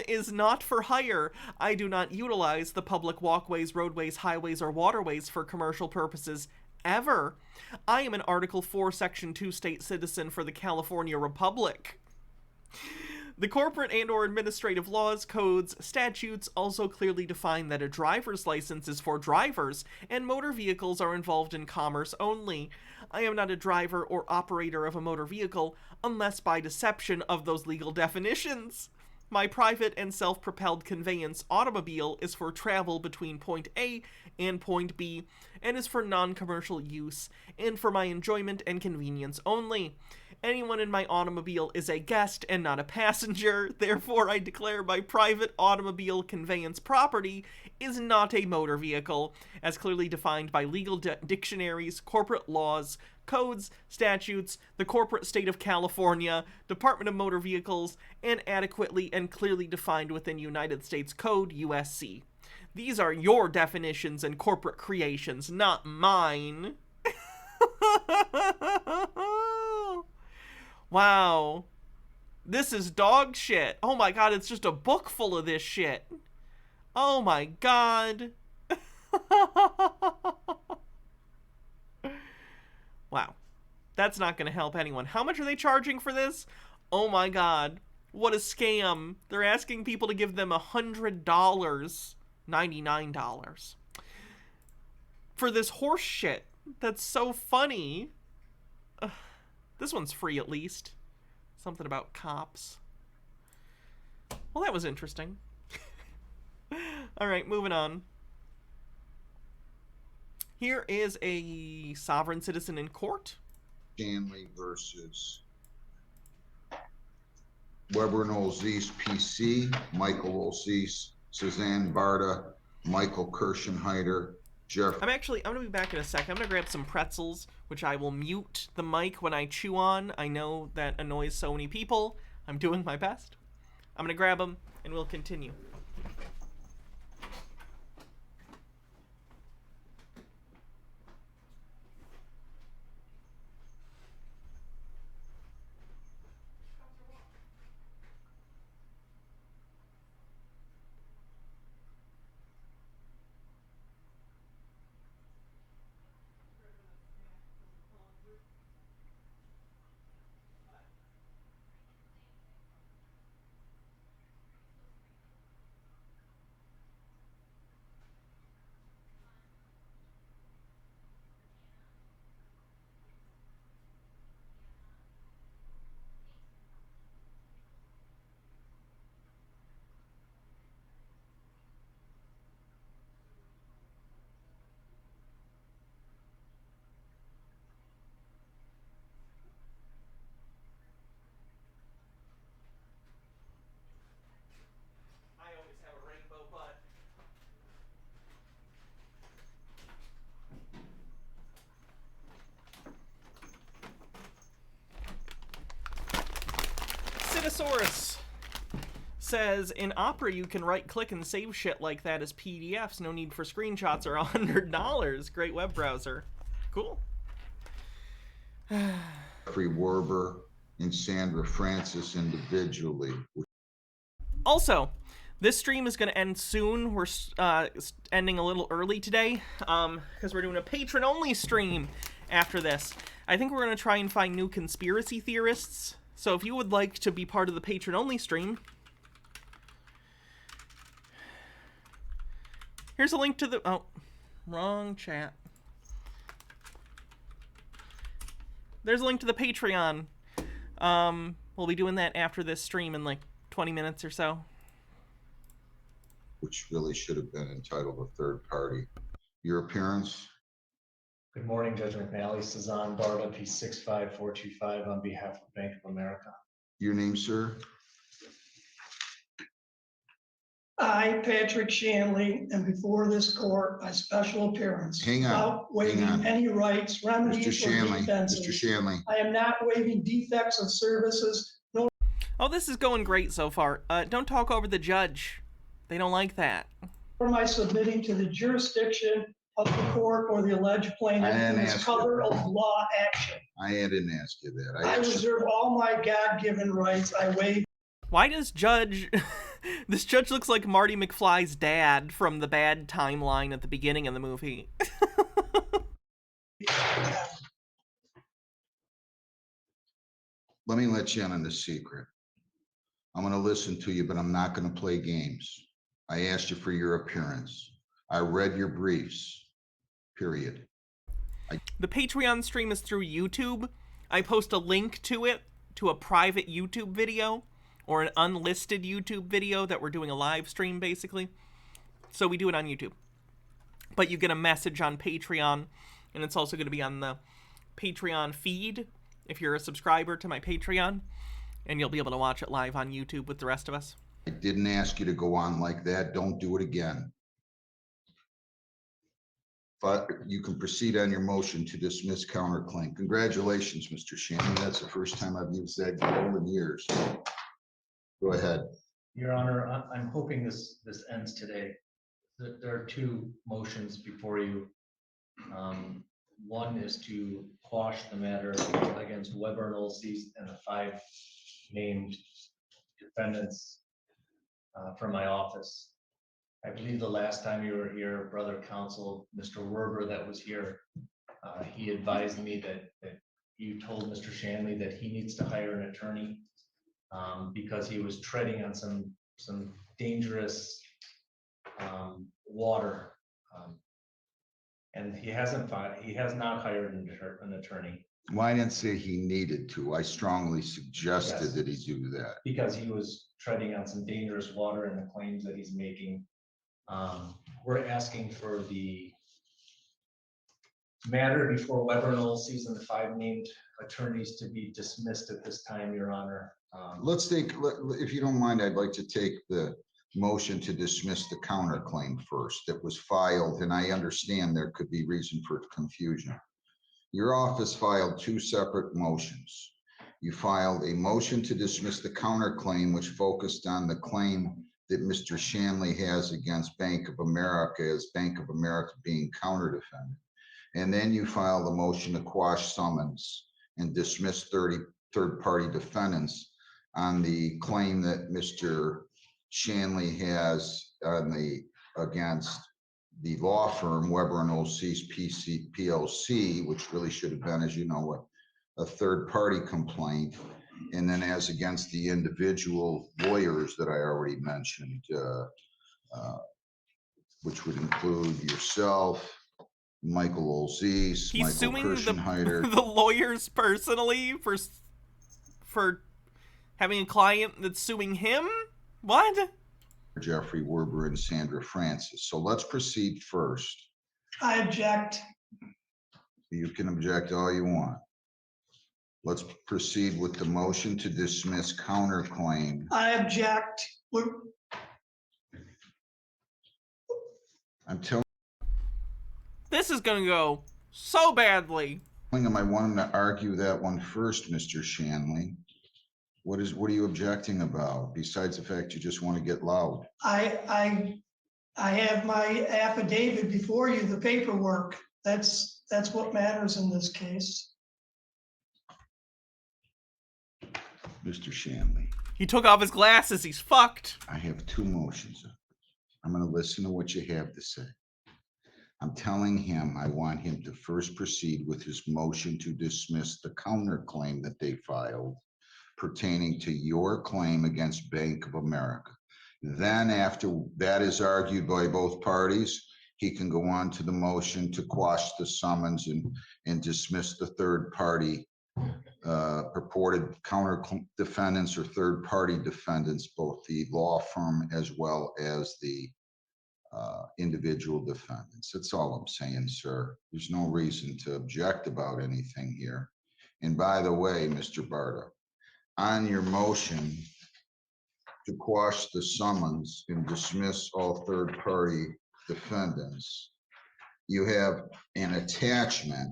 is not for hire. I do not utilize the public walkways, roadways, highways, or waterways for commercial purposes ever. I am an Article 4, Section 2 state citizen for the California Republic. The corporate and or administrative laws, codes, statutes also clearly define that a driver's license is for drivers and motor vehicles are involved in commerce only. I am not a driver or operator of a motor vehicle unless by deception of those legal definitions. My private and self-propelled conveyance automobile is for travel between point A and point B and is for non-commercial use and for my enjoyment and convenience only. Anyone in my automobile is a guest and not a passenger. Therefore, I declare my private automobile conveyance property is not a motor vehicle, as clearly defined by legal dictionaries, corporate laws, codes, statutes, the corporate state of California, Department of Motor Vehicles, and adequately and clearly defined within United States Code, USC. These are your definitions and corporate creations, not mine. Wow. This is dog shit. Oh my god, it's just a book full of this shit. Oh my god. Wow. That's not going to help anyone. How much are they charging for this? Oh my god. What a scam. They're asking people to give them $100. $99. For this horse shit. That's so funny. This one's free at least. Something about cops. Well, that was interesting. Alright, moving on. Here is a sovereign citizen in court. Stanley versus Weber Olzese PC, Michael Olzese, Suzanne Barta, Michael Kirschenheiter, Jeff. I'm gonna be back in a second. I'm gonna grab some pretzels, which I will mute the mic when I chew on. I know that annoys so many people. I'm doing my best. I'm gonna grab them and we'll continue. Citosaurus says, in Opera you can right-click and save shit like that as PDFs. No need for screenshots or $100. Great web browser. Cool. Jeffrey Werber and Sandra Francis individually. Also, this stream is going to end soon. We're ending a little early today because we're doing a patron-only stream after this. I think we're going to try and find new conspiracy theorists. So if you would like to be part of the patron-only stream, here's a link to the... Oh, wrong chat. There's a link to the Patreon. We'll be doing that after this stream in like 20 minutes or so. Which really should have been entitled a third party. Your appearance? Good morning, Judge McNally. Suzanne Barta, P65425 on behalf of Bank of America. Your name, sir? I, Patrick Shanley, am before this court by special appearance. Hang on. Without waiving any rights, remedies, Mr. Shanley, or defenses. Mr. Shanley. I am not waiving defects of services. No. Oh, this is going great so far. Don't talk over the judge. They don't like that. Or am I submitting to the jurisdiction of the court or the alleged plaintiff I didn't in its ask cover you. of law action? I didn't ask you that. I reserve all my God-given rights. I waive. Why does Judge... this judge looks like Marty McFly's dad from the bad timeline at the beginning of the movie. Let me let you in on the secret. I'm going to listen to you, but I'm not going to play games. I asked you for your appearance. I read your briefs. Period. The Patreon stream is through YouTube. I post a link to it, to a private YouTube video, or an unlisted YouTube video that we're doing a live stream, basically. So we do it on YouTube. But you get a message on Patreon, and it's also going to be on the Patreon feed, if you're a subscriber to my Patreon, and you'll be able to watch it live on YouTube with the rest of us. I didn't ask you to go on like that. Don't do it again. But you can proceed on your motion to dismiss counterclaim. Congratulations, Mr. Shannon. That's the first time I've used that goal in years. Go ahead. Your Honor, I'm hoping this ends today. There are two motions before you. One is to quash the matter against Weber and Olsey's and the 5 named defendants from my office. I believe the last time you were here, Brother Counsel, Mr. Werber that was here, he advised me that you told Mr. Shanley that he needs to hire an attorney because he was treading on some dangerous water. And he has not hired an attorney. Well, I didn't say he needed to. I strongly suggested that he do that. Because he was treading on some dangerous water in the claims that he's making. We're asking for the matter before Weber and Olsey's and the 5 named attorneys to be dismissed at this time, Your Honor. If you don't mind, I'd like to take the motion to dismiss the counterclaim first that was filed, and I understand there could be reason for confusion. Your office filed 2 separate motions. You filed a motion to dismiss the counterclaim, which focused on the claim that Mr. Shanley has against Bank of America as Bank of America being counter-defendant. And then you filed a motion to quash summons and dismiss third-party defendants on the claim that Mr. Shanley has against the law firm Weber and Olsey's PLC, which really should have been, as you know, a third-party complaint, and then as against the individual lawyers that I already mentioned, which would include yourself, Michael Olsey, He's suing Kirschenheiter. the lawyers personally for having a client that's suing him? What? Jeffrey Werber and Sandra Francis. So let's proceed first. I object. You can object all you want. Let's proceed with the motion to dismiss counterclaim. I object. I'm telling This is gonna go so badly. him I want him to argue that one first, Mr. Shanley. What are you objecting about, besides the fact you just want to get loud? I have my affidavit before you, the paperwork. That's what matters in this case. Mr. Shanley. He took off his glasses. He's fucked. I have 2 motions. I'm going to listen to what you have to say. I'm telling him I want him to first proceed with his motion to dismiss the counterclaim that they filed pertaining to your claim against Bank of America. Then after that is argued by both parties, he can go on to the motion to quash the summons and dismiss the third party purported counter defendants or third party defendants, both the law firm as well as the individual defendants. That's all I'm saying, sir. There's no reason to object about anything here. And by the way, Mr. Barta, on your motion to quash the summons and dismiss all third party defendants, you have an attachment,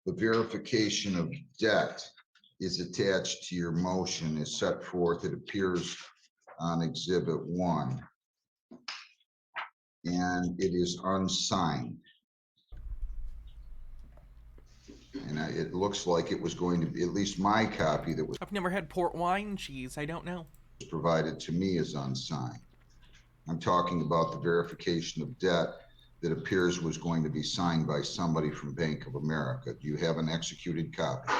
the verification of debt is attached to your motion is set forth. It appears on Exhibit 1. And it is unsigned. And it looks like it was going to be, at least my copy that was I've never had port wine cheese. I don't know. provided to me is unsigned. I'm talking about the verification of debt that appears was going to be signed by somebody from Bank of America. Do you have an executed copy?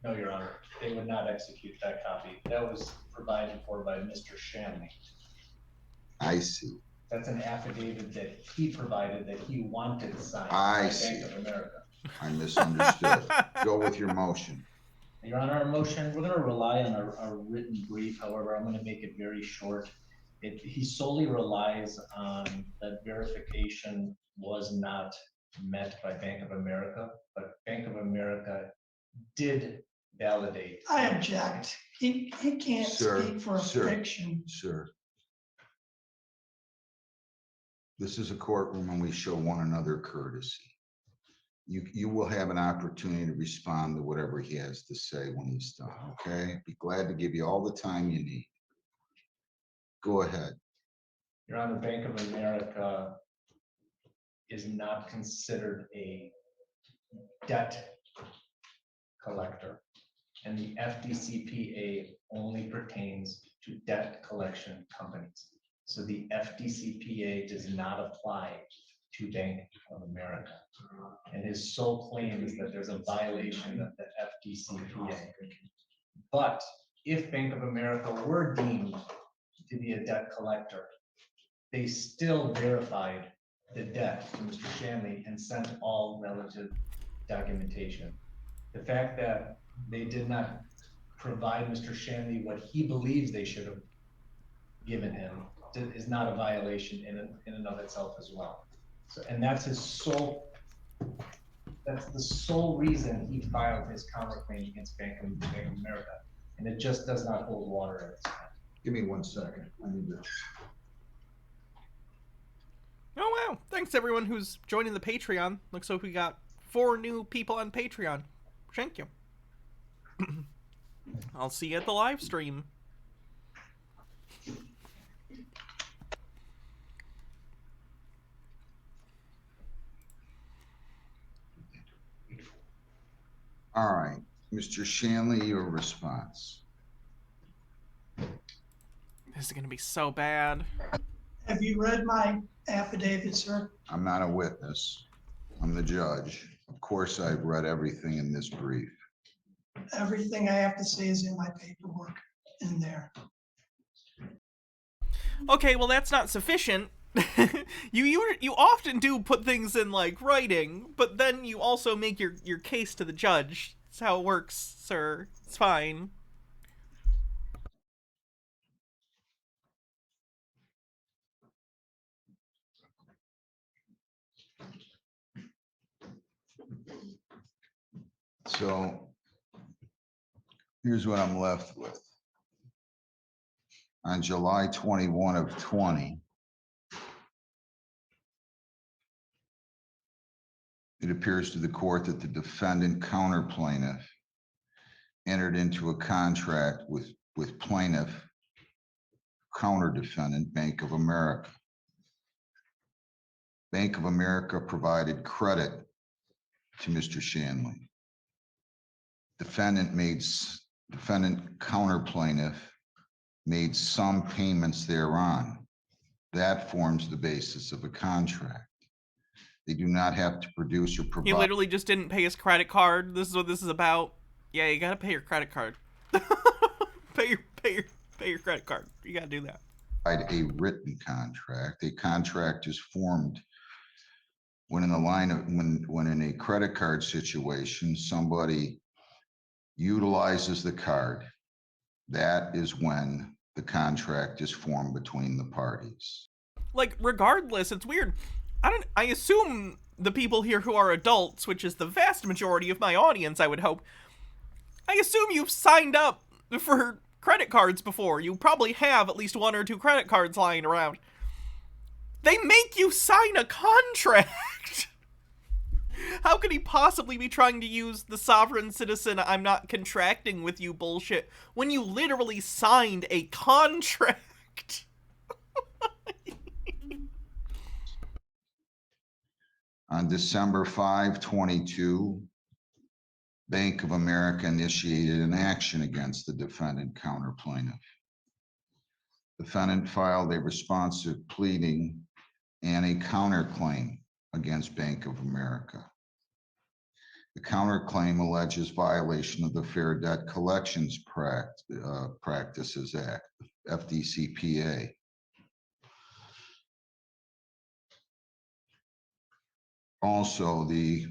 No, Your Honor, they would not execute that copy. That was provided for by Mr. Shanley. I see. That's an affidavit that he provided that he wanted signed I by see. Bank of America. I misunderstood. Go with your motion. Your Honor, our motion, we're gonna rely on our written brief. However, I'm gonna make it very short. He solely relies on that verification was not met by Bank of America, but Bank of America did validate. I object. He can't Sir, speak for a sir, fiction. Sir. This is a courtroom and we show one another courtesy. You will have an opportunity to respond to whatever he has to say when he's done, okay? Be glad to give you all the time you need. Go ahead. Your Honor, Bank of America is not considered a debt collector. And the FDCPA only pertains to debt collection companies. So the FDCPA does not apply to Bank of America. And his sole claim is that there's a violation of the FDCPA. But if Bank of America were deemed to be a debt collector, they still verified the debt to Mr. Shanley and sent all relative documentation. The fact that they did not provide Mr. Shanley what he believes they should have given him is not a violation in and of itself as well. So, and that's his sole, that's the sole reason he filed his counterclaim against Bank of America. And it just does not hold water at this time. Give me 1 second. I need to. Oh wow! Thanks everyone who's joining the Patreon. Looks like we got 4 new people on Patreon. Thank you. I'll see you at the live stream. All right, Mr. Shanley, your response. This is gonna be so bad. Have you read my affidavit, sir? I'm not a witness. I'm the judge. Of course, I've read everything in this brief. Everything I have to say is in my paperwork in there. Okay, well that's not sufficient. you often do put things in like writing, but then you also make your case to the judge. That's how it works, sir. It's fine. So here's what I'm left with. On July 21 of 20, it appears to the court that the defendant counter plaintiff entered into a contract with plaintiff counter defendant Bank of America. Bank of America provided credit to Mr. Shanley. Defendant counter plaintiff made some payments thereon. That forms the basis of a contract. They do not have to produce or provide. He literally just didn't pay his credit card. This is what this is about. Yeah, you gotta pay your credit card. pay your credit card. You gotta do that. A written contract. A contract is formed when in the line of when in a credit card situation somebody utilizes the card. That is when the contract is formed between the parties. Like, regardless, it's weird. I assume the people here who are adults, which is the vast majority of my audience, I would hope, I assume you've signed up for credit cards before. You probably have at least 1 or 2 credit cards lying around. They make you sign a contract. How could he possibly be trying to use the sovereign citizen I'm not contracting with you bullshit when you literally signed a contract? On December 5, 22, Bank of America initiated an action against the defendant counterplaintiff. Defendant filed a responsive pleading and a counterclaim against Bank of America. The counterclaim alleges violation of the Fair Debt Collections Practices Act, FDCPA. Also, the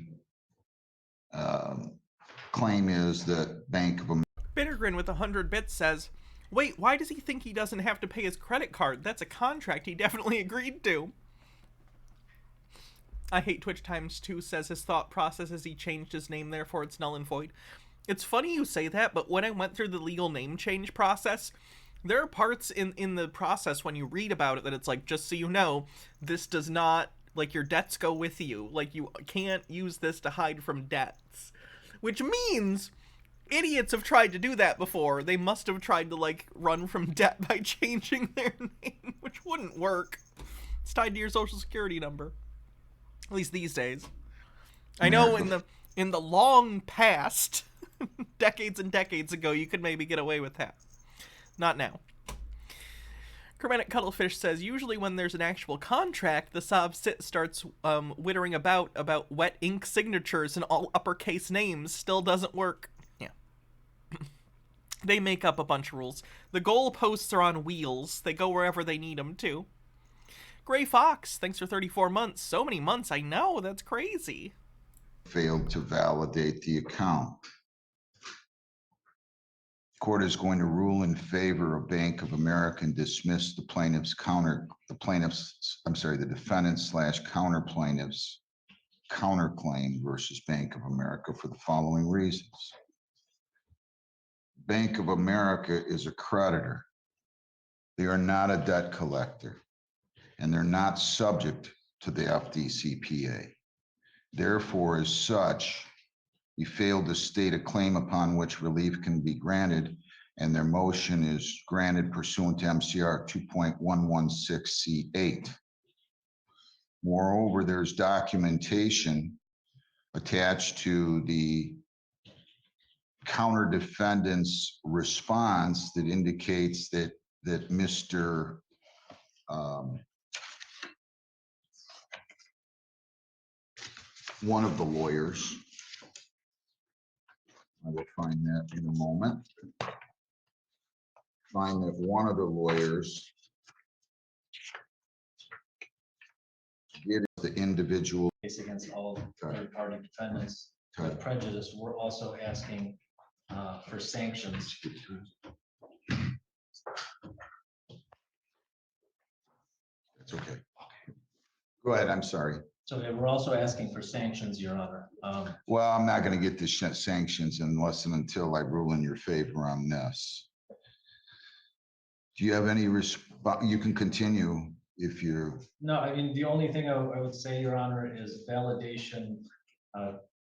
claim is that Bank of America. Bittergrin with 100 bits says, wait, why does he think he doesn't have to pay his credit card? That's a contract he definitely agreed to. I hate Twitch Times 2 says his thought process is he changed his name, therefore it's null and void. It's funny you say that, but when I went through the legal name change process, there are parts in the process when you read about it that it's like, just so you know, this does not, like, your debts go with you. Like, you can't use this to hide from debts. Which means idiots have tried to do that before. They must have tried to, like, run from debt by changing their name, which wouldn't work. It's tied to your social security number. At least these days. I know in the long past, decades and decades ago, you could maybe get away with that. Not now. Chromatic Cuttlefish says, usually when there's an actual contract, the sob sit starts wittering about wet ink signatures and all uppercase names. Still doesn't work. Yeah. They make up a bunch of rules. The goalposts are on wheels. They go wherever they need them to. Gray Fox, thanks for 34 months. So many months, I know, that's crazy. Failed to validate the account. Court is going to rule in favor of Bank of America and dismiss the defendant's counter plaintiff's counterclaim versus Bank of America for the following reasons. Bank of America is a creditor. They are not a debt collector, and they're not subject to the FDCPA. Therefore, as such, he failed to state a claim upon which relief can be granted, and their motion is granted pursuant to MCR 2.116C8. Moreover, there's documentation attached to the counter defendant's response that indicates that Mr. One of the lawyers, I will find that in a moment, find that one of the lawyers did the individual Case against all third-party defendants with prejudice. We're also asking for sanctions. That's okay. Go ahead, I'm sorry. So we're also asking for sanctions, Your Honor. Well, I'm not going to get the sanctions unless and until I rule in your favor on this. Do you have any response? You can continue if you're. No, I mean, the only thing I would say, Your Honor, is validation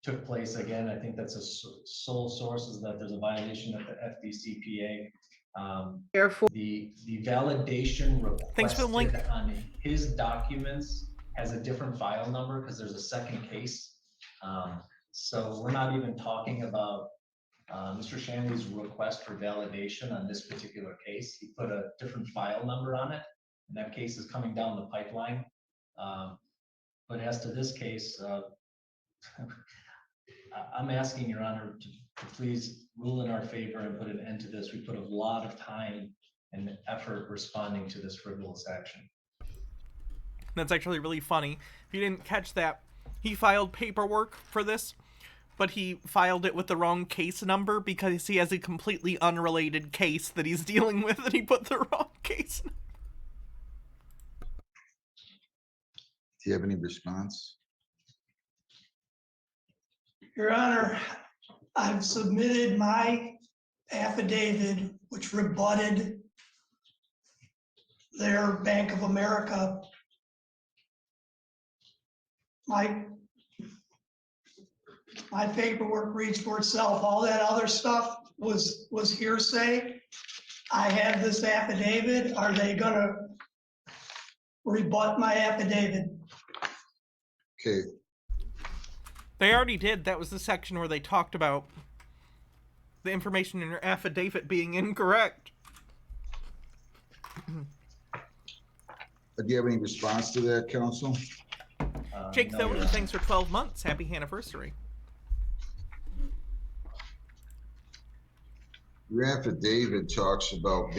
took place again. I think that's a sole source is that there's a violation of the FDCPA. Therefore, the validation requested on his documents has a different file number because there's a second case. So we're not even talking about Mr. Shanley's request for validation on this particular case. He put a different file number on it, and that case is coming down the pipeline. But as to this case, I'm asking Your Honor to please rule in our favor and put an end to this. We put a lot of time and effort responding to this frivolous action. That's actually really funny. If you didn't catch that, he filed paperwork for this, but he filed it with the wrong case number because he has a completely unrelated case that he's dealing with, and he put the wrong case number. Do you have any response? Your Honor, I've submitted my affidavit, which rebutted their Bank of America. My paperwork reads for itself. All that other stuff was hearsay. I have this affidavit. Are they gonna rebut my affidavit? Okay, They already did. That was the section where they talked about the information in your affidavit being incorrect. do you have any response to that, counsel? Jake No, Thody, Your thanks for 12 months. Happy anniversary. Your affidavit talks about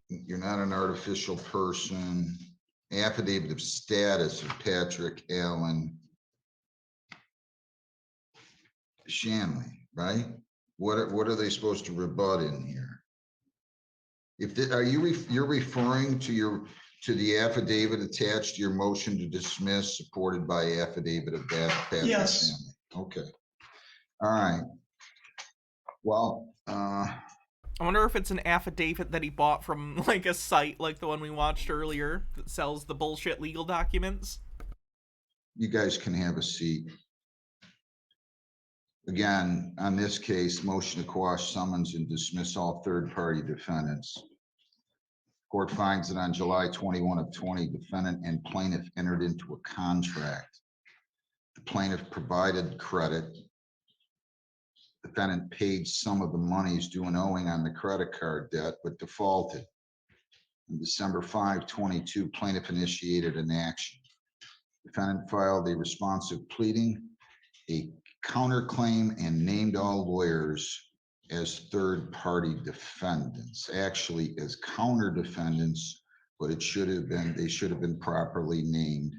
you're not an artificial person. Affidavit of status of Patrick Allen Shanley, right? What are they supposed to rebut in here? You're referring to the affidavit attached to your motion to dismiss, supported by affidavit of Patrick Yes. Shanley? Okay. All right. Well, I wonder if it's an affidavit that he bought from like a site like the one we watched earlier that sells the bullshit legal documents. you guys can have a seat. Again, on this case, motion to quash summons and dismiss all third-party defendants. Court finds that on July 21 of 20, defendant and plaintiff entered into a contract. The plaintiff provided credit. Defendant paid some of the monies due and owing on the credit card debt, but defaulted. On December 5, 22, plaintiff initiated an action. Defendant filed a responsive pleading, a counterclaim, and named all lawyers as third-party defendants, actually as counter defendants, but they should have been properly named.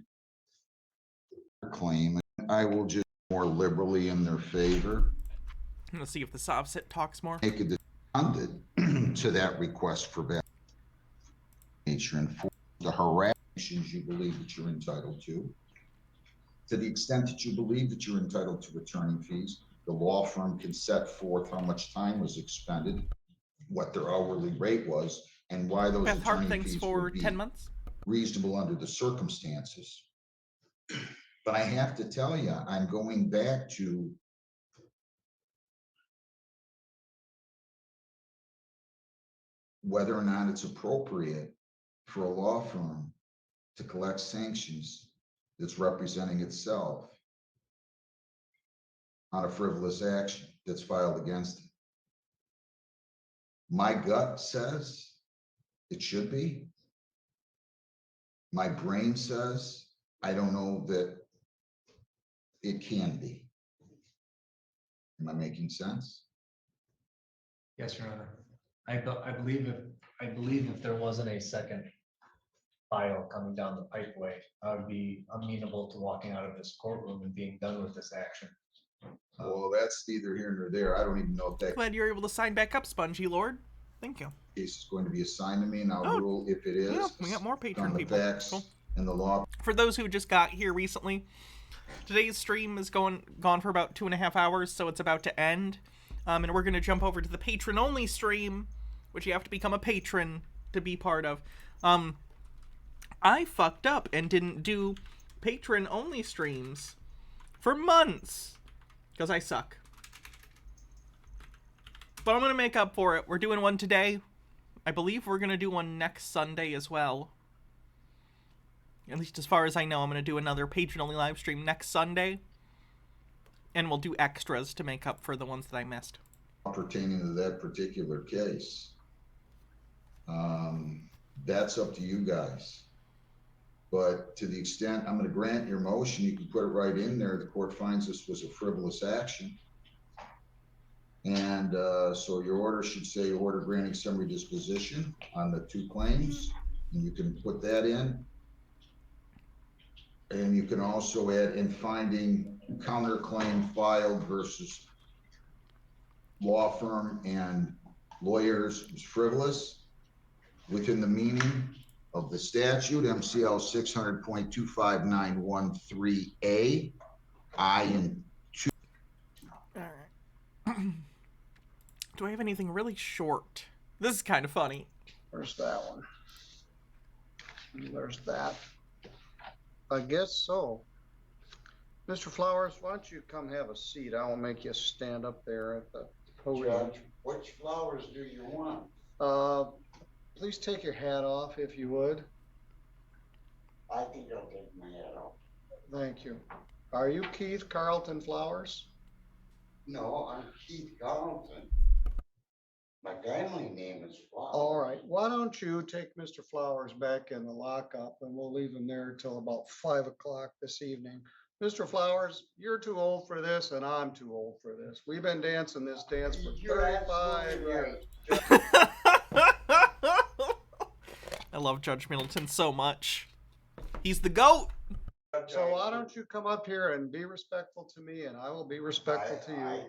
Claim, I will just more liberally in their favor. Let's see if the soft talks more. Make a responded to that request for back nature and for the harassment you believe that you're entitled to. To the extent that you believe that you're entitled to attorney fees, the law firm can set forth how much time was expended, what their hourly rate was, and why those Beth Hart, attorney thanks fees for would be 10 months. reasonable under the circumstances. But I have to tell you, I'm going back to whether or not it's appropriate for a law firm to collect sanctions that's representing itself on a frivolous action that's filed against it. My gut says it should be. My brain says I don't know that it can be. Am I making sense? Yes, Your Honor. I believe if there wasn't a second file coming down the pipeway, I would be amenable to walking out of this courtroom and being done with this action. Well, that's neither here nor there. I don't even know if that Glad you're able to sign back up, Spongy Lord. Thank you. case is going to be assigned to me, and I'll rule if it is. Yeah, we got more patron on the people. facts Cool. and the law. For those who just got here recently, today's stream is gone for about 2.5 hours, so it's about to end. And we're going to jump over to the patron-only stream, which you have to become a patron to be part of. I fucked up and didn't do patron-only streams for months, because I suck. But I'm going to make up for it. We're doing one today. I believe we're going to do one next Sunday as well. At least as far as I know, I'm going to do another patron-only live stream next Sunday. And we'll do extras to make up for the ones that I missed. Pertaining to that particular case, that's up to you guys. But to the extent I'm going to grant your motion, you can put it right in there. The court finds this was a frivolous action. And so your order should say order granting summary disposition on the two claims. And you can put that in. And you can also add in finding counterclaim filed versus law firm and lawyers was frivolous within the meaning of the statute, MCL 600.25913A, I and 2. All right. Do I have anything really short? This is kind of funny. Where's that one? And there's that. I guess so. Mr. Flowers, why don't you come have a seat? I will make you stand up there at the podium. Judge, which flowers do you want? Please take your hat off if you would. I think I'll take my hat off. Thank you. Are you Keith Carlton Flowers? No, I'm Keith Carlton. My family name is Flowers. All right. Why don't you take Mr. Flowers back in the lockup and we'll leave him there till about 5 o'clock this evening. Mr. Flowers, you're too old for this and I'm too old for this. We've been dancing this dance for 35 years. I love Judge Middleton so much. He's the GOAT. So why don't you come up here and be respectful to me and I will be respectful to you. I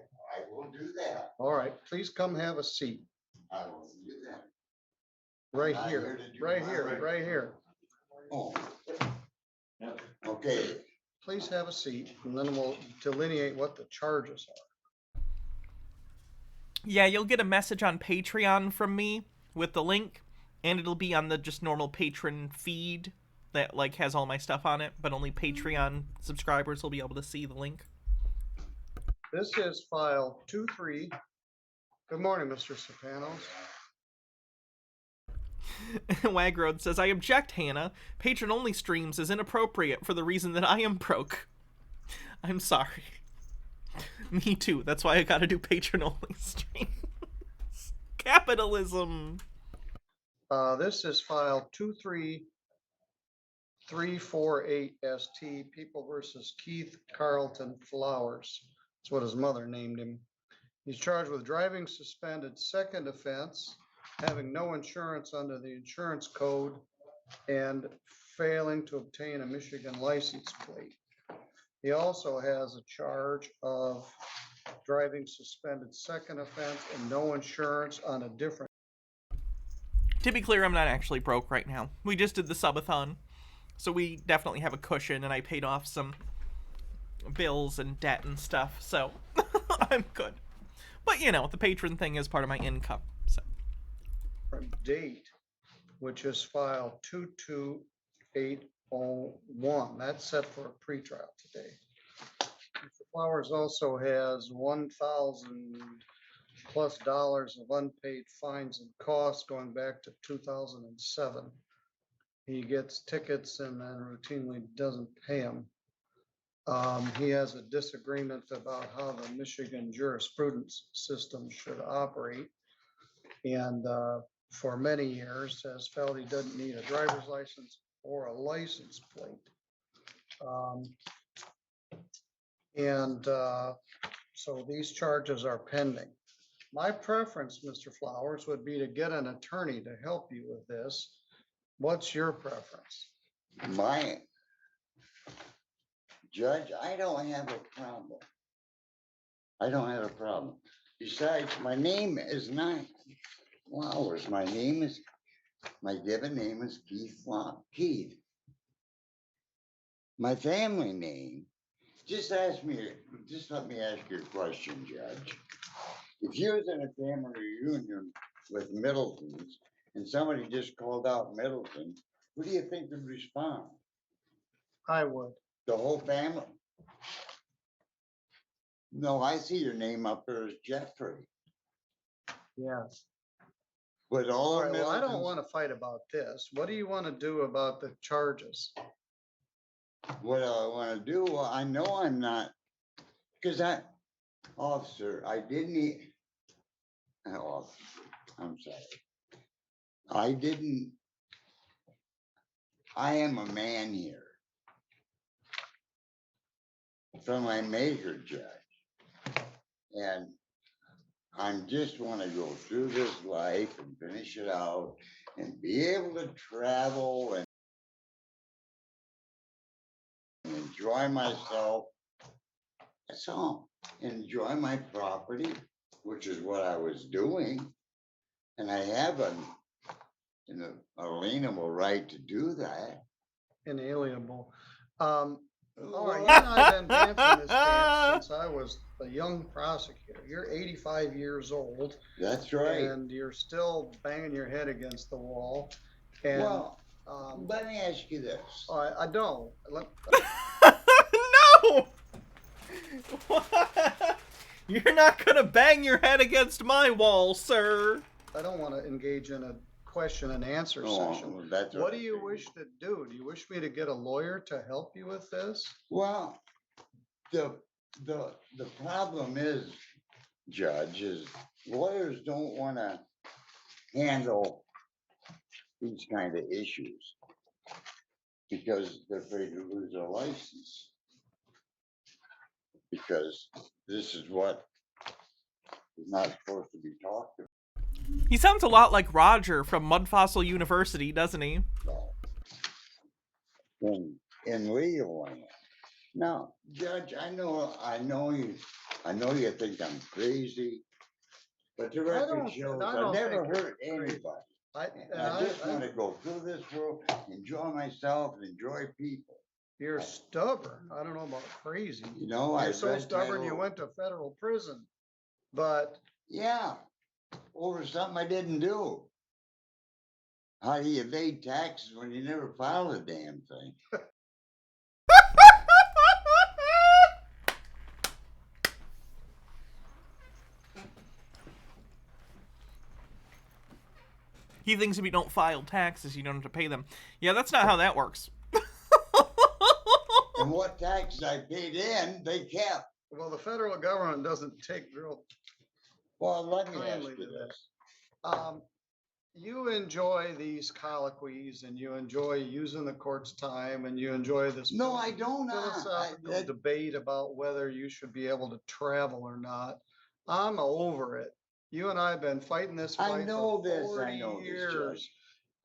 will do that. All right. Please come have a seat. I will do that. Right I'm not here, here to do right my here, right. right here. Oh. Okay. Please have a seat and then we'll delineate what the charges are. Yeah, you'll get a message on Patreon from me with the link, and it'll be on the just normal patron feed that like has all my stuff on it, but only Patreon subscribers will be able to see the link. This is file 23. Good morning, Mr. Sopanos. Wagrod says, I object, Hannah. Patron-only streams is inappropriate for the reason that I am broke. I'm sorry. Me too. That's why I gotta do patron-only streams. Capitalism. This is file 23348ST, People versus Keith Carlton Flowers. That's what his mother named him. He's charged with driving suspended, second offense, having no insurance under the insurance code, and failing to obtain a Michigan license plate. He also has a charge of driving suspended, second offense, and no insurance on a different. To be clear, I'm not actually broke right now. We just did the subathon, so we definitely have a cushion, and I paid off some bills and debt and stuff, so I'm good. But, you know, the patron thing is part of my income, so. Date, which is file 22801. That's set for a pretrial today. Mr. Flowers also has $1,000+ of unpaid fines and costs going back to 2007. He gets tickets and then routinely doesn't pay them. He has a disagreement about how the Michigan jurisprudence system should operate. And for many years has felt he doesn't need a driver's license or a license plate. So these charges are pending. My preference, Mr. Flowers, would be to get an attorney to help you with this. What's your preference? My judge, I don't have a problem. I don't have a problem. Besides, my name is not Flowers. My given name is Keith. My family name, just let me ask you a question, Judge. If you was in a family reunion with Middletons and somebody just called out Middleton, who do you think would respond? I would. The whole family? No, I see your name up there as Jeffrey. Yes. But all right, well, I don't Middletons- want to fight about this. What do you want to do about the charges? What I want to do, well, I know I'm not, because officer, I didn't officer, I'm sorry. I am a man here. From my major judge. And I just want to go through this life and finish it out and be able to travel and enjoy myself. That's all. Enjoy my property, which is what I was doing. And I have an alienable right to do that. Inalienable. All right, you and I have been dancing this dance since I was a young prosecutor. You're 85 years old. That's right. And you're still banging your head against the wall. And, well, let me ask you this. I don't. No! You're not gonna bang your head against my wall, sir. I don't want to engage in a question and answer session. well, that's What do okay. you wish to do? Do you wish me to get a lawyer to help you with this? Well, the problem is, Judge, is lawyers don't want to handle these kind of issues because they're afraid to lose their license. Because this is what is not supposed to be talked about. He sounds a lot like Roger from Mudfossil University, doesn't he? In legal land. Now, Judge, I know you think I'm crazy, but the record shows I never hurt anybody. I just want to go through this world, enjoy myself, and enjoy people. You're stubborn. I don't know about crazy. You know, You're I so read stubborn you title- went to federal prison. But Yeah, over something I didn't do. How do you evade taxes when you never filed a damn thing? He thinks if you don't file taxes, you don't have to pay them. Yeah, that's not how that works. And what taxes I paid in, they kept. well, the federal government doesn't take real Well, let me ask kindly you to this. this. You enjoy these colloquies and you enjoy using the court's time and you enjoy this No, I don't. philosophical debate about whether you should be able to travel or not. I'm over it. You and I have been fighting this fight I know for this, 40 I know this, years. Judge.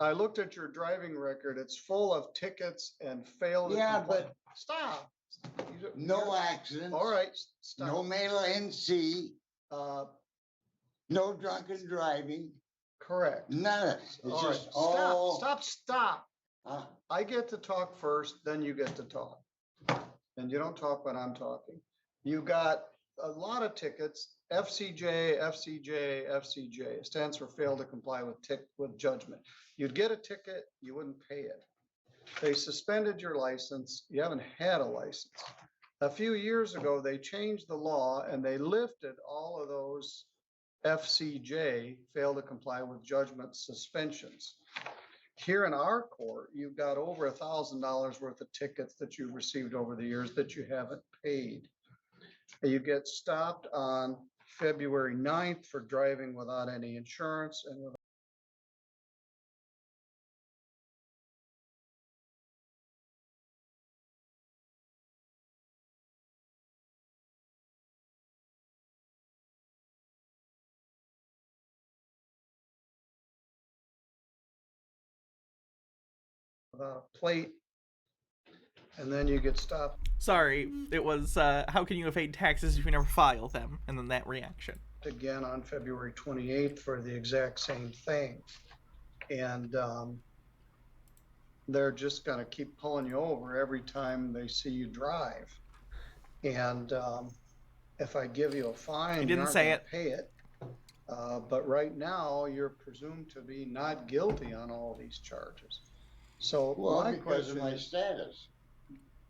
I looked at your driving record. It's full of tickets and failed. Yeah, complaint- but stop. no accidents. All right, stop. No mail NC. Uh, No drunken driving. correct. None of it. It's All right, just all. stop. Huh? I get to talk first, then you get to talk. And you don't talk when I'm talking. You got a lot of tickets, FCJ. It stands for fail to comply with judgment. You'd get a ticket, you wouldn't pay it. They suspended your license. You haven't had a license. A few years ago, they changed the law and they lifted all of those FCJ, fail to comply with judgment suspensions. Here in our court, you've got over $1,000 worth of tickets that you've received over the years that you haven't paid. And you get stopped on February 9th for driving without any insurance and without a plate. And then you get stopped Sorry, it was, how can you evade taxes if you never file them? And then that reaction. again on February 28th for the exact same thing. And they're just gonna keep pulling you over every time they see you drive. And if I give you a fine, He you didn't aren't say gonna it. pay it. But right now, you're presumed to be not guilty on all these charges. So Well, my because of question my is, status.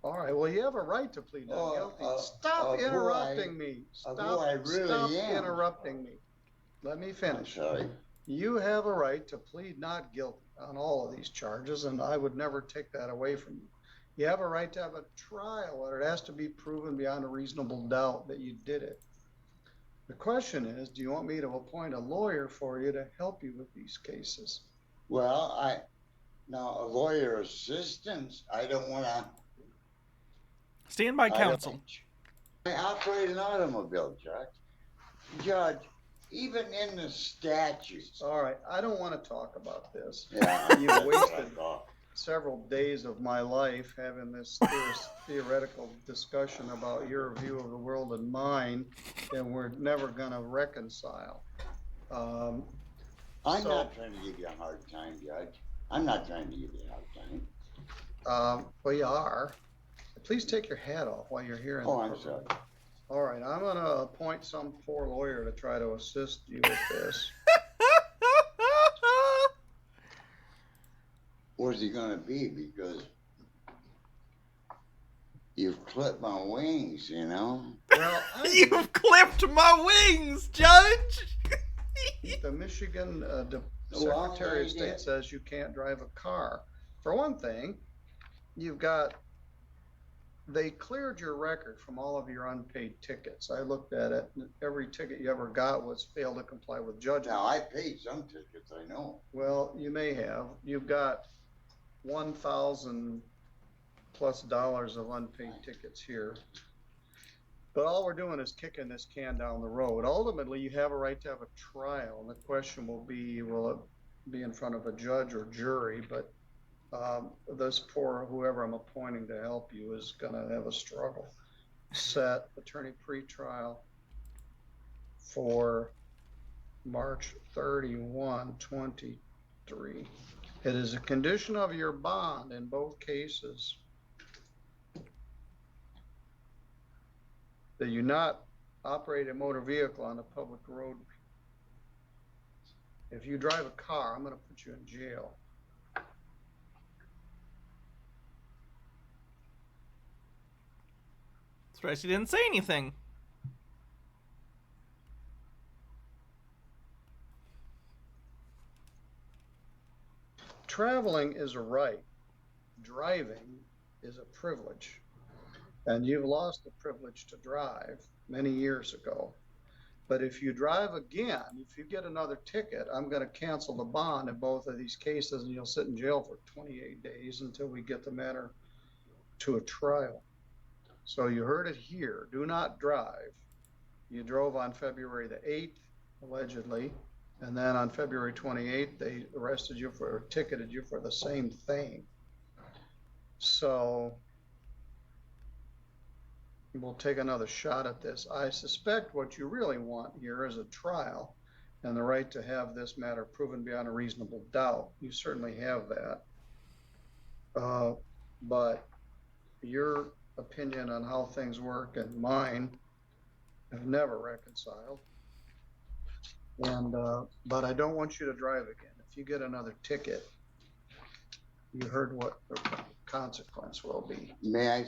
all right, well, you have a right to plead not guilty. Stop of who interrupting I- me. of Stop, who I really stop am. interrupting me. Let me finish. Sorry. You have a right to plead not guilty on all of these charges, and I would never take that away from you. You have a right to have a trial where it has to be proven beyond a reasonable doubt that you did it. The question is, do you want me to appoint a lawyer for you to help you with these cases? Well, now a lawyer assistance, I don't want to. Stand by counsel. I operate an automobile, Judge, even in the statutes. All right, I don't want to talk about this. Yeah. You've wasted several days of my life having this theoretical discussion about your view of the world and mine, and we're never going to reconcile. I'm not trying to give you a hard time, Judge. I'm not trying to give you a hard time. Well, you are. Please take your hat off while you're here. Oh, I'm sorry. All right, I'm going to appoint some poor lawyer to try to assist you with this. Where's he gonna be? Because you've clip my wings, you know? Well, You've clipped my wings, Judge! the Michigan Well, Secretary of they State did. says you can't drive a car. For one thing, they cleared your record from all of your unpaid tickets. I looked at it, and every ticket you ever got was failed to comply with judgment. Now, I paid some tickets, I know. Well, you may have. You've got $1,000+ of unpaid tickets here. But all we're doing is kicking this can down the road. Ultimately, you have a right to have a trial. And the question will be, will it be in front of a judge or jury? But this poor, whoever I'm appointing to help you is gonna have a struggle. Set attorney pretrial for March 31, 23. It is a condition of your bond in both cases that you not operate a motor vehicle on a public road. If you drive a car, I'm gonna put you in jail. Surprised you didn't say anything. Traveling is a right. Driving is a privilege. And you've lost the privilege to drive many years ago. But if you drive again, if you get another ticket, I'm going to cancel the bond in both of these cases, and you'll sit in jail for 28 days until we get the matter to a trial. So you heard it here. Do not drive. You drove on February the 8th, allegedly. And then on February 28th, they arrested you for, or ticketed you for the same thing. So we'll take another shot at this. I suspect what you really want here is a trial and the right to have this matter proven beyond a reasonable doubt. You certainly have that. But your opinion on how things work and mine have never reconciled. And but I don't want you to drive again. If you get another ticket, you heard what the consequence will be. May I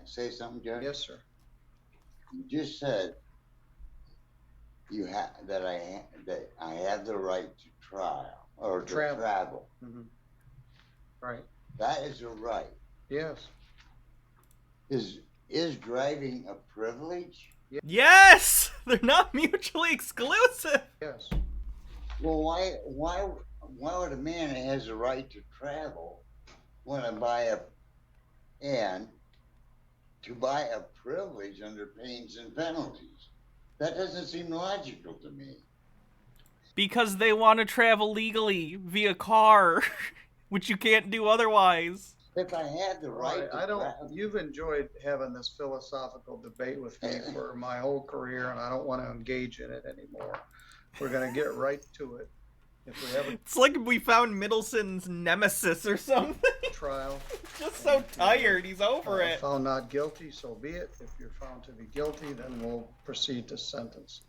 say something, Judge? Yes, sir. You just said that I have the right to trial or to travel. Mm-hmm. Right. That is a right. Yes. Is driving a privilege? Yes! They're not mutually exclusive. Yes. Well, why would a man that has a right to travel want to buy a privilege under pains and penalties? That doesn't seem logical to me. Because they want to travel legally via car, which you can't do otherwise. If I had the right to you've enjoyed having this philosophical debate with me for my whole career, and I don't want to engage in it anymore. We're going to get right to it. If we have It's like we found Middleton's nemesis or something. Trial. Just so tired, he's over it. Found not guilty, so be it. If you're found to be guilty, then we'll proceed to sentence.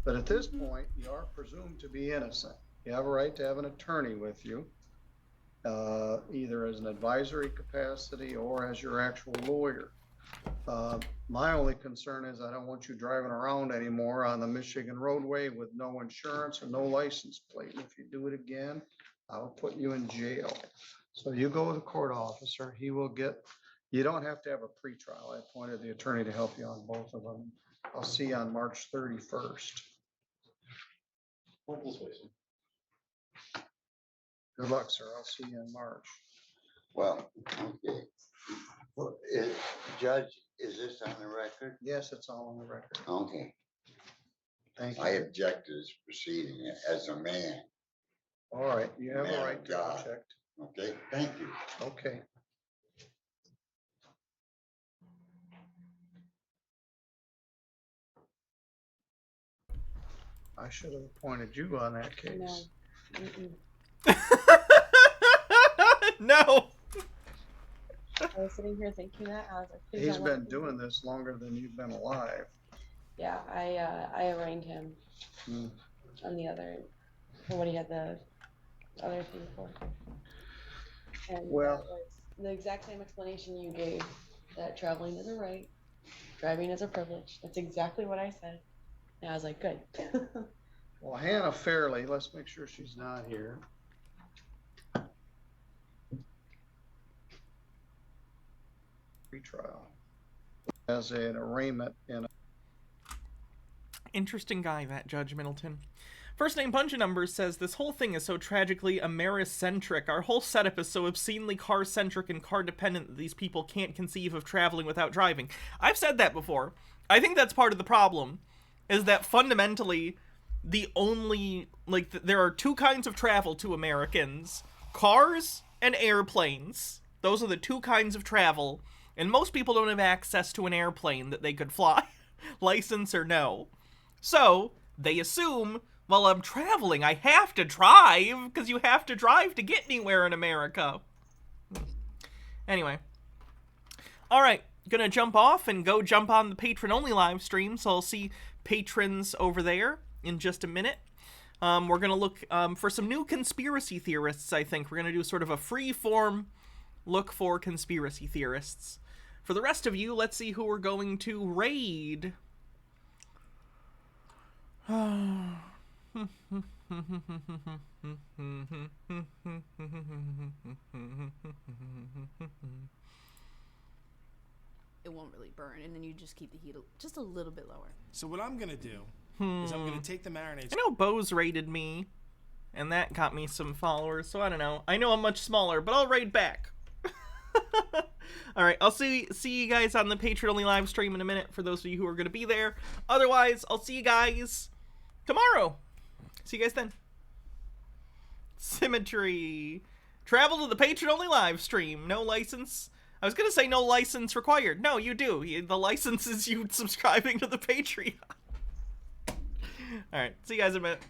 But at this point, you are presumed to be innocent. You have a right to have an attorney with you, either as an advisory capacity or as your actual lawyer. My only concern is I don't want you driving around anymore on the Michigan roadway with no insurance or no license plate. If you do it again, I'll put you in jail. So you go with the court officer. He will you don't have to have a pretrial. I appointed the attorney to help you on both of them. I'll see you on March 31st. Good luck, sir. I'll see you in March. Well, okay. Judge, is this on the record? Yes, it's all on the record. Okay. Thank you. I object to this proceeding as a man. All right, you have Man a of right to God. object. Okay, thank you. Okay. I should have appointed you on that case. No. I was sitting here thinking that. I was like, please He's don't let been me- doing this longer than you've been alive. Yeah, I arraigned him Hmm. on the other, for what he had the other thing for. And Well- that was the exact same explanation you gave that traveling is a right, driving is a privilege. That's exactly what I said. And I was like, good. Well, Hannah Fairley, let's make sure she's not here. Retrial. As an arraignment in a Interesting guy, that Judge Middleton. First name Bunch of Numbers says, this whole thing is so tragically Americentric. Our whole setup is so obscenely car-centric and car-dependent that these people can't conceive of traveling without driving. I've said that before. I think that's part of the problem, is that fundamentally the only, like, there are two kinds of travel to Americans. Cars and airplanes. Those are the two kinds of travel, and most people don't have access to an airplane that they could fly, license or no. So, they assume, well, I'm traveling, I have to drive, because you have to drive to get anywhere in America. Anyway. Alright, gonna jump off and go jump on the patron-only live stream, so I'll see patrons over there in just a minute. We're gonna look for some new conspiracy theorists, I think. We're gonna do sort of a free-form look for conspiracy theorists. For the rest of you, let's see who we're going to raid. It won't really burn, and then you just keep the heat just a little bit lower. So what I'm gonna do is I'm gonna take the marinades. I know Bose raided me, and that got me some followers, so I don't know. I know I'm much smaller, but I'll raid back. Alright, I'll see you guys on the Patreon-only live stream in a minute, for those of you who are going to be there. Otherwise, I'll see you guys tomorrow. See you guys then. Symmetry. Travel to the Patreon-only live stream. No license. I was going to say no license required. No, you do. The license is you subscribing to the Patreon. Alright, see you guys in a minute.